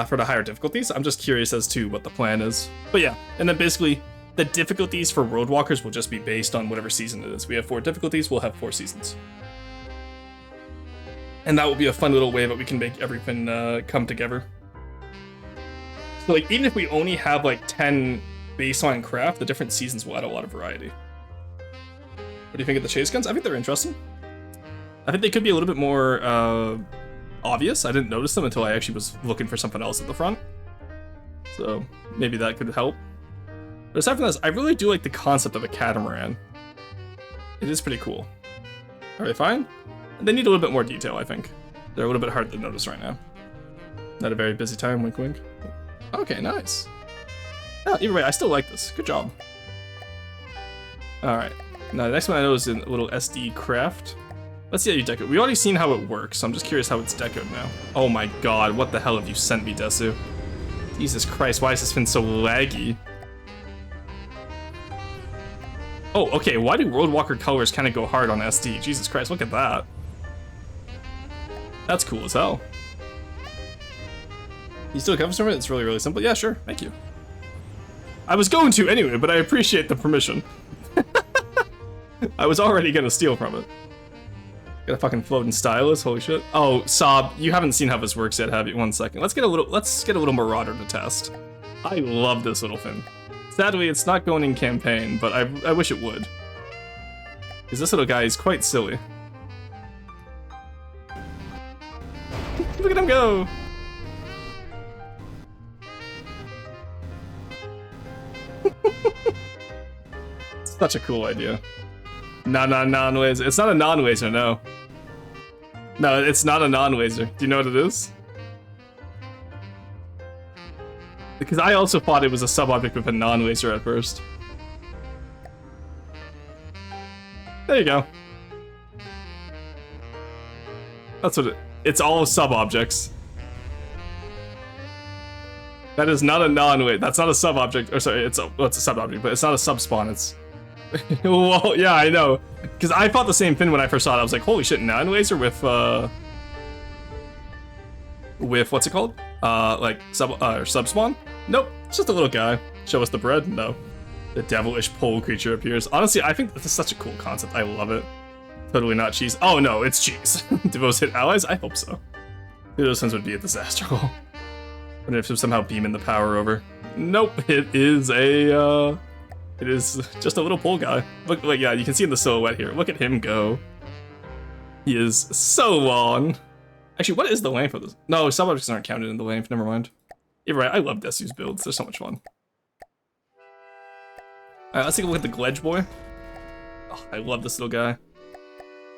for the higher difficulties. I'm just curious as to what the plan is. But yeah, and then basically the difficulties for Roadwalkers will just be based on whatever season it is. We have 4 difficulties, we'll have 4 seasons. And that will be a fun little way that we can make everything come together. So like, even if we only have like 10 baseline craft, the different seasons will add a lot of variety. What do you think of the chase guns? I think they're interesting. I think they could be a little bit more obvious. I didn't notice them until I actually was looking for something else at the front. So maybe that could help. But aside from this, I really do like the concept of a catamaran. It is pretty cool. Are they fine? They need a little bit more detail, I think. They're a little bit hard to notice right now. Not a very busy time, wink wink. Okay, nice. Oh, either way, I still like this. Good job. Alright. Now the next one I know is a little SD craft. Let's see how you deco. We already seen how it works, so I'm just curious how it's decoed now. Oh my god, what the hell have you sent me, Desu? Jesus Christ, why has this been so laggy? Oh, okay, why do Roadwalker colors kind of go hard on SD? Jesus Christ, look at that. That's cool as hell. You still cover from it? It's really, really simple. Yeah, sure, thank you. I was going to anyway, but I appreciate the permission. I was already gonna steal from it. Got a fucking floating stylus, holy shit. Oh, Sob, you haven't seen how this works yet, have you? 1 second. Let's get a little Marauder to test. I love this little thing. Sadly, it's not going in campaign, but I wish it would. Because this little guy is quite silly. Look at him go! Such a cool idea. Non-laser. It's not a non-laser, no. No, it's not a non-laser. Do you know what it is? Because I also thought it was a sub-object with a non-laser at first. There you go. That's what it's all sub-objects. That is not a non-laser. That's not a sub-object. Or sorry, it's a sub-object, but it's not a sub-spawn. It's... Well, yeah, I know. Because I thought the same thing when I first saw it. I was like, holy shit, non-laser with what's it called? Like sub-spawn? Nope, it's just a little guy. Show us the bread? No. The devilish pole creature appears. Honestly, I think this is such a cool concept. I love it. Totally not cheese. Oh no, it's cheese. Do those hit allies? I hope so. Those ones would be a disaster. Wonder if somehow beaming the power over. Nope, it is a it is just a little pole guy. Look, yeah, you can see in the silhouette here. Look at him go. He is so long. Actually, what is the length of this? No, sub-objects aren't counted in the length. Never mind. You're right. I love Desu's builds. They're so much fun. All right, let's take a look at the Gledge boy. Oh, I love this little guy.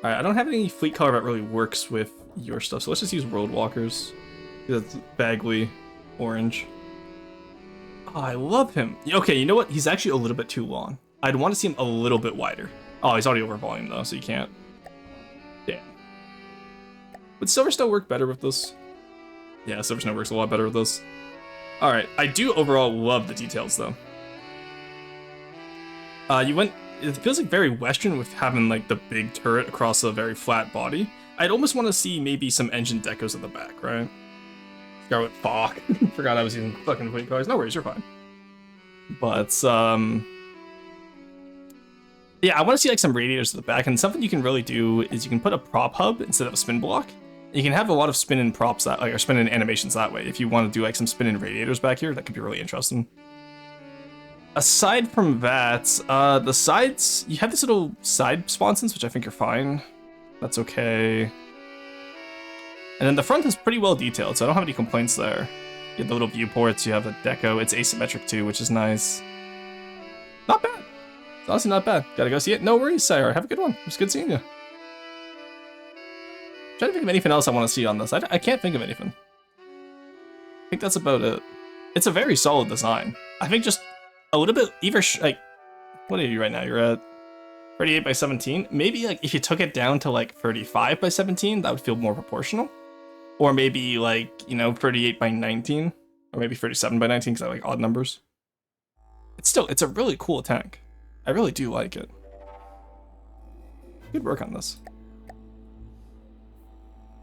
All right, I don't have any fleet color that really works with your stuff, so let's just use Roadwalkers. That's Bagley orange. Oh, I love him. Okay, you know what? He's actually a little bit too long. I'd want to see him a little bit wider. Oh, he's already over volume though, so you can't. Damn. Would Silver Snow work better with this? Yeah, Silver Snow works a lot better with this. All right, I do overall love the details though. It feels like very Western with having like the big turret across a very flat body. I'd almost want to see maybe some engine decos at the back, right? Scarlet Fuck. Forgot I was using fucking fleet colors. No worries, you're fine. But, yeah, I want to see like some radiators at the back, and something you can really do is you can put a prop hub instead of a spin block. You can have a lot of spin-in props that, like, or spin-in animations that way. If you want to do like some spin-in radiators back here, that could be really interesting. Aside from that, the sides, you have this little side sponsons, which I think are fine. That's okay. And then the front is pretty well detailed, so I don't have any complaints there. You have the little viewports, you have the deco, it's asymmetric too, which is nice. Not bad. It's honestly not bad. Gotta go see it. No worries, Sire. Have a good one. It was good seeing you. Trying to think of anything else I want to see on this. I can't think of anything. I think that's about it. It's a very solid design. I think just a little bit, either like, what are you right now? You're at 38 by 17. Maybe like if you took it down to like 35 by 17, that would feel more proportional. Or maybe like, you know, 38 by 19, or maybe 37 by 19 because I like odd numbers. It's a really cool tank. I really do like it. Good work on this.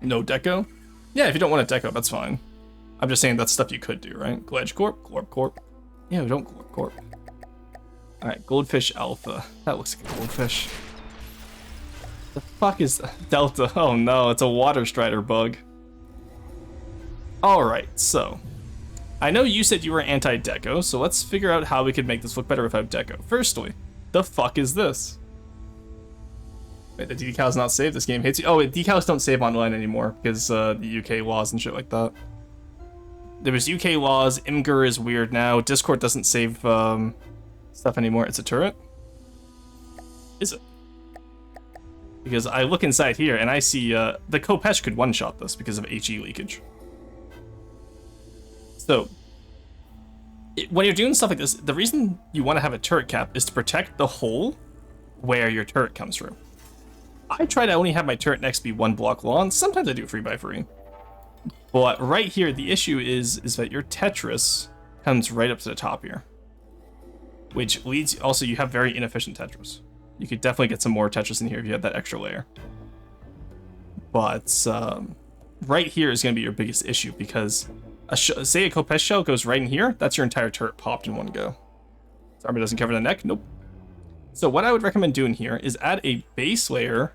No deco? Yeah, if you don't want a deco, that's fine. I'm just saying that's stuff you could do, right? Gledge Corp, Glorp Corp. Yeah, don't Glorp Corp. Alright, Goldfish Alpha. That looks like a goldfish. The fuck is Delta? Oh no, it's a Water Strider bug. Alright, so. I know you said you were anti-deco, so let's figure out how we could make this look better without deco. Firstly, the fuck is this? Wait, the decal's not saved? This game hates you? Oh, wait, decals don't save online anymore because the UK laws and shit like that. There was UK laws, Imgur is weird now, Discord doesn't save stuff anymore. It's a turret? Is it? Because I look inside here and I see the Kopesh could one-shot this because of HE leakage. So, when you're doing stuff like this, the reason you want to have a turret cap is to protect the hole where your turret comes through. I try to only have my turret next be 1 block long. Sometimes I do 3x3. But right here, the issue is that your Tetris comes right up to the top here. Which leads, also you have very inefficient Tetris. You could definitely get some more Tetris in here if you had that extra layer. But right here is going to be your biggest issue because say a Kopesh shell goes right in here, that's your entire turret popped in one go. This armor doesn't cover the neck? Nope. So what I would recommend doing here is add a base layer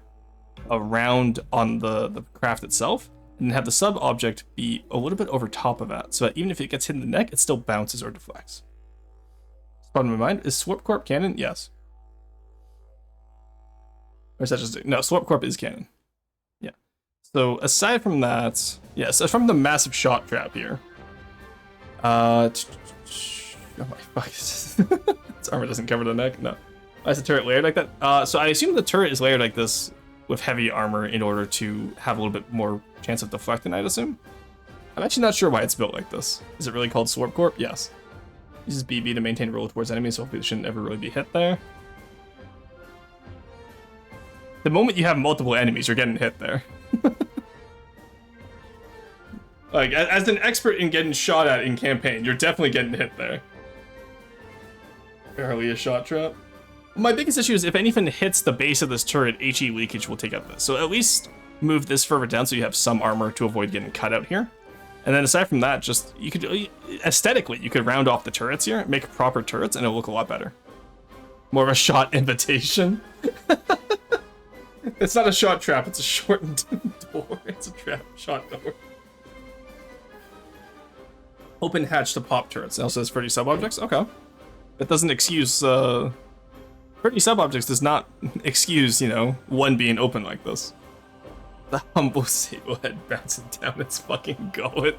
around on the craft itself, and have the sub object be a little bit over top of that, so that even if it gets hit in the neck, it still bounces or deflects. Pardon my mind, is Swarp Corp canon? Yes. Or is that just... No, Swarp Corp is canon. Yeah. So aside from that, yes, from the massive shot trap here. Oh my fuck. This armor doesn't cover the neck? No. Why is the turret layered like that? So I assume the turret is layered like this with heavy armor in order to have a little bit more chance of deflecting, I'd assume. I'm actually not sure why it's built like this. Is it really called Swarp Corp? Yes. Uses BB to maintain roll towards enemies, so hopefully it shouldn't ever really be hit there. The moment you have multiple enemies, you're getting hit there. Like, as an expert in getting shot at in campaign, you're definitely getting hit there. Barely a shot trap. My biggest issue is if anything hits the base of this turret, HE leakage will take out this. So at least move this further down so you have some armor to avoid getting cut out here. And then aside from that, just, you could, aesthetically, you could round off the turrets here, make proper turrets, and it'll look a lot better. More of a shot invitation. It's not a shot trap, it's a shortened door. It's a trap shot door. Open hatch to pop turrets. It also says 30 sub-objects? Okay. That doesn't excuse, 30 sub-objects does not excuse, you know, one being open like this. The humble sable head bouncing down its fucking gullet.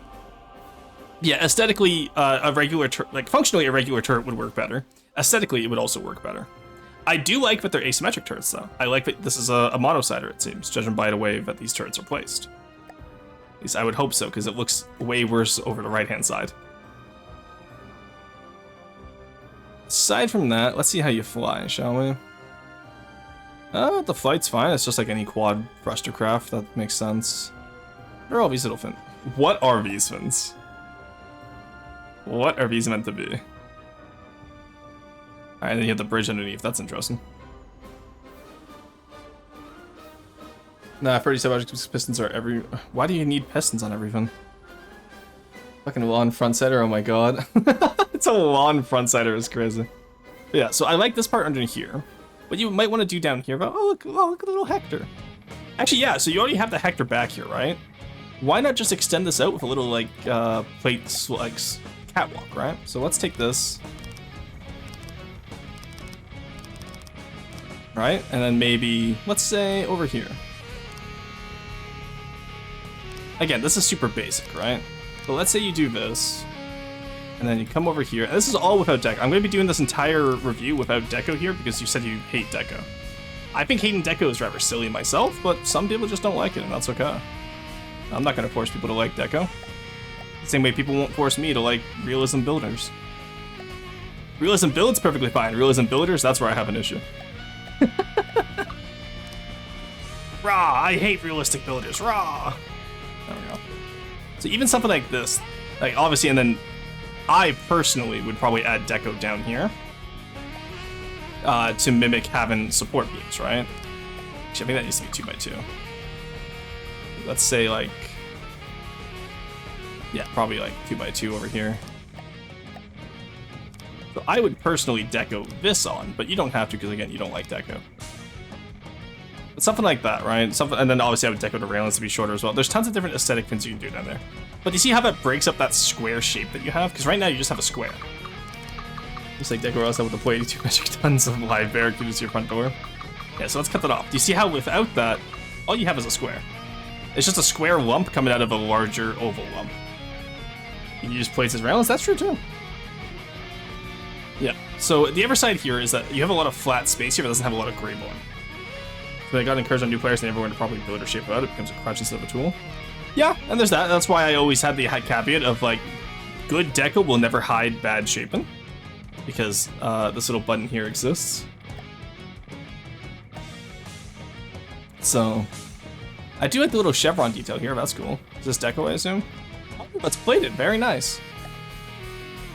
Yeah, aesthetically, a regular turret, like functionally a regular turret would work better. Aesthetically, it would also work better. I do like that they're asymmetric turrets, though. I like that this is a monosider, it seems, judging by the way that these turrets are placed. At least I would hope so, because it looks way worse over the right-hand side. Aside from that, let's see how you fly, shall we? The flight's fine. It's just like any quad thruster craft. That makes sense. What are all these little fins? What are these fins? What are these meant to be? Alright, then you have the bridge underneath. That's interesting. Nah, 30 sub-objects pistons are every... Why do you need pistons on everything? Fucking lawn front-sider, oh my god. It's a lawn front-sider, it's crazy. But yeah, so I like this part under here. What you might want to do down here, but look at the little Hector. Actually, yeah, so you already have the Hector back here, right? Why not just extend this out with a little, like, plate, like, catwalk, right? So let's take this. Right, and then maybe, let's say, over here. Again, this is super basic, right? So let's say you do this, and then you come over here. And this is all without deco. I'm going to be doing this entire review without deco here because you said you hate deco. I think hating deco is rather silly myself, but some people just don't like it, and that's okay. I'm not going to force people to like deco. The same way people won't force me to like realism builders. Realism builds perfectly fine. Realism builders, that's where I have an issue. Rah! I hate realistic builders. Rah! There we go. So even something like this, like obviously, and then I personally would probably add deco down here to mimic having support beams, right? Actually, I think that needs to be 2x2. Let's say like, yeah, probably like 2x2 over here. So I would personally deco this on, but you don't have to because, again, you don't like deco. But something like that, right? Something, and then obviously I would deco the railings to be shorter as well. There's tons of different aesthetic things you can do down there. But you see how that breaks up that square shape that you have? Because right now you just have a square. Just like deco else with the 82 metric tons of live barracudas to your front door. Yeah, so let's cut that off. Do you see how without that, all you have is a square? It's just a square lump coming out of a larger oval lump. You just place as railings? That's true too. Yeah, so the other side here is that you have a lot of flat space here that doesn't have a lot of grade on. So I got encouraged on new players and everyone to probably build or shape it out. It becomes a crutch instead of a tool. Yeah, and there's that. That's why I always had the caveat of like, good deco will never hide bad shaping. Because this little button here exists. So, I do like the little chevron detail here. That's cool. Is this deco, I assume? Oh, that's plated. Very nice.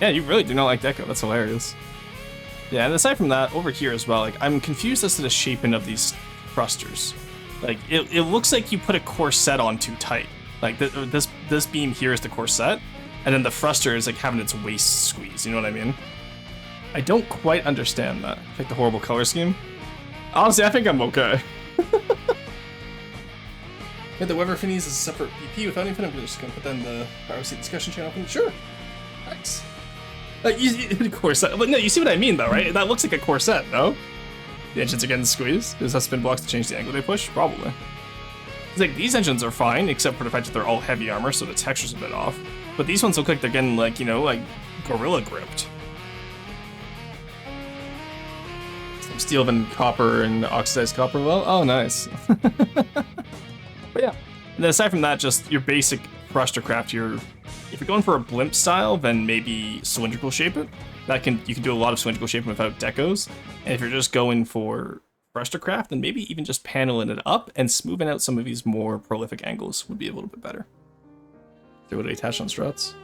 Yeah, you really do not like deco. That's hilarious. Yeah, and aside from that, over here as well, like I'm confused as to the shaping of these thrusters. Like it looks like you put a corset on too tight. Like this beam here is the corset, and then the thruster is like having its waist squeeze. You know what I mean? I don't quite understand that. Like the horrible color scheme. Honestly, I think I'm okay. Yeah, the Weber Finis is a separate BP without anything. I'm just gonna put that in the Power Seat discussion channel. Sure. Nice. Like, corset. But no, you see what I mean though, right? That looks like a corset, no? The engines are getting squeezed. Does that spin blocks to change the angle they push? Probably. It's like these engines are fine, except for the fact that they're all heavy armor, so the texture's a bit off. But these ones look like they're getting like, you know, like gorilla gripped. Some steel and copper and oxidized copper. Well, oh nice. But yeah. And then aside from that, just your basic thruster craft here. If you're going for a blimp style, then maybe cylindrical shape it. You can do a lot of cylindrical shaping without decos. And if you're just going for thruster craft, then maybe even just paneling it up and smoothing out some of these more prolific angles would be a little bit better. They're really attached on struts.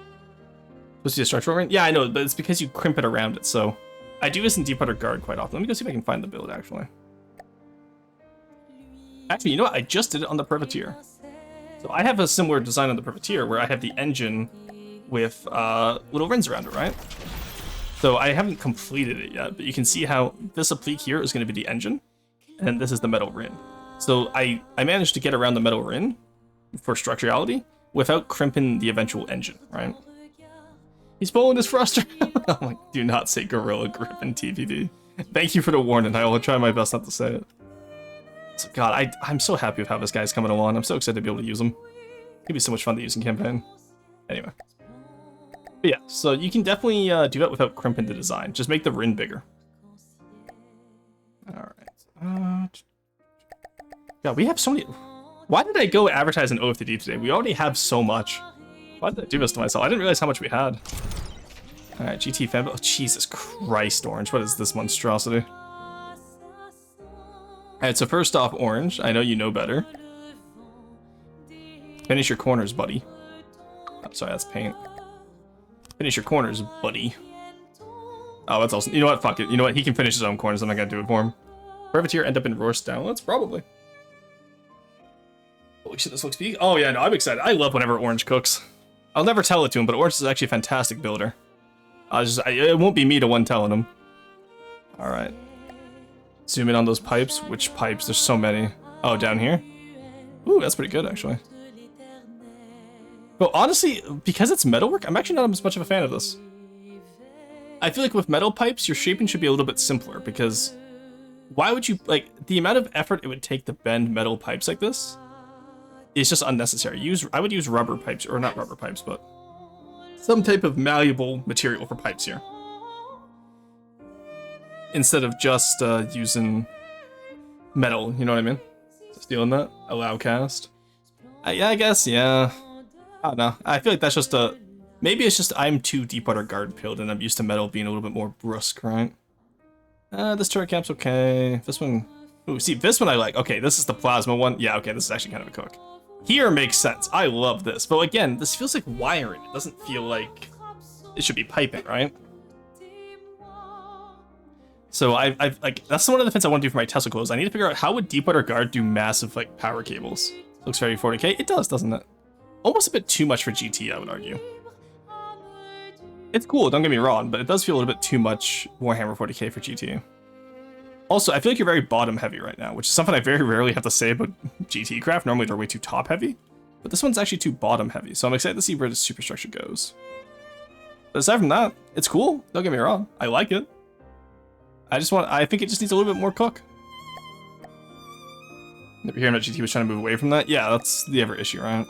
Supposed to be a structural ring? Yeah, I know, but it's because you crimp it around it. So I do this in Deep Water Guard quite often. Let me go see if I can find the build actually. Actually, you know what? I just did it on the Privateer. So I have a similar design on the Privateer where I have the engine with little rings around it, right? So I haven't completed it yet, but you can see how this applique here is going to be the engine, and this is the metal ring. So I managed to get around the metal ring for structurality without crimping the eventual engine, right? He's pulling his thruster. I'm like, do not say Gorilla Grip in TPP. Thank you for the warning. I will try my best not to say it. So God, I'm so happy with how this guy's coming along. I'm so excited to be able to use him. It'd be so much fun to use in campaign. Anyway. But yeah, so you can definitely do that without crimping the design. Just make the rim bigger. Alright. God, we have so many... Why did I go advertise an OFTD today? We already have so much. Why did I do this to myself? I didn't realize how much we had. Alright, GT Fab... Oh, Jesus Christ, Orange. What is this monstrosity? Alright, so first off, Orange. I know you know better. Finish your corners, buddy. Oh, sorry, that's paint. Finish your corners, buddy. Oh, that's awesome. You know what? Fuck it. You know what? He can finish his own corners. I'm not gonna do it for him. Privateer end up in roast downloads? Probably. Holy shit, this looks big. Oh yeah, no, I'm excited. I love whenever Orange cooks. I'll never tell it to him, but Orange is actually a fantastic builder. It won't be me the one telling him. Alright. Zoom in on those pipes. Which pipes? There's so many. Oh, down here? Ooh, that's pretty good, actually. But honestly, because it's metalwork, I'm actually not as much of a fan of this. I feel like with metal pipes, your shaping should be a little bit simpler, because why would you, like, the amount of effort it would take to bend metal pipes like this is just unnecessary. I would use rubber pipes, or not rubber pipes, but some type of malleable material for pipes here. Instead of just using metal, you know what I mean? Stealing that? Allow cast? Yeah, I guess, yeah. I don't know. I feel like that's just a... Maybe it's just I'm too Deep Water Guard pilled and I'm used to metal being a little bit more brusque, right? This turret cap's okay. This one... Ooh, see, this one I like. Okay, this is the plasma one. Yeah, okay, this is actually kind of a cook. Here makes sense. I love this. But again, this feels like wiring. It doesn't feel like it should be piping, right? So I've like, that's one of the things I want to do for my Tesla clothes. I need to figure out how would Deep Water Guard do massive, like, power cables. Looks very 40k. It does, doesn't it? Almost a bit too much for GT, I would argue. It's cool, don't get me wrong, but it does feel a little bit too much Warhammer 40k for GT. Also, I feel like you're very bottom heavy right now, which is something I very rarely have to say about GT craft. Normally they're way too top heavy, but this one's actually too bottom heavy, so I'm excited to see where the superstructure goes. But aside from that, it's cool, don't get me wrong. I like it. I think it just needs a little bit more cook. Never hearing that GT was trying to move away from that? Yeah, that's the ever issue, right?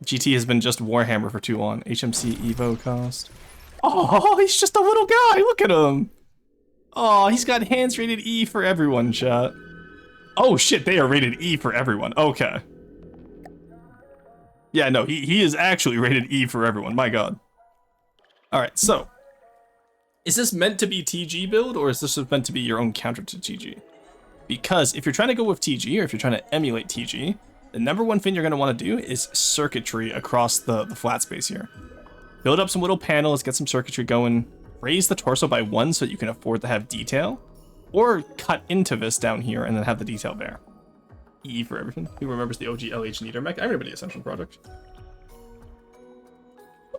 GT has been just Warhammer for too long. HMC Evo cost. Oh, he's just a little guy. Look at him. Oh, he's got hands rated E for everyone, chat. Oh shit, they are rated E for everyone. Okay. Yeah, no, he is actually rated E for everyone. My god. Alright, so. Is this meant to be TG build, or is this meant to be your own counter to TG? Because if you're trying to go with TG, or if you're trying to emulate TG, the number one thing you're going to want to do is circuitry across the flat space here. Build up some little panels, get some circuitry going, raise the torso by 1 so you can afford to have detail, or cut into this down here and then have the detail there. E for everything. Who remembers the OG LH Neater mech? I remember the Ascension product.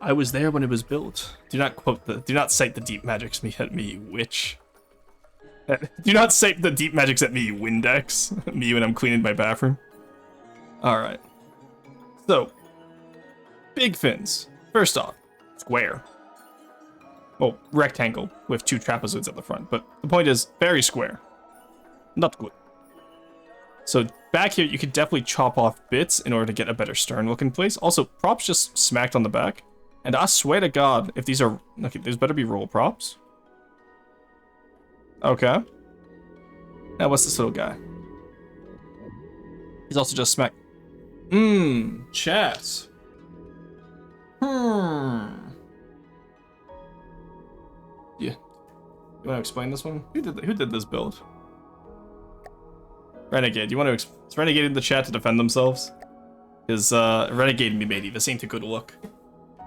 I was there when it was built. Do not cite the deep magics at me, witch. Do not cite the deep magics at me, Windex. Me when I'm cleaning my bathroom. Alright. So, big fins. First off, square. Well, rectangle with 2 trapezoids at the front, but the point is, very square. Not good. So, back here, you could definitely chop off bits in order to get a better stern look in place. Also, props just smacked on the back. And I swear to God, if these are... Okay, these better be roll props. Okay. Now, what's this little guy? He's also just smacked. Chat. Yeah. You want to explain this one? Who did this build? Renegade. You want to... Is Renegade in the chat to defend themselves? Because Renegade and me matey, this ain't a good look.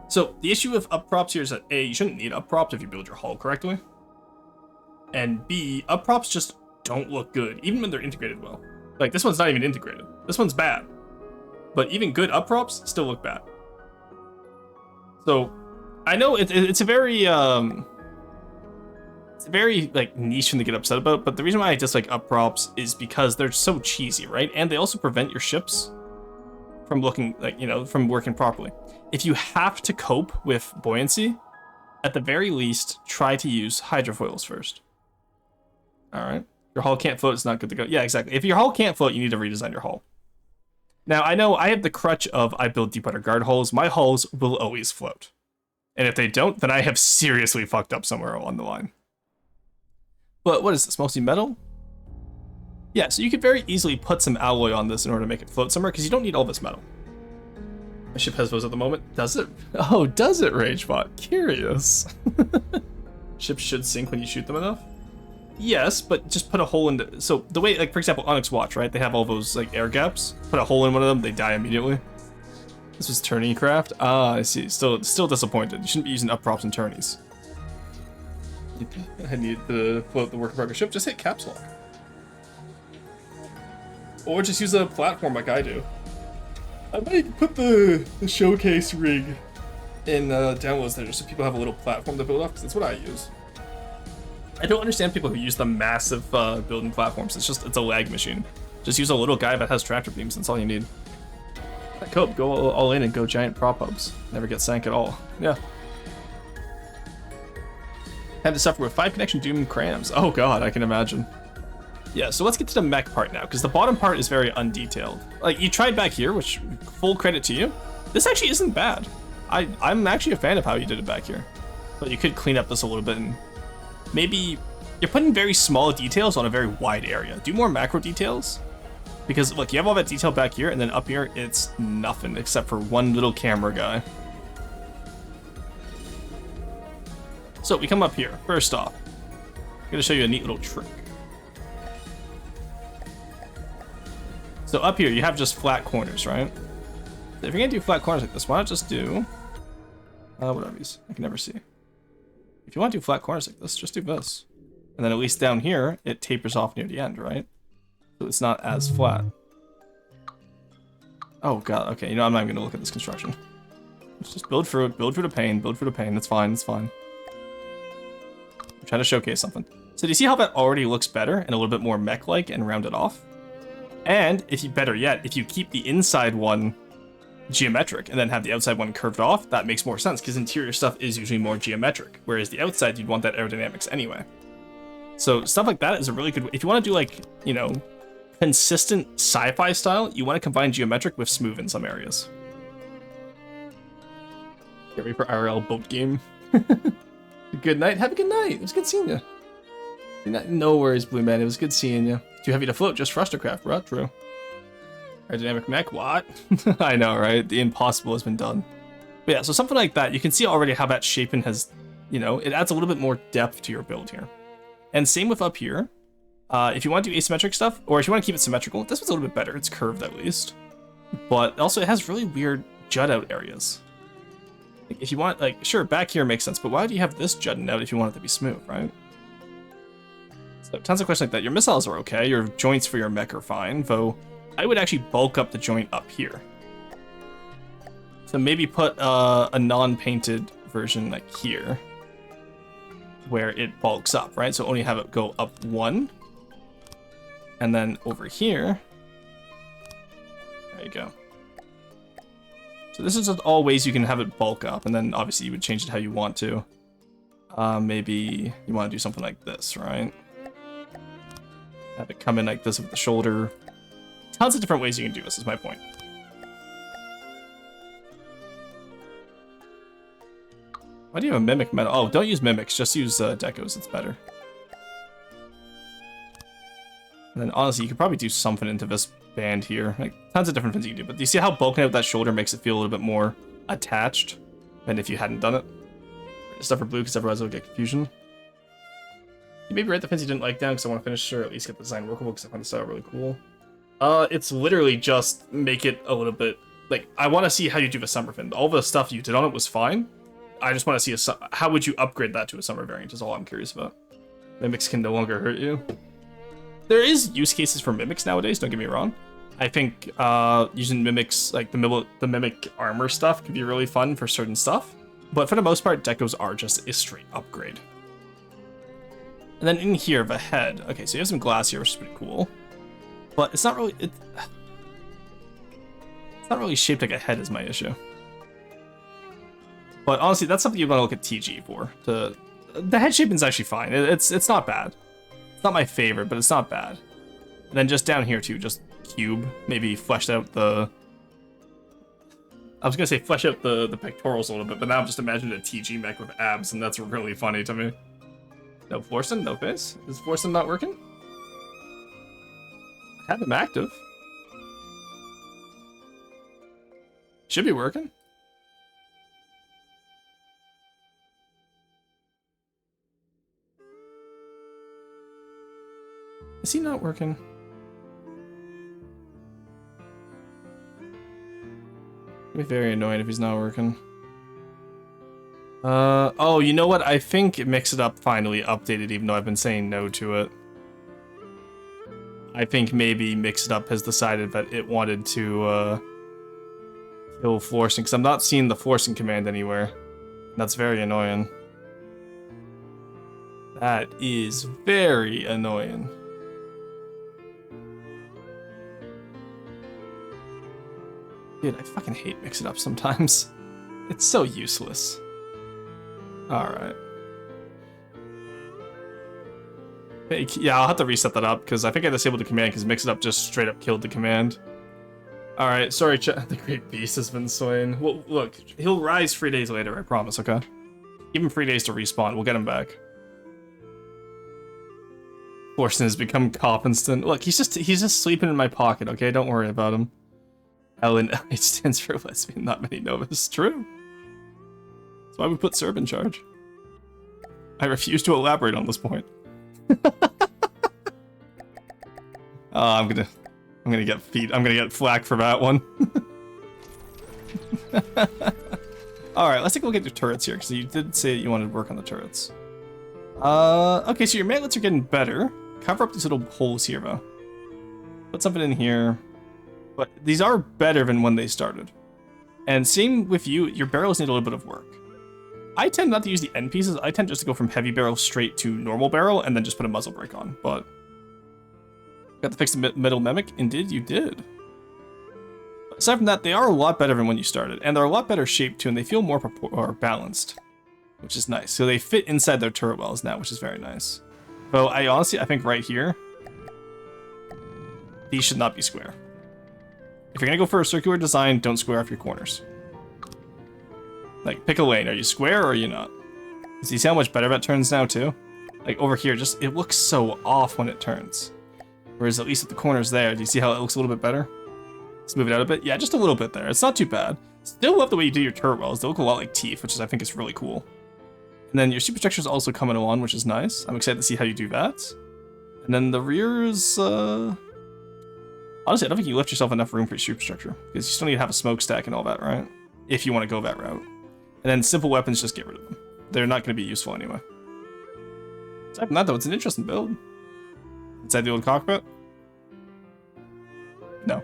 So, the issue with up props here is that A, you shouldn't need up props if you build your hull correctly. And B, up props just don't look good, even when they're integrated well. Like, this one's not even integrated. This one's bad. But even good up props still look bad. So, I know it's a very, like, niche thing to get upset about, but the reason why I dislike up props is because they're so cheesy, right? And they also prevent your ships from looking, like, you know, from working properly. If you have to cope with buoyancy, at the very least, try to use hydrofoils first. Alright. Your hull can't float, it's not good to go. Yeah, exactly. If your hull can't float, you need to redesign your hull. Now, I know I have the crutch of I build deep water guard hulls. My hulls will always float. And if they don't, then I have seriously fucked up somewhere along the line. But what is this, mostly metal? Yeah, so you could very easily put some alloy on this in order to make it float somewhere, because you don't need all this metal. My ship has those at the moment. Does it? Oh, does it, Ragebot? Curious. Ships should sink when you shoot them enough? Yes, but just put a hole in the... So, the way, like, for example, Onyx Watch, right? They have all those, like, air gaps. Put a hole in one of them, they die immediately. This was turning craft. Ah, I see. Still disappointed. You shouldn't be using up props and turnies. I need to float the work in progress ship. Just hit caps lock. Or just use a platform like I do. I might put the showcase rig in downloads there just so people have a little platform to build off, because that's what I use. I don't understand people who use the massive building platforms. It's a lag machine. Just use a little guy that has tractor beams. That's all you need. Cope, go all in and go giant prop hubs. Never get sank at all. Yeah. Had to suffer with 5 connection doom crams. Oh god, I can imagine. Yeah, so let's get to the mech part now, because the bottom part is very undetailed. Like, you tried back here, which, full credit to you. This actually isn't bad. I'm actually a fan of how you did it back here. But you could clean up this a little bit and maybe... You're putting very small details on a very wide area. Do more macro details. Because, look, you have all that detail back here, and then up here, it's nothing except for one little camera guy. So, we come up here. First off, I'm going to show you a neat little trick. So up here, you have just flat corners, right? So if you're going to do flat corners like this, why not just do... what are these? I can never see. If you want to do flat corners like this, just do this. And then at least down here, it tapers off near the end, right? So it's not as flat. Oh god, okay, you know, I'm not even going to look at this construction. Let's just build through it, build through the pain, build through the pain. That's fine, that's fine. I'm trying to showcase something. So do you see how that already looks better and a little bit more mech-like and rounded off? And, if you better yet, if you keep the inside one geometric and then have the outside one curved off, that makes more sense because interior stuff is usually more geometric, whereas the outside, you'd want that aerodynamics anyway. So stuff like that is a really good... If you want to do, like, you know, consistent sci-fi style, you want to combine geometric with smooth in some areas. Get ready for IRL boat game. Good night. Have a good night. It was good seeing you. No worries, Blue Man. It was good seeing you. Too heavy to float, just Thrustercraft, bro. True. Aerodynamic mech, what? I know, right? The impossible has been done. But yeah, so something like that, you can see already how that shaping has, you know, it adds a little bit more depth to your build here. And same with up here. If you want to do asymmetric stuff, or if you want to keep it symmetrical, this one's a little bit better. It's curved at least. But also it has really weird jut out areas. Like if you want, like, sure, back here makes sense, but why do you have this jutting out if you want it to be smooth, right? So tons of questions like that. Your missiles are okay. Your joints for your mech are fine, though I would actually bulk up the joint up here. So maybe put a non-painted version like here, where it bulks up, right? So only have it go up one. And then over here, there you go. So this is just all ways you can have it bulk up, and then obviously you would change it how you want to. Maybe you want to do something like this, right? Have it come in like this with the shoulder. Tons of different ways you can do this, is my point. Why do you have a mimic metal? Oh, don't use mimics, just use decos, it's better. And then honestly, you could probably do something into this band here. Like, tons of different things you can do, but do you see how bulking out that shoulder makes it feel a little bit more attached than if you hadn't done it? Stuff for blue, because otherwise it'll get confusion. You maybe write the pins you didn't like down, because I want to finish, or at least get the design workable, because I find the style really cool. It's literally just make it a little bit, like, I want to see how you do the summer fin. All the stuff you did on it was fine. I just want to see how would you upgrade that to a summer variant is all I'm curious about. Mimics can no longer hurt you. There is use cases for mimics nowadays, don't get me wrong. I think using mimics, like the mimic armor stuff, could be really fun for certain stuff. But for the most part, decos are just a straight upgrade. And then in here, the head. Okay, so you have some glass here, which is pretty cool. But it's not really... It's not really shaped like a head is my issue. But honestly, that's something you want to look at TG for. The head shaping is actually fine. It's not bad. It's not my favorite, but it's not bad. And then just down here too, just cube. Maybe fleshed out the... I was gonna say flesh out the pectorals a little bit, but now I'm just imagining a TG mech with abs, and that's really funny to me. No Florson, no face. Is Florson not working? I have him active. Should be working. Is he not working? It'd be very annoying if he's not working. Oh, you know what? I think Mix It Up finally updated, even though I've been saying no to it. I think maybe Mix It Up has decided that it wanted to, kill Florson, because I'm not seeing the Florson command anywhere. That's very annoying. That is very annoying. Dude, I fucking hate Mix It Up sometimes. It's so useless. Alright. Yeah, I'll have to reset that up, because I think I disabled the command, because Mix It Up just straight up killed the command. Alright, sorry, the Great Beast has been slain. Well, look, he'll rise 3 days later, I promise, okay? Give him 3 days to respawn, we'll get him back. Forsen has become cop instant. Look, he's just sleeping in my pocket, okay? Don't worry about him. Ellen, it stands for lesbian, not many know this. True. That's why we put Serb in charge. I refuse to elaborate on this point. I'm gonna get flack for that one. Alright, let's take a look at your turrets here, because you did say that you wanted to work on the turrets. Okay, so your mantlets are getting better. Cover up these little holes here, though. Put something in here. But these are better than when they started. And same with you, your barrels need a little bit of work. I tend not to use the end pieces. I tend just to go from heavy barrel straight to normal barrel and then just put a muzzle brake on. But got to fix the middle mimic. Indeed, you did. Aside from that, they are a lot better than when you started, and they're a lot better shaped too, and they feel more balanced, which is nice. So they fit inside their turret wells now, which is very nice. Though I think right here, these should not be square. If you're gonna go for a circular design, don't square off your corners. Like, pick a lane. Are you square or are you not? So you see how much better that turns now too? Like over here, just it looks so off when it turns. Whereas at least at the corners there, do you see how it looks a little bit better? Let's move it out a bit. Yeah, just a little bit there. It's not too bad. Still love the way you do your turret wells. They look a lot like teeth, which is, I think is really cool. And then your superstructure is also coming along, which is nice. I'm excited to see how you do that. And then the rears, honestly, I don't think you left yourself enough room for your superstructure, because you still need to have a smokestack and all that, right? If you want to go that route. And then simple weapons, just get rid of them. They're not going to be useful anyway. Aside from that, though, it's an interesting build. Inside the old cockpit? No.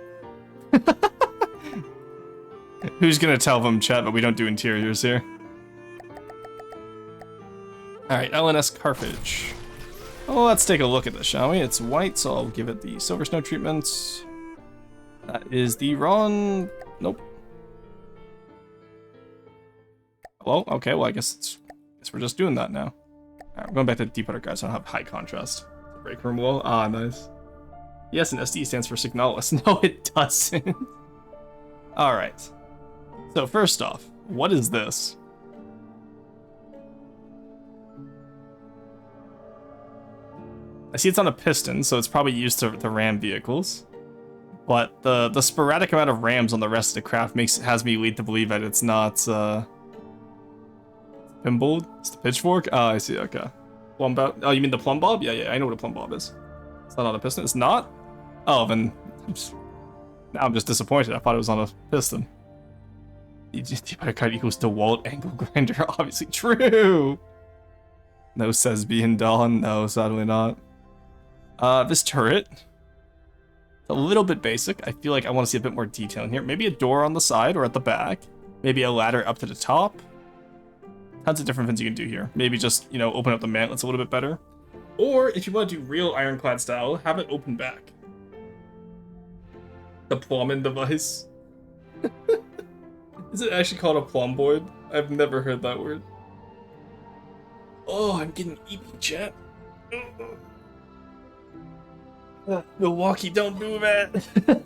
Who's gonna tell them, chat, but we don't do interiors here? Alright, LNS Carthage. Well, let's take a look at this, shall we? It's white, so I'll give it the silver snow treatment. That is the wrong... Nope. Well, okay, well, I guess we're just doing that now. Alright, we're going back to deep water guys, so I don't have high contrast. Break room wall. Ah, nice. Yes, and SD stands for Signalis. No, it doesn't. Alright. So, first off, what is this? I see it's on a piston, so it's probably used to ram vehicles. But the sporadic amount of rams on the rest of the craft has me lead to believe that it's not, Pimble? It's the pitchfork? Oh, I see, okay. Plumb bob? Oh, you mean the plumb bob? Yeah, I know what a plumb bob is. It's not on a piston? It's not? Oh, then... now I'm just disappointed. I thought it was on a piston. The card equals to wall angle grinder. Obviously true! No, says being Dawn. No, sadly not. This turret. It's a little bit basic. I feel like I want to see a bit more detail in here. Maybe a door on the side or at the back. Maybe a ladder up to the top. Tons of different things you can do here. Maybe just, you know, open up the mantlets a little bit better. Or, if you want to do real ironclad style, have it open back. The plumbing device. Is it actually called a plumboid? I've never heard that word. Oh, I'm getting EP chat. Milwaukee, don't do that.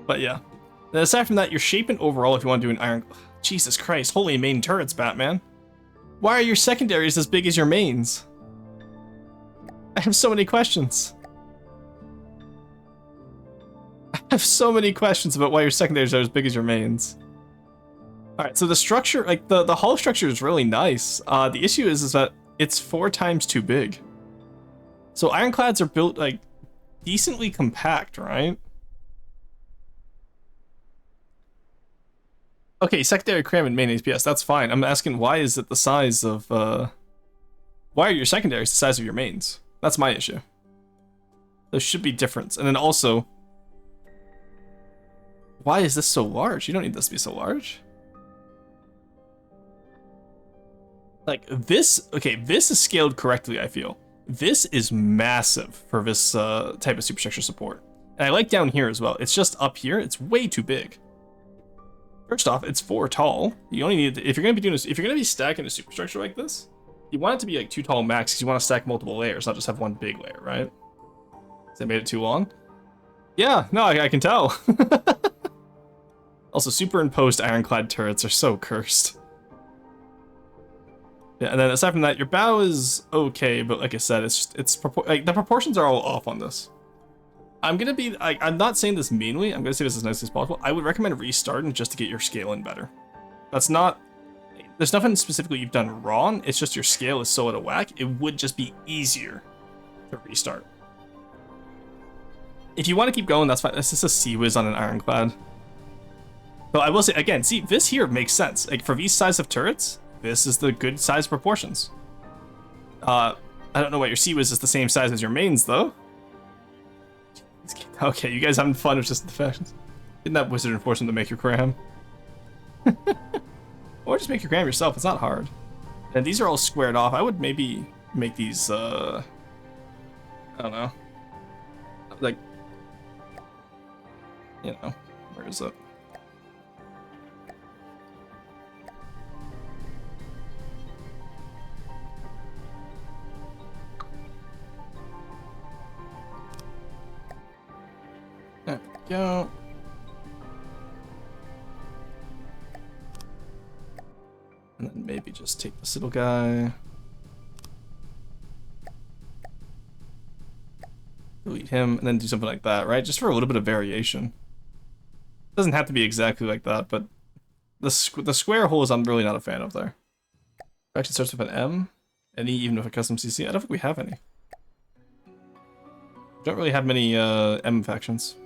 But yeah. Then aside from that, your shaping overall, if you want to do an iron... Jesus Christ, holy main turrets, Batman. Why are your secondaries as big as your mains? I have so many questions. I have so many questions about why your secondaries are as big as your mains. Alright, so the structure, like, the hull structure is really nice. The issue is that it's 4 times too big. So ironclads are built, like, decently compact, right? Okay, secondary cram and main APS, that's fine. I'm asking, why is it the size of, why are your secondaries the size of your mains? That's my issue. There should be difference. And then also, why is this so large? You don't need this to be so large. Like, this, okay, this is scaled correctly, I feel. This is massive for this type of superstructure support. And I like down here as well. It's just up here, it's way too big. First off, it's 4 tall. You only need, if you're gonna be doing this, if you're gonna be stacking a superstructure like this, you want it to be like 2 tall max, because you want to stack multiple layers, not just have one big layer, right? Has that made it too long? Yeah, no, I can tell. Also, superimposed ironclad turrets are so cursed. Yeah, and then aside from that, your bow is okay, but like I said, like, the proportions are all off on this. I'm gonna be, I'm not saying this meanly, I'm gonna say this as nicely as possible. I would recommend restarting just to get your scaling better. That's not, there's nothing specifically you've done wrong, it's just your scale is so out of whack, it would just be easier to restart. If you want to keep going, that's fine. This is a Sea-Wiz on an ironclad. But I will say, again, see, this here makes sense. Like, for these size of turrets, this is the good size proportions. I don't know why your Sea-Wiz is the same size as your mains, though. Okay, you guys having fun with just the fashions. Didn't that wizard enforce him to make your cram? Or just make your cram yourself. It's not hard. And these are all squared off. I would maybe make these, I don't know. Like, you know, where is it? There we go. And then maybe just take this little guy. Delete him, and then do something like that, right? Just for a little bit of variation. Doesn't have to be exactly like that, but the square holes I'm really not a fan of there. Actually starts with an M. Any, even with a custom CC? I don't think we have any. Don't really have many M factions.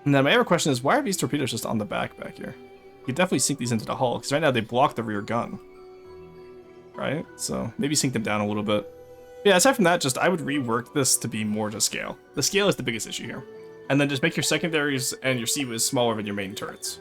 And then my other question is, why are these torpedoes just on the back here? You could definitely sink these into the hull, because right now they block the rear gun. Right? So maybe sink them down a little bit. Yeah, aside from that, just I would rework this to be more to scale. The scale is the biggest issue here. And then just make your secondaries and your CWIS smaller than your main turrets.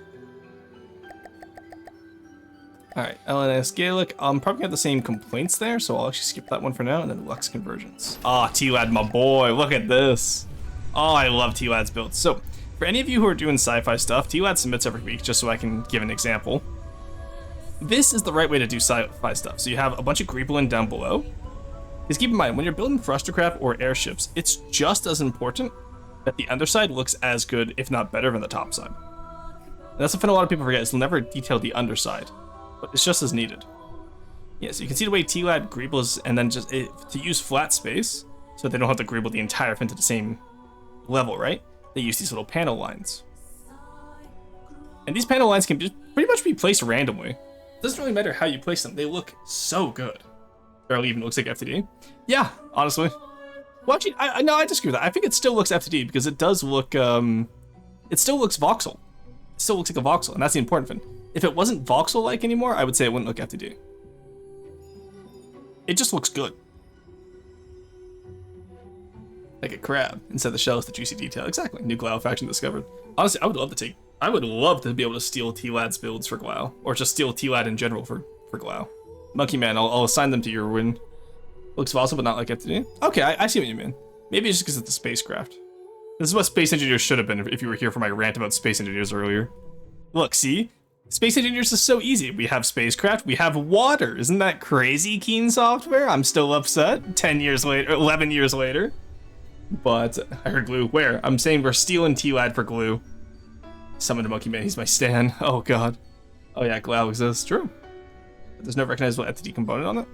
Alright, LNS Gaelic. I'm probably got the same complaints there, so I'll actually skip that one for now, and then Lux Convergence. Ah, T-Lad, my boy, look at this. Oh, I love T-Lad's builds. So, for any of you who are doing sci-fi stuff, T-Lad submits every week, just so I can give an example. This is the right way to do sci-fi stuff. So you have a bunch of Greeblin down below. Because keep in mind, when you're building thrustercraft or airships, it's just as important that the underside looks as good, if not better, than the top side. And that's something a lot of people forget, is they'll never detail the underside. But it's just as needed. Yeah, so you can see the way T-Lad greebles, and then just to use flat space, so they don't have to greeble the entire fin to the same level, right? They use these little panel lines. And these panel lines can just pretty much be placed randomly. It doesn't really matter how you place them, they look so good. Barely even looks like FTD. Yeah, honestly. Well, actually, no, I disagree with that. I think it still looks FTD because it does look, it still looks voxel. It still looks like a voxel, and that's the important thing. If it wasn't voxel-like anymore, I would say it wouldn't look FTD. It just looks good. Like a crab. Instead the shell is the juicy detail. Exactly. New Glau faction discovered. Honestly, I would love to be able to steal T-Lad's builds for Glau. Or just steal T-Lad in general for Glau. Monkey Man, I'll assign them to your win. Looks voxel, but not like FTD. Okay, I see what you mean. Maybe it's just because it's a spacecraft. This is what Space Engineers should have been if you were here for my rant about Space Engineers earlier. Look, see? Space Engineers is so easy. We have spacecraft, we have water. Isn't that crazy, Keen Software? I'm still upset 10 years later, 11 years later. But I heard glue. Where? I'm saying we're stealing T-Lad for glue. Summon a Monkey Man, he's my stan. Oh god. Oh yeah, Glau exists. True. But there's no recognizable FTD component on it.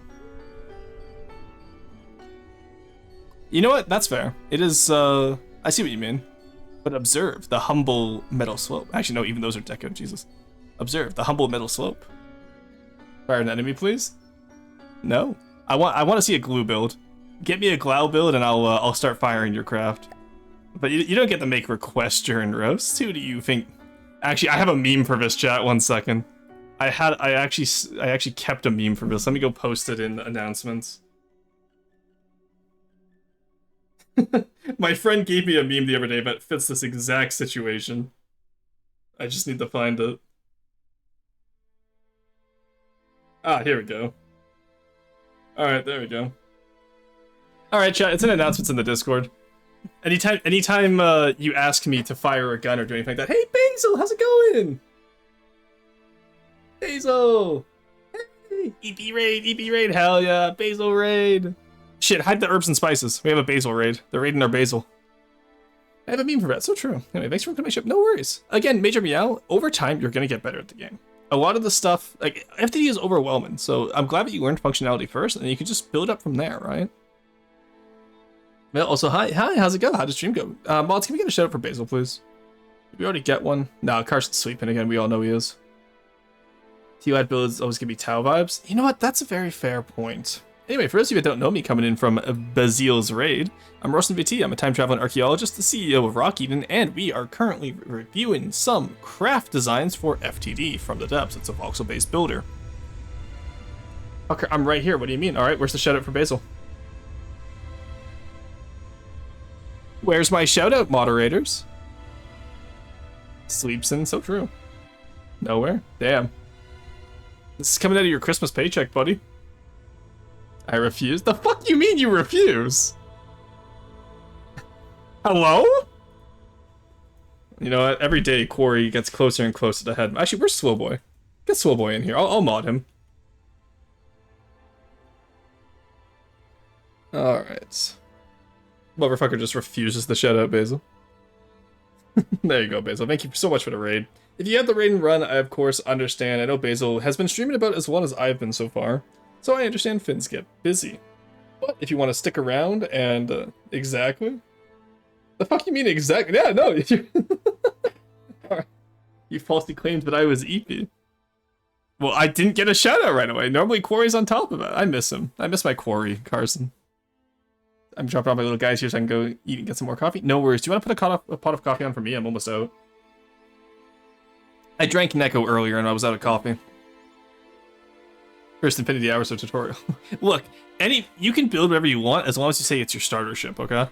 You know what? That's fair. It is, I see what you mean. But observe the humble metal slope. Actually, no, even those are deco, Jesus. Observe the humble metal slope. Fire an enemy, please? No. I want to see a glue build. Get me a Glau build and I'll start firing your craft. But you don't get to make requests during roasts. Who do you think? Actually, I have a meme for this, chat. 1 second. I actually kept a meme for this. Let me go post it in announcements. My friend gave me a meme the other day that fits this exact situation. I just need to find it. Ah, here we go. Alright, there we go. Alright, chat, it's in announcements in the Discord. Anytime you ask me to fire a gun or do anything like that, hey Basil, how's it going? Basil! Hey! EP raid, hell yeah, Basil raid! Shit, hide the herbs and spices. We have a basil raid. They're raiding our basil. I have a meme for that, so true. Anyway, thanks for coming to my ship. No worries. Again, Major Meow, over time, you're gonna get better at the game. A lot of the stuff, like, FTD is overwhelming, so I'm glad that you learned functionality first, and you can just build up from there, right? Well, also, hi, how's it go? How does stream go? Mods, can we get a shout out for Basil, please? Did we already get one? No, Carson's sleeping again, we all know he is. T-Lad builds always give me Tau vibes. You know what, that's a very fair point. Anyway, for those of you that don't know me, coming in from Bazil's Raid, I'm Roastin VT, I'm a time-traveling archaeologist, the CEO of Rock Eden, and we are currently reviewing some craft designs for FTD from the depths. It's a voxel-based builder. Okay, I'm right here, what do you mean? Alright, where's the shout-out for Basil? Where's my shout-out, moderators? Sleeps in, so true. Nowhere? Damn. This is coming out of your Christmas paycheck, buddy. I refuse? The fuck you mean you refuse? Hello? You know what? Every day, Quarry gets closer and closer to head. Actually, where's Swillboy? Get Swillboy in here. I'll mod him. Alright. Motherfucker just refuses the shout out, Basil. There you go, Basil. Thank you so much for the raid. If you have the raid and run, I of course understand. I know Basil has been streaming about as long as I've been so far, so I understand Finns get busy. But if you want to stick around and, exactly? The fuck you mean exactly? Yeah, no. You falsely claimed that I was EP. Well, I didn't get a shout out right away. Normally Quarry's on top of it. I miss him. I miss my Quarry, Carson. I'm dropping off my little guys here so I can go eat and get some more coffee. No worries. Do you want to put a pot of coffee on for me? I'm almost out. I drank Neko earlier and I was out of coffee. First infinity hours of tutorial. Look, you can build whatever you want as long as you say it's your starter ship, okay?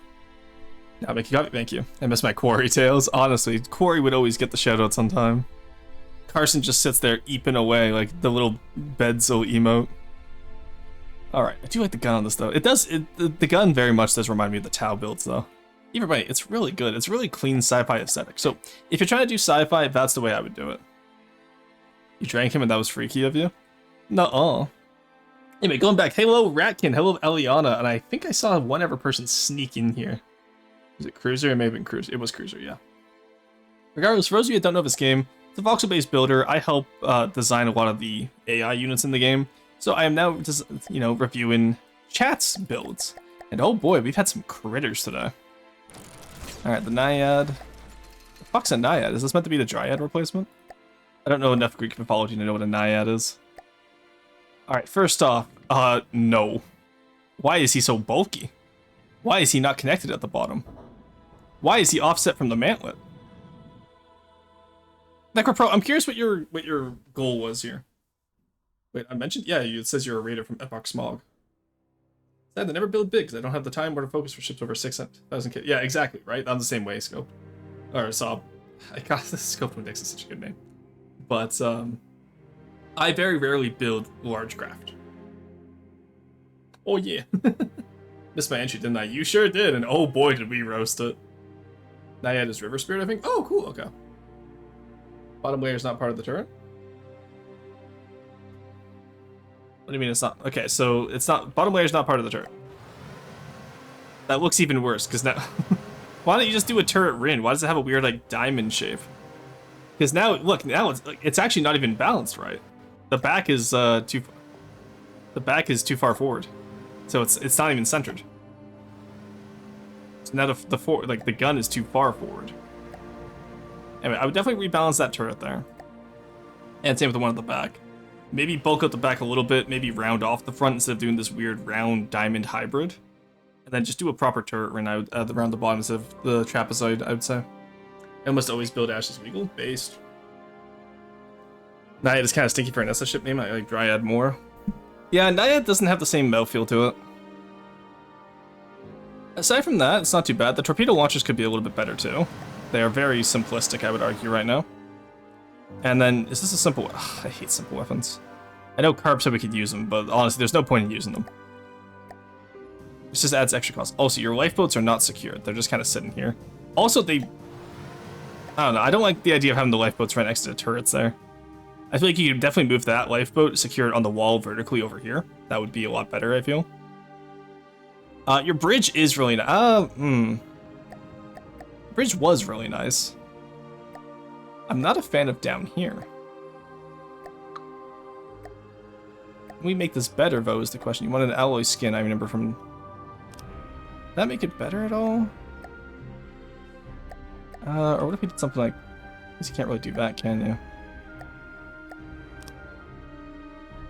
Now make you coffee. Thank you. I miss my Quarry tales. Honestly, Quarry would always get the shoutouts on time. Carson just sits there eeping away like the little bedzo emote. Alright, I do like the gun on this though. The gun very much does remind me of the Tau builds though. Either way, it's really good. It's really clean sci-fi aesthetic. So if you're trying to do sci-fi, that's the way I would do it. You drank him and that was freaky of you? Nuh-uh. Anyway, going back. Hello, Ratkin. Hello, Eliana. And I think I saw one other person sneak in here. Was it Cruiser? It may have been Cruiser. It was Cruiser, yeah. Regardless, for those of you that don't know this game, it's a voxel-based builder. I help design a lot of the AI units in the game. So I am now just, reviewing chat's builds. And oh boy, we've had some critters today. Alright, the Naiad. The fuck's a Naiad? Is this meant to be the Dryad replacement? I don't know enough Greek mythology to know what a Naiad is. Alright, first off, no. Why is he so bulky? Why is he not connected at the bottom? Why is he offset from the mantlet? Necropro, I'm curious what your goal was here. Wait, I mentioned? Yeah, it says you're a raider from Epoch Smog. Sad they never build big because I don't have the time or the focus for ships over 6,000 k. Yeah, exactly, right? I'm the same way, Scope. Or Sob. I got the Scope Index is such a good name. But, I very rarely build large craft. Oh yeah. Missed my entry, didn't I? You sure did, and oh boy did we roast it. Naiad is River Spirit, I think? Oh, cool, okay. Bottom layer is not part of the turret? What do you mean it's not? Okay, so it's not. Bottom layer is not part of the turret. That looks even worse, because now. Why don't you just do a turret rin? Why does it have a weird, like, diamond shape? Because now, look, now it's actually not even balanced right. The back is too far forward, so it's not even centered. So now the gun is too far forward. Anyway, I would definitely rebalance that turret there, and same with the one at the back. Maybe bulk up the back a little bit, maybe round off the front instead of doing this weird round diamond hybrid. And then just do a proper turret ring out around the bottom instead of the trapezoid, I would say. I almost always build Ash's Weagle, based. Naiad is kind of stinky for an SS ship name, I like Dryad more. Yeah, Naiad doesn't have the same mouthfeel to it. Aside from that, it's not too bad. The torpedo launchers could be a little bit better too. They are very simplistic, I would argue, right now. And then, is this a simple... Ugh, I hate simple weapons. I know Carb said we could use them, but honestly, there's no point in using them. This just adds extra cost. Also, your lifeboats are not secured. They're just kind of sitting here. Also, I don't know. I don't like the idea of having the lifeboats right next to the turrets there. I feel like you could definitely move that lifeboat, secure it on the wall vertically over here. That would be a lot better, I feel. Your bridge is really nice. Bridge was really nice. I'm not a fan of down here. Can we make this better, though, is the question. You want an alloy skin, I remember from... Did that make it better at all? Or what if we did something like... I guess you can't really do that, can you?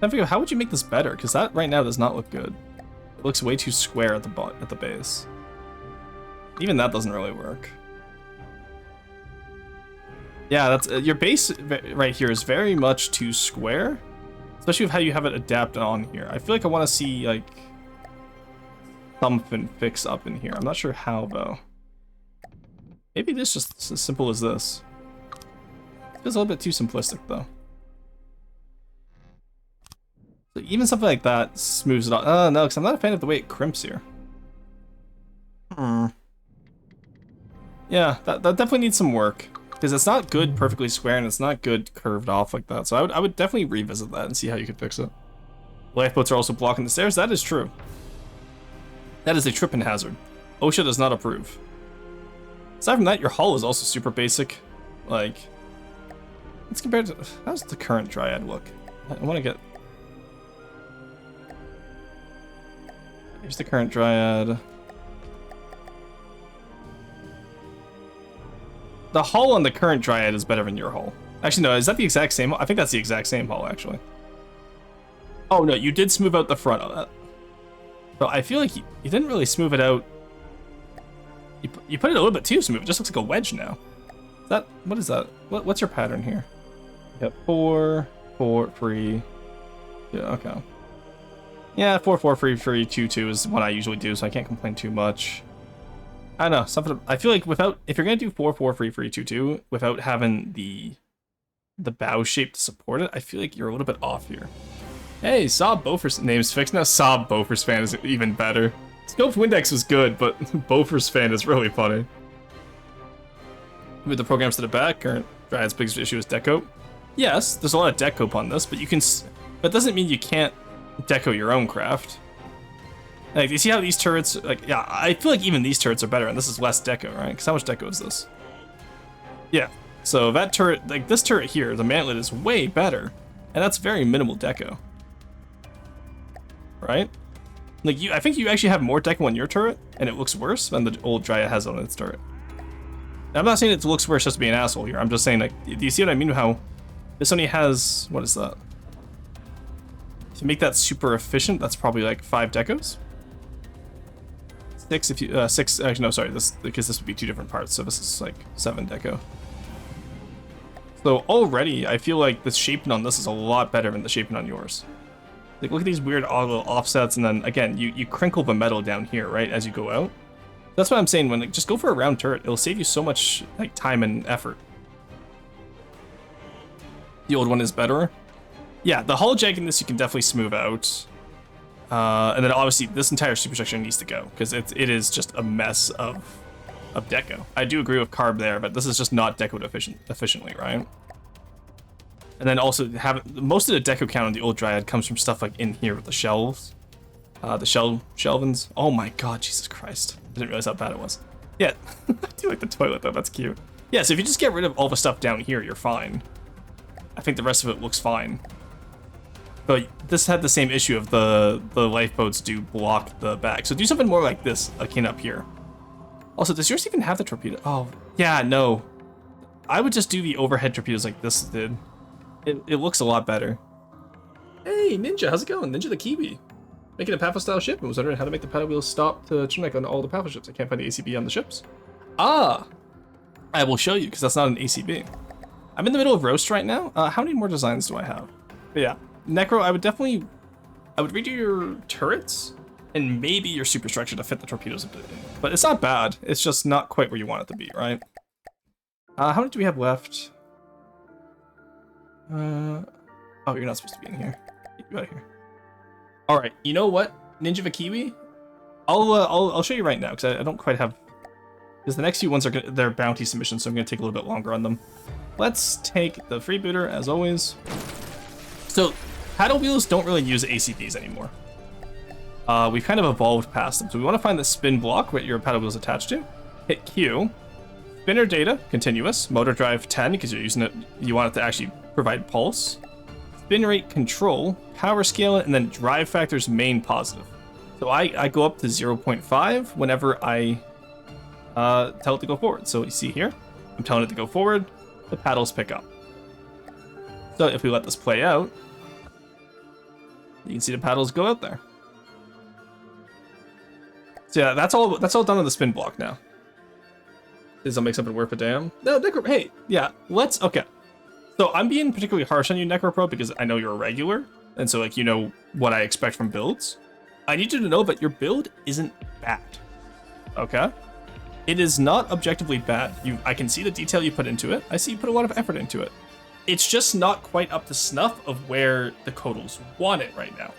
I figure, how would you make this better? Because that right now does not look good. It looks way too square at the base. Even that doesn't really work. Yeah, that's your base right here is very much too square, especially with how you have it adapted on here. I feel like I want to see like something fix up in here. I'm not sure how though. Maybe it is just as simple as this. Feels a little bit too simplistic, though. So even something like that smooths it out. Oh, no, because I'm not a fan of the way it crimps here. Yeah, that definitely needs some work. Because it's not good perfectly square, and it's not good curved off like that. So I would definitely revisit that and see how you could fix it. Lifeboats are also blocking the stairs. That is true. That is a tripping hazard. OSHA does not approve. Aside from that, your hull is also super basic. Like, let's compare to... How's the current Dryad look? I want to get... Here's the current Dryad. The hull on the current Dryad is better than your hull. Actually, no, is that the exact same? I think that's the exact same hull, actually. Oh, no, you did smooth out the front of that. So I feel like you didn't really smooth it out. You put it a little bit too smooth. It just looks like a wedge now. What is that? What's your pattern here? Yep, 4, 4, 3. Yeah, okay. Yeah, 4, 4, 3, 3, 2, 2 is what I usually do, so I can't complain too much. I don't know, something. I feel like if you're gonna do 4, 4, 3, 3, 2, 2 without having the bow shape to support it, I feel like you're a little bit off here. Hey, Saab Bofors name's fixed now. Saab Bofors fan is even better. Scope Windex was good, but Bofors fan is really funny. With the programs to the back, current Dryad's biggest issue is deco. Yes, there's a lot of deco on this, but that doesn't mean you can't deco your own craft. Like, you see how these turrets, like, yeah, I feel like even these turrets are better, and this is less deco, right? Because how much deco is this? Yeah, so that turret, like this turret here, the mantlet is way better, and that's very minimal deco. Right? Like, I think you actually have more deco on your turret, and it looks worse than the old Dryad has on its turret. I'm not saying it looks worse just to be an asshole here, I'm just saying, like, do you see what I mean? How this only has, what is that? To make that super efficient, that's probably like 5 decos? 6 if you, 6, actually no, sorry, because this would be 2 different parts, so this is like 7 deco. So already, I feel like the shaping on this is a lot better than the shaping on yours. Like, look at these weird little offsets, and then, again, you crinkle the metal down here, right, as you go out. That's what I'm saying, when, like, just go for a round turret. It'll save you so much, like, time and effort. The old one is better. Yeah, the hull jaggedness you can definitely smooth out. And then, obviously, this entire superstructure needs to go, because it is just a mess of deco. I do agree with Carb there, but this is just not decoed efficiently, right? And then also, most of the deco count on the old Dryad comes from stuff like in here with the shelves. The shelvings. Oh my god, Jesus Christ. I didn't realize how bad it was. Yeah, I do like the toilet though, that's cute. Yeah, so if you just get rid of all the stuff down here, you're fine. I think the rest of it looks fine. But this had the same issue of the lifeboats do block the back. So do something more like this, akin up here. Also, does yours even have the torpedo? Oh, yeah, no. I would just do the overhead torpedoes like this did. It looks a lot better. Hey, Ninja, how's it going? Ninja the Kiwi. Making a Pathfinder-style ship and was wondering how to make the paddle wheels stop to trim on all the Pathfinder ships. I can't find the ACB on the ships. Ah! I will show you, because that's not an ACB. I'm in the middle of roast right now. How many more designs do I have? But yeah, Necro, I would redo your turrets and maybe your superstructure to fit the torpedoes a bit in. But it's not bad. It's just not quite where you want it to be, right? How many do we have left? Oh, you're not supposed to be in here. Get you out of here. All right, you know what, Ninja Vakiwi? I'll show you right now because I don't quite have, because the next few ones are they're bounty submissions, so I'm gonna take a little bit longer on them. Let's take the freebooter as always. So paddle wheels don't really use ACBs anymore. We've kind of evolved past them, so we want to find the spin block what your paddle wheel's attached to. Hit Q. Spinner data, continuous. Motor drive 10, because you're using it, you want it to actually provide pulse. Spin rate control, power scale it, and then drive factors main positive. So I go up to 0.5 whenever I tell it to go forward. So you see here, I'm telling it to go forward, the paddles pick up. So if we let this play out, you can see the paddles go out there. So yeah, that's all done on the spin block now. Does that make something worth a damn? No, Necro, hey, yeah, okay. So I'm being particularly harsh on you, Necropro, because I know you're a regular, and so, like, you know what I expect from builds. I need you to know that your build isn't bad, okay? It is not objectively bad. I can see the detail you put into it. I see you put a lot of effort into it. It's just not quite up to snuff of where the Kodals want it right now.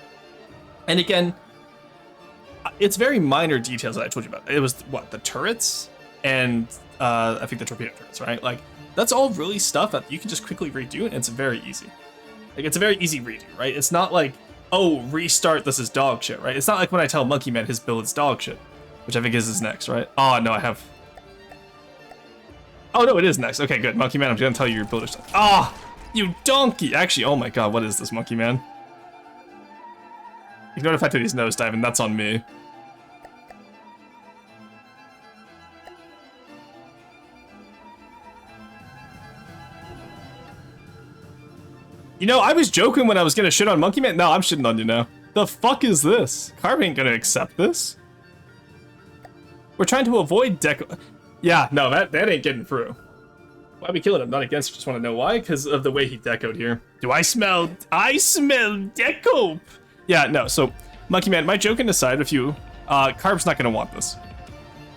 And again, it's very minor details that I told you about. It was, what, the turrets? And I think the torpedo turrets, right? Like, that's all really stuff that you can just quickly redo, and it's very easy. Like, it's a very easy redo, right? It's not like, oh, restart, this is dog shit, right? It's not like when I tell Monkey Man his build is dog shit, which I think is his next, right? Oh, no, I have... Oh, no, it is next. Okay, good. Monkey Man, I'm gonna tell you your builder stuff. Ah, you donkey! Actually, oh my god, what is this, Monkey Man? Ignore the fact that he's nosediving, that's on me. You know, I was joking when I was gonna shit on Monkey Man. No, I'm shitting on you now. The fuck is this? Carb ain't gonna accept this. We're trying to avoid deco... Yeah, no, that ain't getting through. Why are we killing him? Not against, just want to know why, because of the way he decoed here. Do I smell deco? Yeah, no, so, Monkey Man, my joking aside with you, Carb's not gonna want this.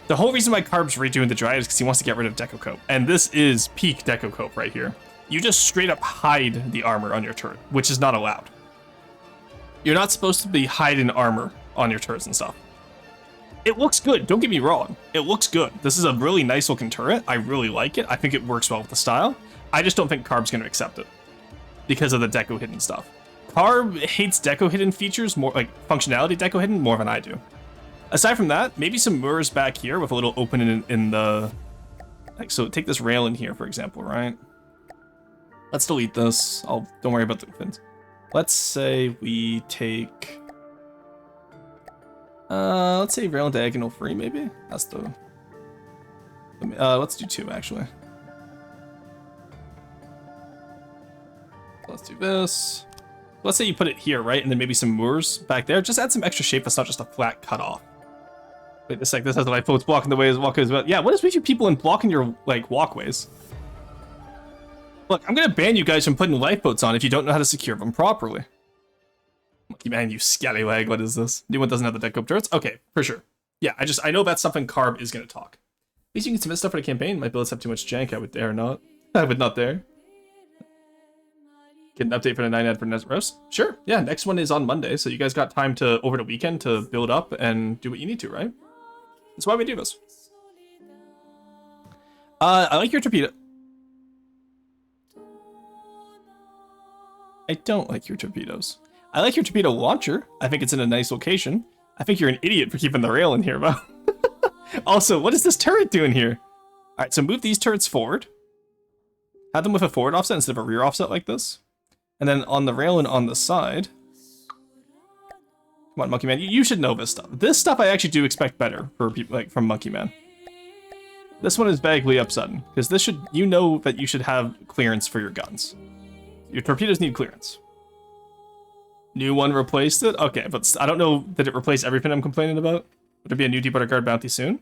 The whole reason why Carb's redoing the Dryad is because he wants to get rid of Deco Cope, and this is peak Deco Cope right here. You just straight up hide the armor on your turret, which is not allowed. You're not supposed to be hiding armor on your turrets and stuff. It looks good, don't get me wrong. It looks good. This is a really nice looking turret. I really like it. I think it works well with the style. I just don't think Carb's gonna accept it because of the deco hidden stuff. Carb hates deco hidden features, more like functionality deco hidden, more than I do. Aside from that, maybe some mirrors back here with a little opening in the... Like, so take this rail in here, for example, right? Let's delete this. Don't worry about the fins. Let's say we take... let's say rail diagonal free, maybe? That's the... let's do 2, actually. Let's do this. Let's say you put it here, right? And then maybe some moors back there. Just add some extra shape that's not just a flat cutoff. Wait, this has the light boats blocking the way as walkways. But yeah, what is with you people in blocking your, like, walkways? Look, I'm gonna ban you guys from putting lifeboats on if you don't know how to secure them properly. Monkey Man, you scallywag, what is this? Anyone doesn't have the deck up turrets? Okay, for sure. Yeah, I know that's something Carb is gonna talk. At least you can submit stuff for the campaign. My builds have too much jank, I would dare not. I would not dare. Get an update for the 9 ad for next roast? Sure, yeah, next one is on Monday, so you guys got time to, over the weekend, to build up and do what you need to, right? That's why we do this. I like your torpedo. I don't like your torpedoes. I like your torpedo launcher. I think it's in a nice location. I think you're an idiot for keeping the rail in here, Bo. Also, what is this turret doing here? All right, so move these turrets forward. Have them with a forward offset instead of a rear offset like this. And then on the rail and on the side. Come on, Monkey Man, you should know this stuff. This stuff I actually do expect better for people like from Monkey Man. This one is vaguely upsetting because this should, you know that you should have clearance for your guns. Your torpedoes need clearance. New one replaced it? Okay, but I don't know, did it replace everything I'm complaining about? Would there be a new Deepwater Guard bounty soon?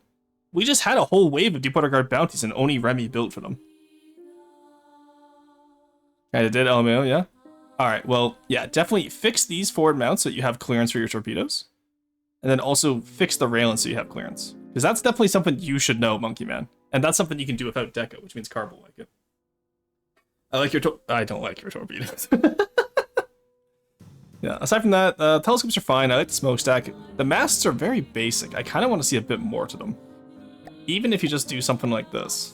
We just had a whole wave of Deepwater Guard bounties and only Remy built for them. And it did LMAO, yeah? Alright, well, yeah, definitely fix these forward mounts so that you have clearance for your torpedoes. And then also fix the railing so you have clearance. Because that's definitely something you should know, Monkey Man. And that's something you can do without deco, which means Carb will like it. I don't like your torpedoes. Yeah, aside from that, telescopes are fine. I like the smokestack. The masts are very basic. I kind of want to see a bit more to them. Even if you just do something like this.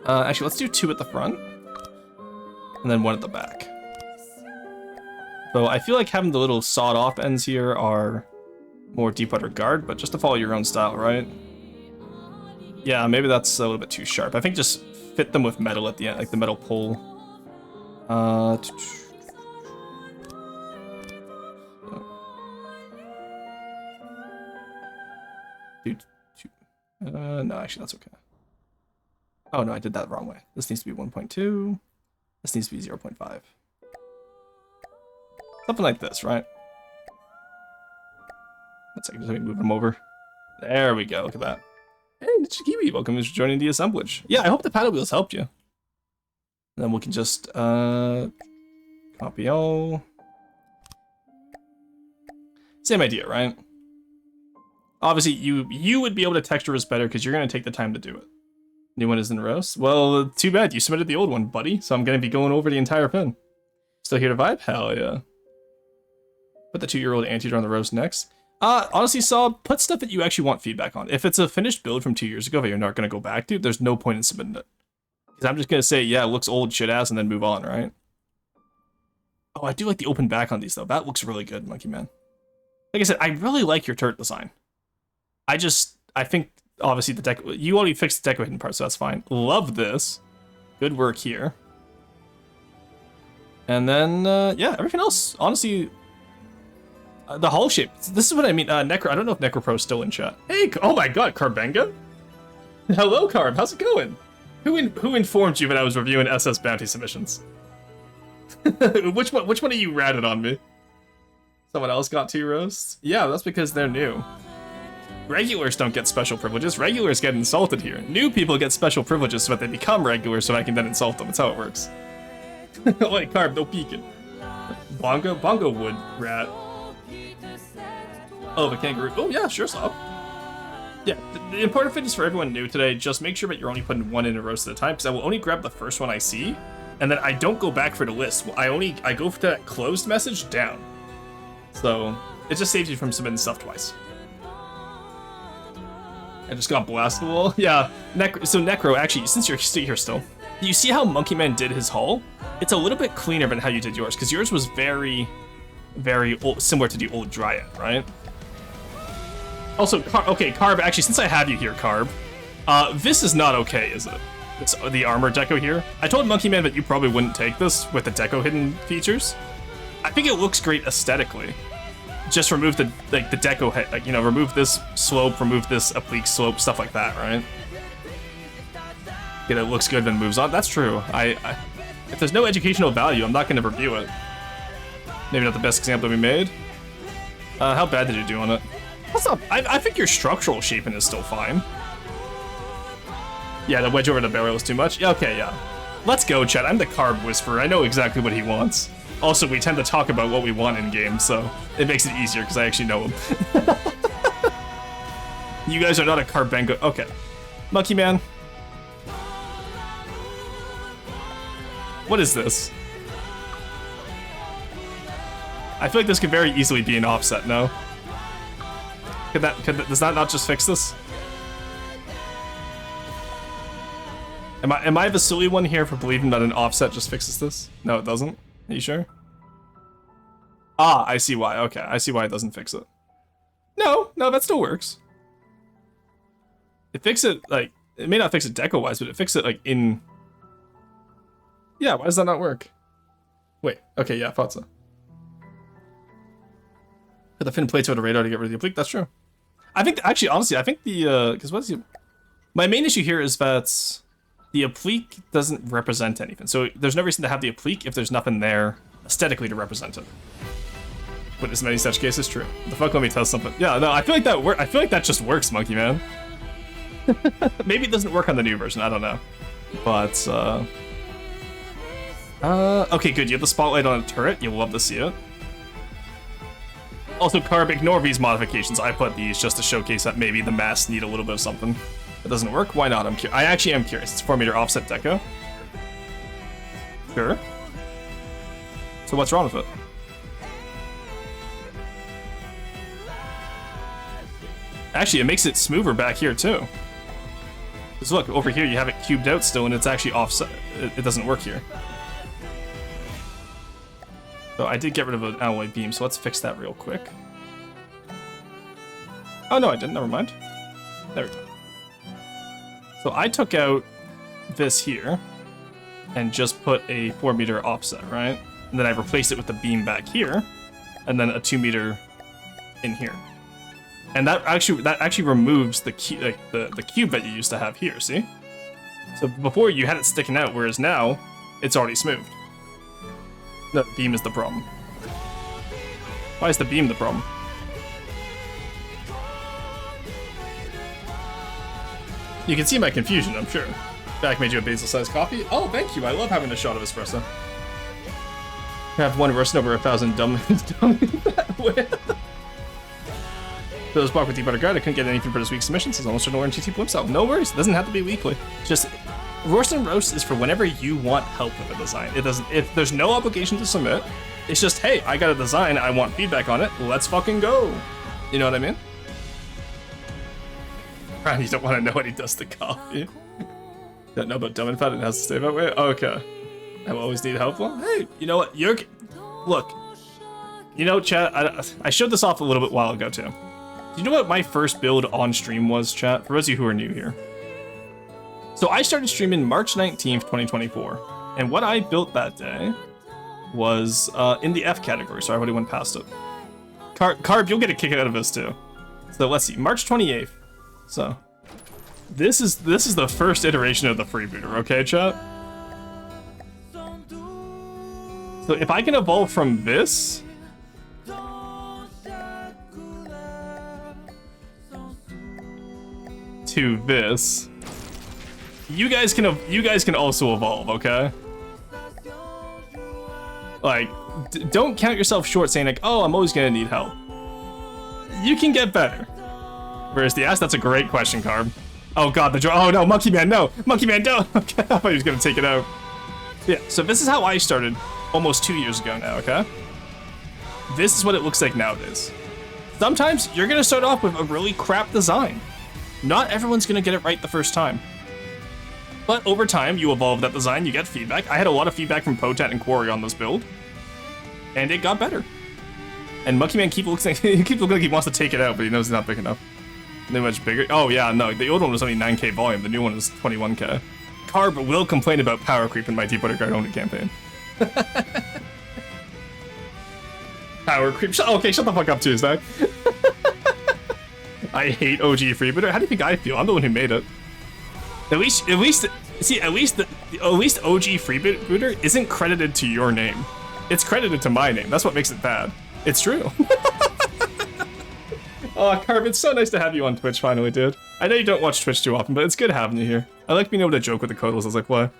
Actually, let's do 2 at the front. And then 1 at the back. So I feel like having the little sawed-off ends here are more Deepwater Guard, but just to follow your own style, right? Yeah, maybe that's a little bit too sharp. I think just fit them with metal at the end, like the metal pole. No, actually, that's okay. Oh, no, I did that the wrong way. This needs to be 1.2. This needs to be 0.5. Something like this, right? Let's let me move them over. There we go, look at that. Hey, Nichikiwi, welcome to joining the assemblage. Yeah, I hope the paddle wheels helped you. And then we can just, copy all. Same idea, right? Obviously, you would be able to texture this better because you're going to take the time to do it. New one is in roast. Well, too bad. You submitted the old one, buddy. So I'm going to be going over the entire pin. Still here to vibe? Hell yeah. Put the 2-year-old anteater on the roast next. Honestly, Saw, put stuff that you actually want feedback on. If it's a finished build from 2 years ago that you're not going to go back to, there's no point in submitting it. Because I'm just going to say, yeah, it looks old, shit-ass, and then move on, right? Oh, I do like the open back on these, though. That looks really good, Monkey Man. Like I said, I really like your turret design. I think, obviously, the deco... You already fixed the deco hidden part, so that's fine. Love this. Good work here. And then, yeah, everything else, honestly... the hull shape. This is what I mean. Necro. I don't know if NecroPro's still in chat. Hey, oh my God, Carbenga. Hello, Carb. How's it going? Who informed you that I was reviewing SS bounty submissions? Which one of you ratted on me? Someone else got 2 roasts? Yeah, that's because they're new. Regulars don't get special privileges. Regulars get insulted here. New people get special privileges so that they become regulars so I can then insult them. That's how it works. Wait, Carb, no peeking. Bongo would rat. Oh, the kangaroo. Oh, yeah, sure, Slob. Yeah, the important thing is for everyone new today, just make sure that you're only putting 1 in a roast at a time, because I will only grab the first one I see, and then I don't go back for the list. I go for that closed message down. So, it just saves you from submitting stuff twice. I just got blasted a little. Yeah, so Necro, actually, since you're here still, you see how Monkey Man did his hull? It's a little bit cleaner than how you did yours, because yours was very, very old, similar to the old Dryad, right? Also, okay, Carb, actually, since I have you here, Carb, this is not okay, is it? It's the armor deco here. I told Monkey Man that you probably wouldn't take this with the deco hidden features. I think it looks great aesthetically. Just remove the deco head, like, you know, remove this slope, remove this oblique slope, stuff like that, right? Yeah, it looks good then moves on. That's true. If there's no educational value, I'm not going to review it. Maybe not the best example we made. How bad did you do on it? What's up? I think your structural shaping is still fine. Yeah, the wedge over the barrel is too much. Yeah, okay, yeah. Let's go, chat. I'm the Carb Whisperer. I know exactly what he wants. Also, we tend to talk about what we want in game, so it makes it easier because I actually know him. You guys are not a Carbenga. Okay. Monkey Man. What is this? I feel like this could very easily be an offset, no? Does that not just fix this? Am I the silly one here for believing that an offset just fixes this? No, it doesn't. Are you sure? Ah, I see why. Okay, I see why it doesn't fix it. No, that still works. It fixes it, like, it may not fix it deco-wise, but it fixes it, like, in... Yeah, why does that not work? Wait, okay, yeah, I thought so. Put the fin plates over the radar to get rid of the oblique, that's true. I think, actually, honestly, I think the, because what's the... My main issue here is that the oblique doesn't represent anything. So there's no reason to have the oblique if there's nothing there aesthetically to represent it. Witness many such cases, true. The fuck, let me test something. Yeah, no, I feel like I feel like that just works, Monkey Man. Maybe it doesn't work on the new version, I don't know. But, okay, good, you have the spotlight on a turret, you'll love to see it. Also, Carb, ignore these modifications. I put these just to showcase that maybe the masks need a little bit of something. It doesn't work? Why not? I actually am curious. It's 4-meter offset deco. Sure. So what's wrong with it? Actually, it makes it smoother back here, too. Because look, over here you have it cubed out still, and it's actually offset. It doesn't work here. So I did get rid of an alloy beam, so let's fix that real quick. Oh, no, I didn't. Never mind. There we go. So I took out this here and just put a 4-meter offset, right? And then I replaced it with the beam back here, and then a 2-meter in here. And that actually removes the cube that you used to have here, see? So before you had it sticking out, whereas now it's already smoothed. The beam is the problem. Why is the beam the problem? You can see my confusion, I'm sure. Back made you a basil-sized coffee. Oh, thank you. I love having a shot of espresso. Have one roasting over 1,000 dummies that way. Bill's block with Deep Guard. I couldn't get anything for this week's submission, so it's almost an TT Blimps out. No worries, it doesn't have to be weekly. Just Roast and Roast is for whenever you want help with a design. It doesn't. If there's no obligation to submit, it's just, hey, I got a design, I want feedback on it. Let's fucking go. You know what I mean? Brian, you don't want to know what he does to coffee. Don't know about dumb and fat and has to stay that way. Okay. I will always need help. Well, hey, you know what? Look. You know, chat. I showed this off a little bit while ago too. Do you know what my first build on stream was, chat? For those of you who are new here. So I started streaming March 19th, 2024, and what I built that day was in the F category. Sorry, I already went past it. Carb, you'll get a kick out of this too. So let's see, March 28th. So this is the first iteration of the freebooter, okay, chat? So if I can evolve from this to this, you guys can also evolve, okay? Like, don't count yourself short saying like, oh, I'm always gonna need help. You can get better. Where's the ass? That's a great question, Carb. Oh god, oh no, Monkey Man, no! Monkey Man, no! Okay, I thought he was gonna take it out. Yeah, so this is how I started almost 2 years ago now, okay? This is what it looks like nowadays. Sometimes you're gonna start off with a really crap design. Not everyone's gonna get it right the first time. But over time, you evolve that design, you get feedback. I had a lot of feedback from Potat and Quarry on this build, and it got better. And Monkey Man keeps looking like he wants to take it out, but he knows it's not big enough. They're much bigger. Oh yeah, no, the old one was only 9k volume, the new one is 21k. Carb will complain about power creep in my Deep Guard only campaign. Power creep. Okay, shut the fuck up too, Zach. I hate OG Freebooter. How do you think I feel? I'm the one who made it. At least OG Freebooter isn't credited to your name. It's credited to my name. That's what makes it bad. It's true. Oh, Carb, it's so nice to have you on Twitch finally, dude. I know you don't watch Twitch too often, but it's good having you here. I like being able to joke with the Codals. I was like, what?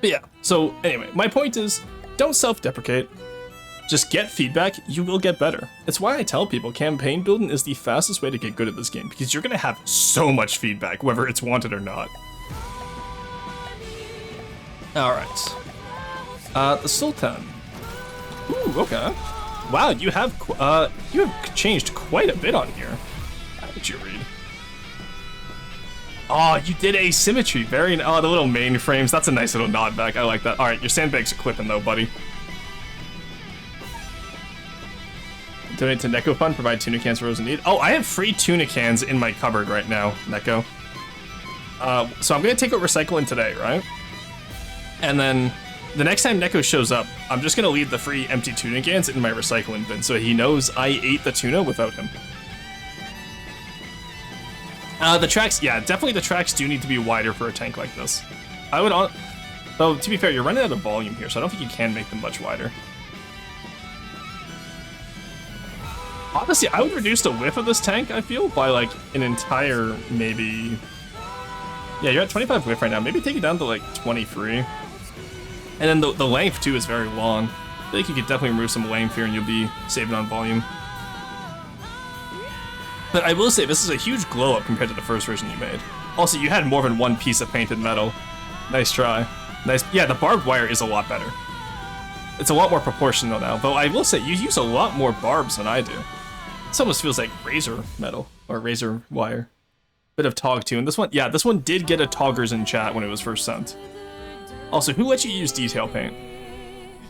But yeah, so anyway, my point is, don't self-deprecate. Just get feedback, you will get better. It's why I tell people campaign building is the fastest way to get good at this game, because you're gonna have so much feedback, whether it's wanted or not. Alright. The Sultan. Ooh, okay. Wow, you have changed quite a bit on here. How did you read? Oh, you did asymmetry. Very, oh, the little mainframes. That's a nice little nod back. I like that. All right, your sandbags are clipping though, buddy. Donate to Neko Fund. Provide tuna cans for those in need. Oh, I have free tuna cans in my cupboard right now, Neko. So I'm gonna take out recycling today, right? And then the next time Neko shows up, I'm just gonna leave the free empty tuna cans in my recycling bin so he knows I ate the tuna without him. The tracks, yeah, definitely the tracks do need to be wider for a tank like this. I would, though, to be fair, you're running out of volume here, so I don't think you can make them much wider. Honestly, I would reduce the width of this tank, I feel, by like an entire, maybe... Yeah, you're at 25 width right now. Maybe take it down to like 23. And then the length, too, is very long. I feel like you could definitely remove some length here and you'll be saving on volume. But I will say, this is a huge glow up compared to the first version you made. Also, you had more than one piece of painted metal. Nice try. Nice. Yeah, the barbed wire is a lot better. It's a lot more proportional now, though I will say, you use a lot more barbs than I do. This almost feels like razor metal, or razor wire. Bit of Tog too, and this one, yeah, this one did get a Toggers in chat when it was first sent. Also, who lets you use detail paint?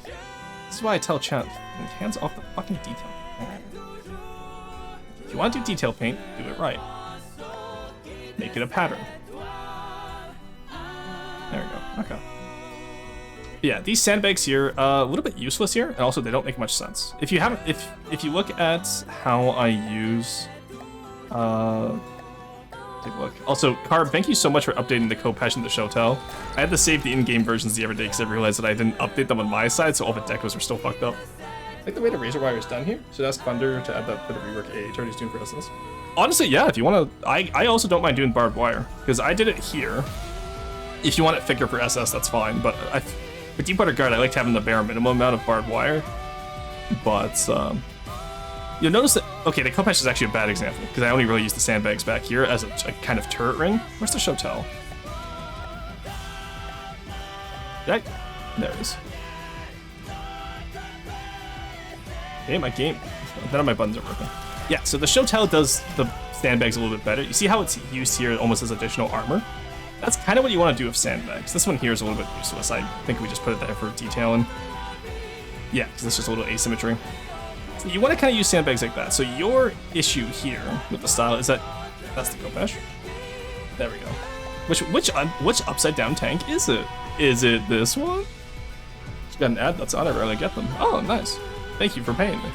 This is why I tell chat, hands off the fucking detail paint. If you want to do detail paint, do it right. Make it a pattern. There we go, okay. Yeah, these sandbags here, a little bit useless here, and also they don't make much sense. If you haven't, if you look at how I use, take a look. Also, Carb, thank you so much for updating the co-passion to Shotel. I had to save the in-game versions the other day because I realized that I didn't update them on my side, so all the decos are still fucked up. I like the way the razor wire is done here. Should ask Thunder to add that for the rework Attorney's doing for us. Honestly, yeah, if you want to, I also don't mind doing barbed wire because I did it here. If you want it thicker for SS, that's fine, but with Deep Guard, I liked having the bare minimum amount of barbed wire. But You'll notice that, okay, the Kopesh is actually a bad example, because I only really use the sandbags back here as a kind of turret ring. Where's the Shotel? There it is. Okay, my game. None of my buttons are working. Yeah, so the Shotel does the sandbags a little bit better. You see how it's used here almost as additional armor? That's kind of what you want to do with sandbags. This one here is a little bit useless. I think we just put it there for detailing. Yeah, because it's just a little asymmetry. So you want to kind of use sandbags like that. So your issue here with the style is that that's the Kopesh. There we go. Which upside down tank is it? Is it this one? Just got an ad that's on. I rarely get them. Oh, nice. Thank you for paying me.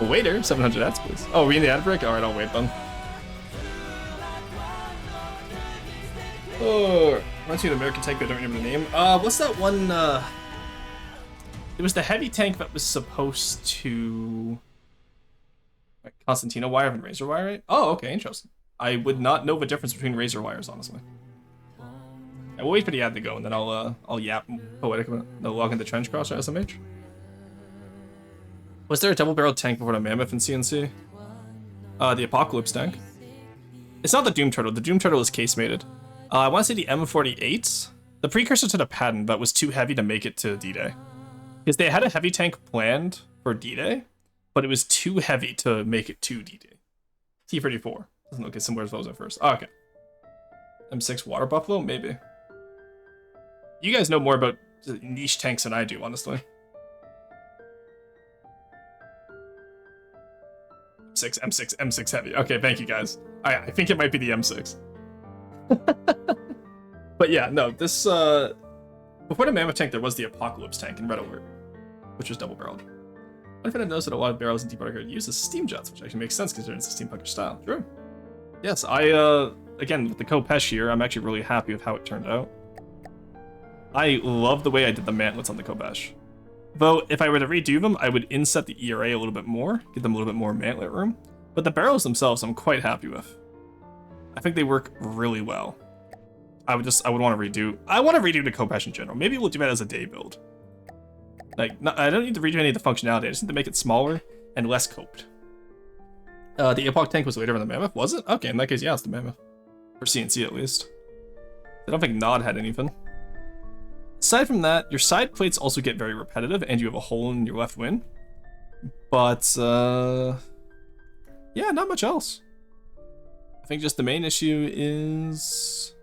Waiter, 700 ads, please. Oh, are we in the ad break? All right, I'll wait then. Oh, reminds me of the American tank, but I don't remember the name. What's that one? It was the heavy tank that was supposed to like Constantina wire and razor wire, right? Oh, okay, interesting. I would not know the difference between razor wires, honestly. I will wait for the ad to go, and then I'll yap poetic about it. Log into Trench Cross or SMH. Was there a double-barreled tank before the Mammoth in CNC? The Apocalypse tank. It's not the Doom Turtle. The Doom Turtle is case-mated. I want to say the M48, the precursor to the Patton, that was too heavy to make it to D-Day. Because they had a heavy tank planned for D-Day, but it was too heavy to make it to D-Day. T-34. Doesn't look as similar as those at first. Oh, okay. M6 Water Buffalo? Maybe. You guys know more about niche tanks than I do, honestly. M6 heavy. Okay, thank you guys. I think it might be the M6. But yeah, no, this, before the Mammoth tank, there was the Apocalypse tank in Red Alert, which was double-barreled. One fan knows that a lot of barrels in Deepwater uses steam jets, which actually makes sense considering it's a steampunker style. True. Yes, again, with the Kopesh here, I'm actually really happy with how it turned out. I love the way I did the mantlets on the Kopesh. Though, if I were to redo them, I would inset the ERA a little bit more, give them a little bit more mantlet room. But the barrels themselves, I'm quite happy with. I think they work really well. I would want to redo. I want to redo the Kopesh in general. Maybe we'll do that as a day build. Like, I don't need to redo any of the functionality. I just need to make it smaller and less coped. The Epoch tank was later in the Mammoth, was it? Okay, in that case, yeah, it's the Mammoth. For CNC, at least. I don't think Nod had anything. Aside from that, your side plates also get very repetitive, and you have a hole in your left wing. But, yeah, not much else. I think just the main issue is...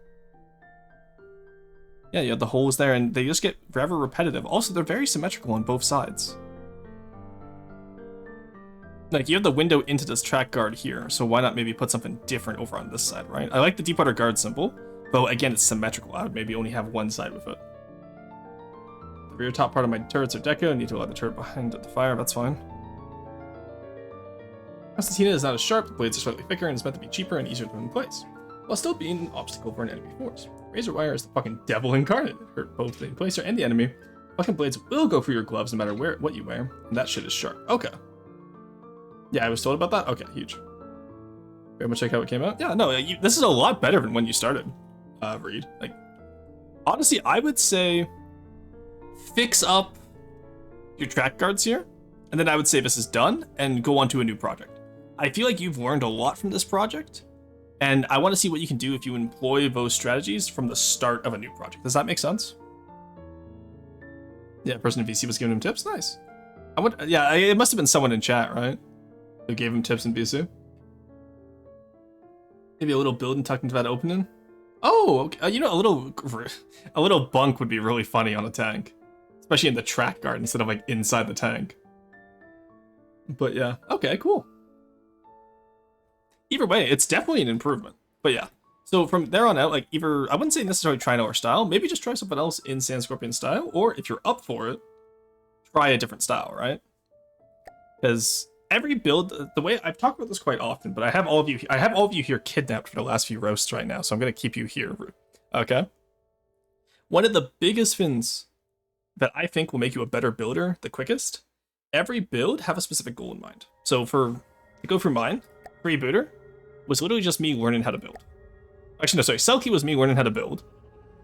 yeah, you have the holes there, and they just get forever repetitive. Also, they're very symmetrical on both sides. Like, you have the window into this track guard here, so why not maybe put something different over on this side, right? I like the Deepwater guard symbol, but again, it's symmetrical. I would maybe only have one side with it. The rear top part of my turrets are deco. I need to allow the turret behind the fire. That's fine. Constantina is not as sharp. The blades are slightly thicker, and it's meant to be cheaper and easier to put in place, while still being an obstacle for an enemy force. Razor wire is the fucking devil incarnate. It hurt both the emplacer and the enemy. Fucking blades will go through your gloves no matter what you wear, and that shit is sharp. Okay. Yeah, I was told about that? Okay, huge. Very much like how it came out. Yeah, no, this is a lot better than when you started, Reed. Like, honestly, I would say fix up your track guards here, and then I would say this is done, and go on to a new project. I feel like you've learned a lot from this project, and I want to see what you can do if you employ those strategies from the start of a new project. Does that make sense? Yeah, person in VC was giving him tips? Nice. Yeah, it must have been someone in chat, right? Who gave him tips in VC? Maybe a little building tucked into that opening? Oh, okay. You know, a little bunk would be really funny on a tank. Especially in the track guard instead of like inside the tank. But yeah, okay, cool. Either way, it's definitely an improvement. But yeah, so from there on out, like either, I wouldn't say necessarily try Noah style, maybe just try something else in Sand Scorpion style, or if you're up for it, try a different style, right? Because every build, the way I've talked about this quite often, but I have all of you here kidnapped for the last few roasts right now, so I'm gonna keep you here, okay? One of the biggest things that I think will make you a better builder the quickest, every build have a specific goal in mind. So to go through mine, Freebooter was literally just me learning how to build. Actually, no, sorry, Selkie was me learning how to build.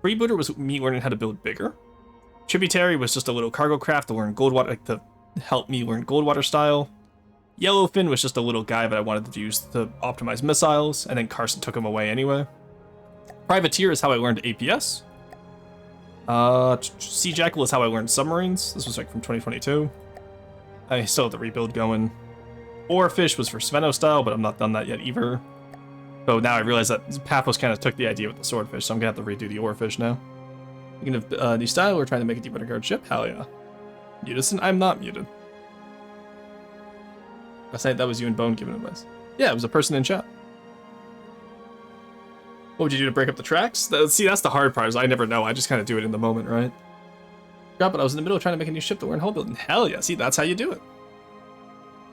Freebooter was me learning how to build bigger. Tributary was just a little cargo craft to learn Goldwater, like to helped me learn Goldwater style. Yellowfin was just a little guy that I wanted to use to optimize missiles, and then Carson took him away anyway. Privateer is how I learned APS. Sea Jackal is how I learned submarines. This was like from 2022. I still have the rebuild going. Oarfish was for Sveno style, but I'm not done that yet either. So now I realize that Paphos kind of took the idea with the swordfish, so I'm gonna have to redo the Oarfish now. Speaking of new style, we're trying to make a deep underguard ship. Hell yeah. Mutison, I'm not muted. I said that was you and Bone giving advice. Yeah, it was a person in chat. What would you do to break up the tracks? See, that's the hard part, is I never know. I just kind of do it in the moment, right? Yeah, but I was in the middle of trying to make a new ship to learn hull building. Hell yeah, see, that's how you do it.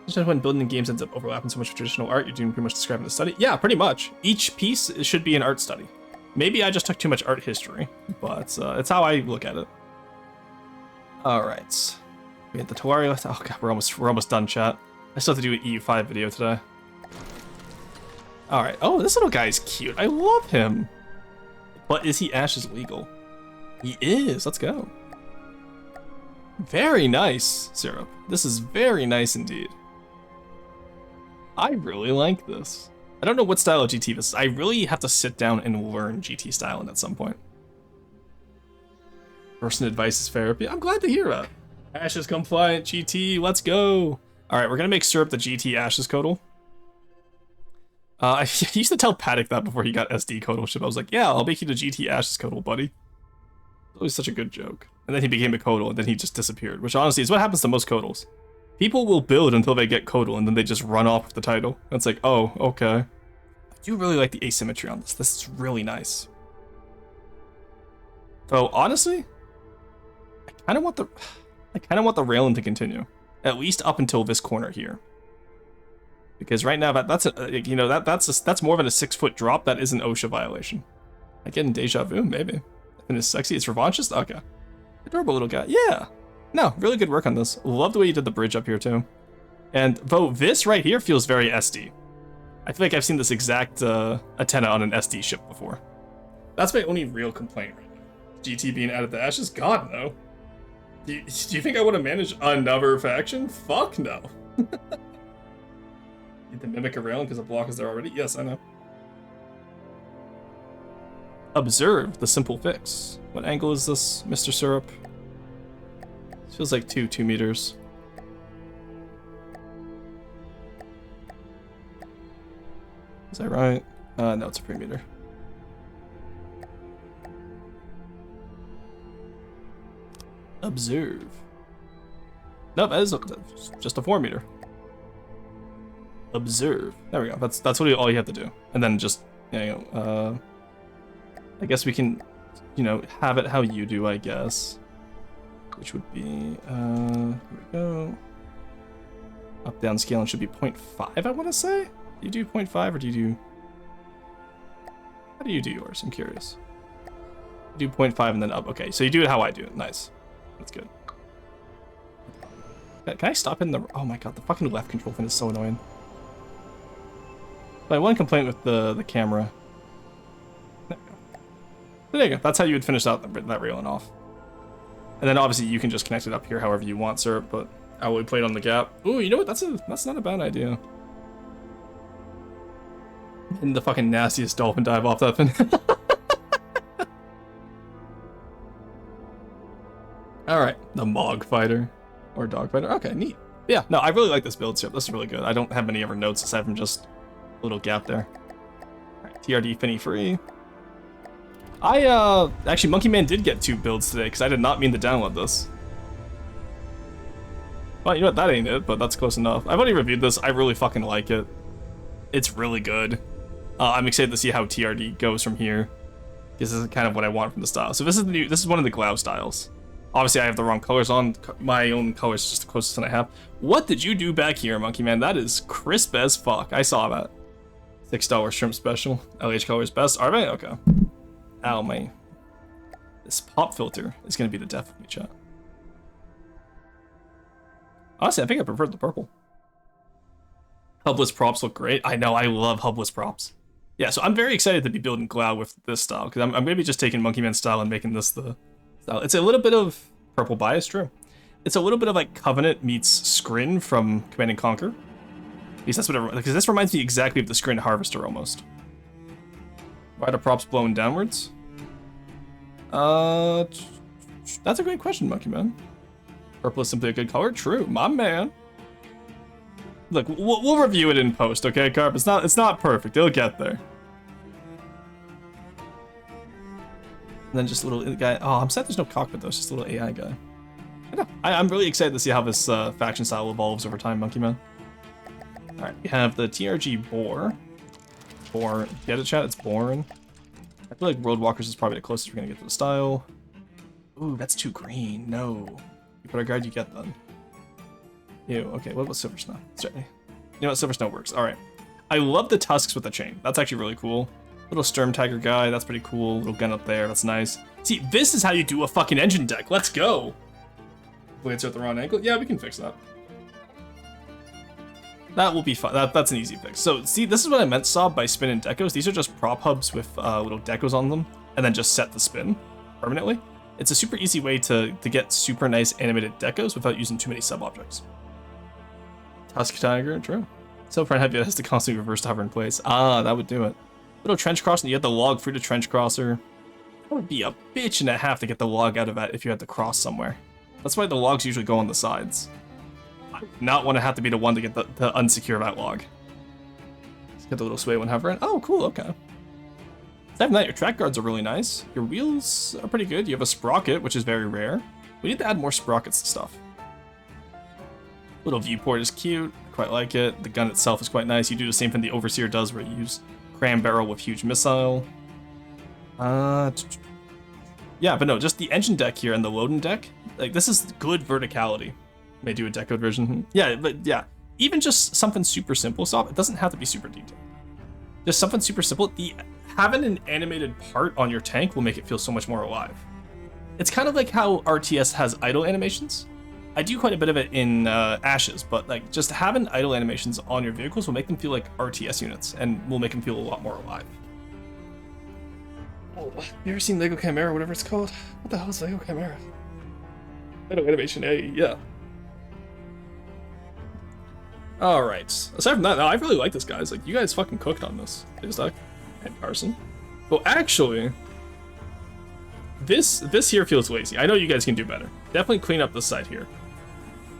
Just when building games ends up overlapping so much with traditional art, you're doing pretty much describing the study. Yeah, pretty much. Each piece should be an art study. Maybe I just took too much art history, but it's how I look at it. All right, we hit the Tawari. Oh god, we're almost done, chat. I still have to do an EU5 video today. All right. Oh, this little guy's cute. I love him. But is he Ash's legal? He is. Let's go. Very nice, Syrup. This is very nice indeed. I really like this. I don't know what style of GT this is. I really have to sit down and learn GT styling at some point. Person advice is therapy. I'm glad to hear that. Ashes compliant GT. Let's go. All right, we're gonna make Syrup the GT Ashes Codal. I used to tell Paddock that before he got SD Codal ship. I was like, yeah, I'll make you the GT Ashes Codal, buddy. It was such a good joke. And then he became a Codal, and then he just disappeared, which honestly is what happens to most Codals. People will build until they get Codal, and then they just run off with the title. And it's like, oh, okay. I do really like the asymmetry on this. This is really nice. So honestly, I kind of want the railing to continue, at least up until this corner here. Because right now that's more than a 6-foot drop. That is an OSHA violation. I get in deja vu, maybe. And it's sexy. It's revanchist. Okay. Adorable little guy. Yeah. No, really good work on this. Love the way you did the bridge up here too. And though this right here feels very SD. I feel like I've seen this exact antenna on an SD ship before. That's my only real complaint right now. GT being added to Ashes? God no. Do you think I want to manage another faction? Fuck no. Need to mimic a railing because the block is there already? Yes, I know. Observe the simple fix. What angle is this, Mr. Syrup? This feels like 2 meters. Is that right? No, it's a 3 meter. Observe. Nope, that is just a 4 meter. Observe. There we go. That's what all you have to do, and then just I guess we can, have it how you do. I guess, which would be here we go. Up down scaling should be 0.5. I want to say. Do you do 0.5 or do you do? How do you do yours? I'm curious. You do 0.5 and then up. Okay, so you do it how I do it. Nice. That's good. Can I stop in the? Oh my god, the fucking left control thing is so annoying. But one complaint with the camera. There you go. There you go. That's how you would finish out that railing off. And then obviously you can just connect it up here however you want, sir. But I will play it on the gap. Ooh, you know what? That's not a bad idea. And the fucking nastiest dolphin dive off that fin. All right, the Mog Fighter or Dog Fighter. Okay, neat. Yeah, no, I really like this build, sir. This is really good. I don't have any other notes aside from just a little gap there. All right, TRD Finny free. Actually, Monkey Man did get 2 builds today because I did not mean to download this. Well, you know what? That ain't it, but that's close enough. I've already reviewed this. I really fucking like it. It's really good. I'm excited to see how TRD goes from here. This is kind of what I want from the style. So this is one of the Glau styles. Obviously, I have the wrong colors on. My own colors is just the closest one I have. What did you do back here, Monkey Man? That is crisp as fuck. I saw that. $6 shrimp special. LH colors best. Are they? Okay. Ow, my. This pop filter is going to be the death of me, chat. Honestly, I think I preferred the purple. Hubless props look great. I know, I love hubless props. Yeah, so I'm very excited to be building Glau with this style, because I'm maybe just taking Monkey Man style and making this the style. It's a little bit of purple bias, true. It's a little bit of like Covenant meets Scrin from Command and Conquer. At least that's what because this reminds me exactly of the Scrin Harvester almost. Why are the props blowing downwards? That's a great question, Monkey Man. Purple is simply a good color. True, my man. Look, we'll review it in post, okay, Carp? It's not perfect. It'll get there. And then just a little guy. Oh, I'm sad there's no cockpit though. It's just a little AI guy. I know. I'm really excited to see how this faction style evolves over time, Monkey Man. All right, we have the TRG Boar. Boar. Get it, chat? It's boring. I feel like Roadwalkers is probably the closest we're gonna get to the style. Ooh, that's too green. No. You put our guard, you get them. Ew. Okay. What about Silver Snow? Certainly. You know what? Silver Snow works. All right. I love the tusks with the chain. That's actually really cool. Little Sturm Tiger guy. That's pretty cool. Little gun up there. That's nice. See, this is how you do a fucking engine deck. Let's go. Blades are at the wrong angle. Yeah, we can fix that. That will be fun. That's an easy fix. So, see, this is what I meant, Sob, by spin and decos. These are just prop hubs with little decos on them, and then just set the spin permanently. It's a super easy way to get super nice animated decos without using too many sub-objects. Tusk Tiger, true. So front heavy has to constantly reverse to hover in place. Ah, that would do it. Little Trench Crosser, you had the log through the Trench Crosser. That would be a bitch and a half to get the log out of that if you had to cross somewhere. That's why the logs usually go on the sides. I would not want to have to be the one to get the unsecure that log. Let's get the little sway one hovering. Oh, cool, okay. Aside from that, your track guards are really nice. Your wheels are pretty good. You have a sprocket, which is very rare. We need to add more sprockets to stuff. Little viewport is cute. Quite like it. The gun itself is quite nice. You do the same thing the Overseer does, where you use cram barrel with huge missile. Yeah, but no, just the engine deck here and the loading deck. Like, this is good verticality. May do a decode version. Yeah, but yeah. Even just something super simple, so it doesn't have to be super detailed. Just something super simple. Having an animated part on your tank will make it feel so much more alive. It's kind of like how RTS has idle animations. I do quite a bit of it in Ashes, but like just having idle animations on your vehicles will make them feel like RTS units and will make them feel a lot more alive. Oh, you ever seen Lego Chimera, whatever it's called? What the hell is Lego Chimera? Idle animation, yeah. All right. Aside from that, I really like this, guys. Like, you guys fucking cooked on this. And Carson. Well, actually, this here feels lazy. I know you guys can do better. Definitely clean up this side here.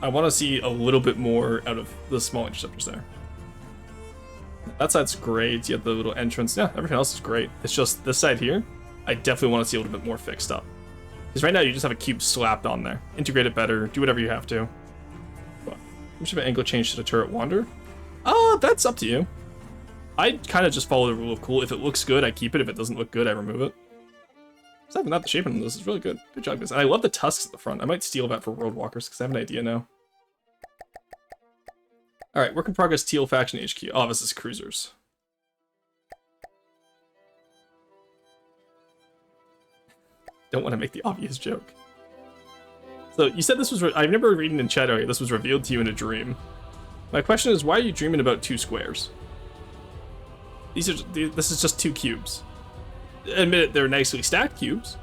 I want to see a little bit more out of the small interceptors there. That side's great. You have the little entrance. Yeah, everything else is great. It's just this side here, I definitely want to see a little bit more fixed up. Because right now you just have a cube slapped on there. Integrate it better. Do whatever you have to. But we should have an angle change to the turret wander. That's up to you. I kind of just follow the rule of cool. If it looks good, I keep it. If it doesn't look good, I remove it. Aside from that, the shaping of this is really good. Good job, guys. And I love the tusks at the front. I might steal that for Roadwalkers because I have an idea now. Alright, work in progress Teal Faction HQ. Oh, this is cruisers. Don't want to make the obvious joke. So, you said this was... I remember reading in chat earlier, this was revealed to you in a dream. My question is, why are you dreaming about 2 squares? This is just 2 cubes. Admit it, they're nicely stacked cubes.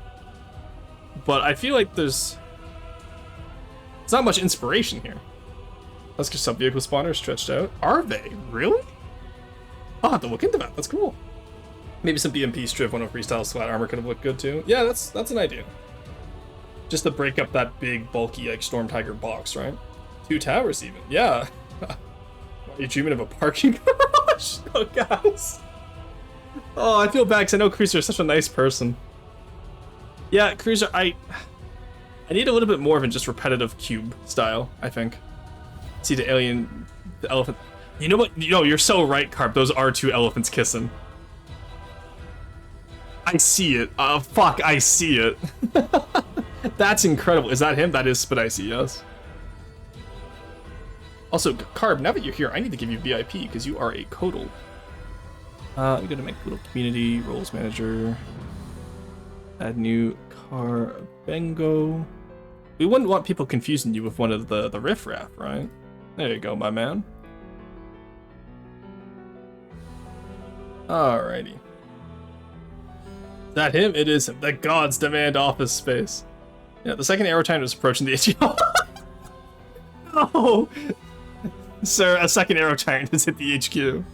But I feel like there's not much inspiration here. Let's get some vehicle spawners stretched out. Are they? Really? I'll have to look into that. That's cool. Maybe some BMP strip 1 of freestyle flat armor could have looked good too. Yeah, that's an idea. Just to break up that big, bulky, like, Storm Tiger box, right? 2 towers even. Yeah. Are you dreaming of a parking garage? Oh, guys. Oh, I feel bad because I know Cruiser is such a nice person. Yeah, Cruiser, I need a little bit more than just repetitive cube style, I think. See the alien, the elephant. You know what? No, you're so right, Carp. Those are 2 elephants kissing. I see it. Fuck, I see it. That's incredible. Is that him? That is Spicy, yes. Also, Carb, now that you're here, I need to give you VIP because you are a Codal. I'm gonna make a little community, roles manager, add new car, Bengo. We wouldn't want people confusing you with one of the riffraff, right? There you go, my man. Alrighty. Is that him? It is him. The gods demand office space. Yeah, the second arrow time is approaching the HQ. No! Sir, a second arrow giant has hit the HQ.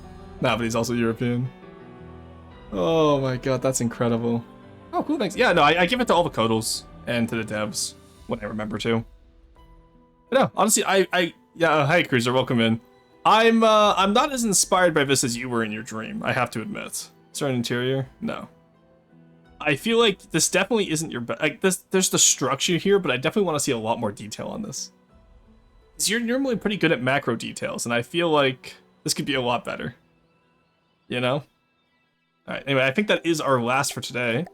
Nah, but he's also European. Oh my god, that's incredible. Oh, cool, thanks. Yeah, no, I give it to all the codals and to the devs when I remember to. But no, honestly, yeah, hi Cruiser, welcome in. I'm not as inspired by this as you were in your dream, I have to admit. Certain interior? No. I feel like this definitely isn't your best. Like there's the structure here, but I definitely want to see a lot more detail on this. So you're normally pretty good at macro details, and I feel like this could be a lot better. You know? Alright, anyway, I think that is our last for today.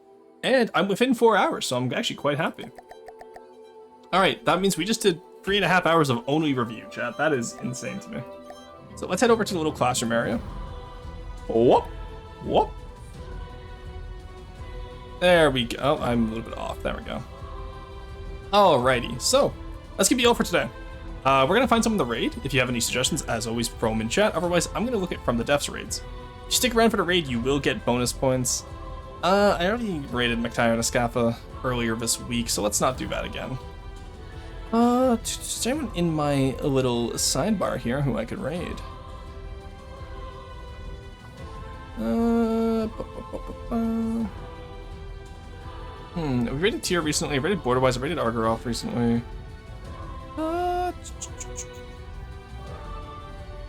And I'm within 4 hours, so I'm actually quite happy. Alright, that means we just did 3.5 hours of only review, chat. That is insane to me. So let's head over to the little classroom area. Whoop! Whoop! There we go. Oh, I'm a little bit off. There we go. Alrighty, so that's gonna be all for today. We're gonna find some of the raid. If you have any suggestions, as always, throw them in chat. Otherwise, I'm gonna look at from the devs raids. If you stick around for the raid, you will get bonus points. I already raided McTire and Escapa earlier this week, so let's not do that again. Is anyone in my little sidebar here who I could raid? We raided Tier recently, I raided Borderwise, I raided Argaroth recently.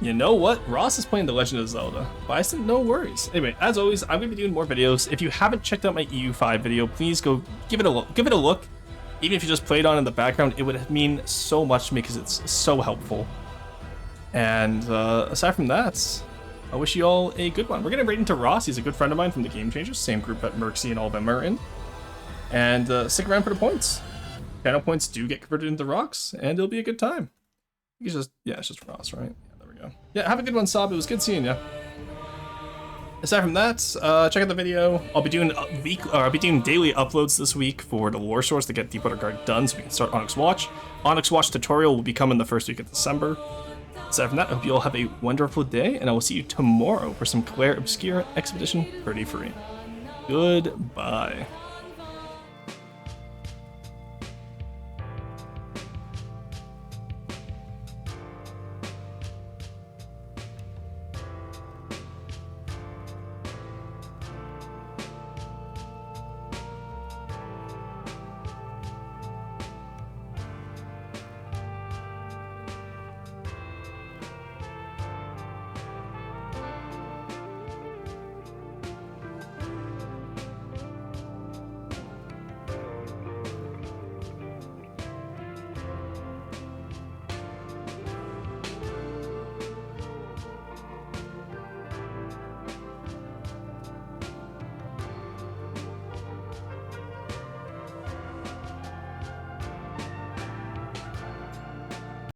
You know what? Ross is playing The Legend of Zelda. Bison, no worries. Anyway, as always, I'm going to be doing more videos. If you haven't checked out my EU5 video, please go give it a look. Give it a look. Even if you just played on in the background, it would mean so much to me because it's so helpful. And aside from that, I wish you all a good one. We're going to raid into Ross. He's a good friend of mine from the Game Changers, same group that Merxy and all of them are in. And stick around for the points. Channel points do get converted into rocks, and it'll be a good time. It's just, yeah, it's just Ross, right? Yeah, there we go. Yeah, have a good one, Sob. It was good seeing you. Aside from that, check out the video. I'll be doing daily uploads this week for the lore source to get Deepwater Guard done, so we can start Onyx Watch. Onyx Watch tutorial will be coming the first week of December. Aside from that, I hope you all have a wonderful day, and I will see you tomorrow for some Claire Obscura Expedition 33. Goodbye.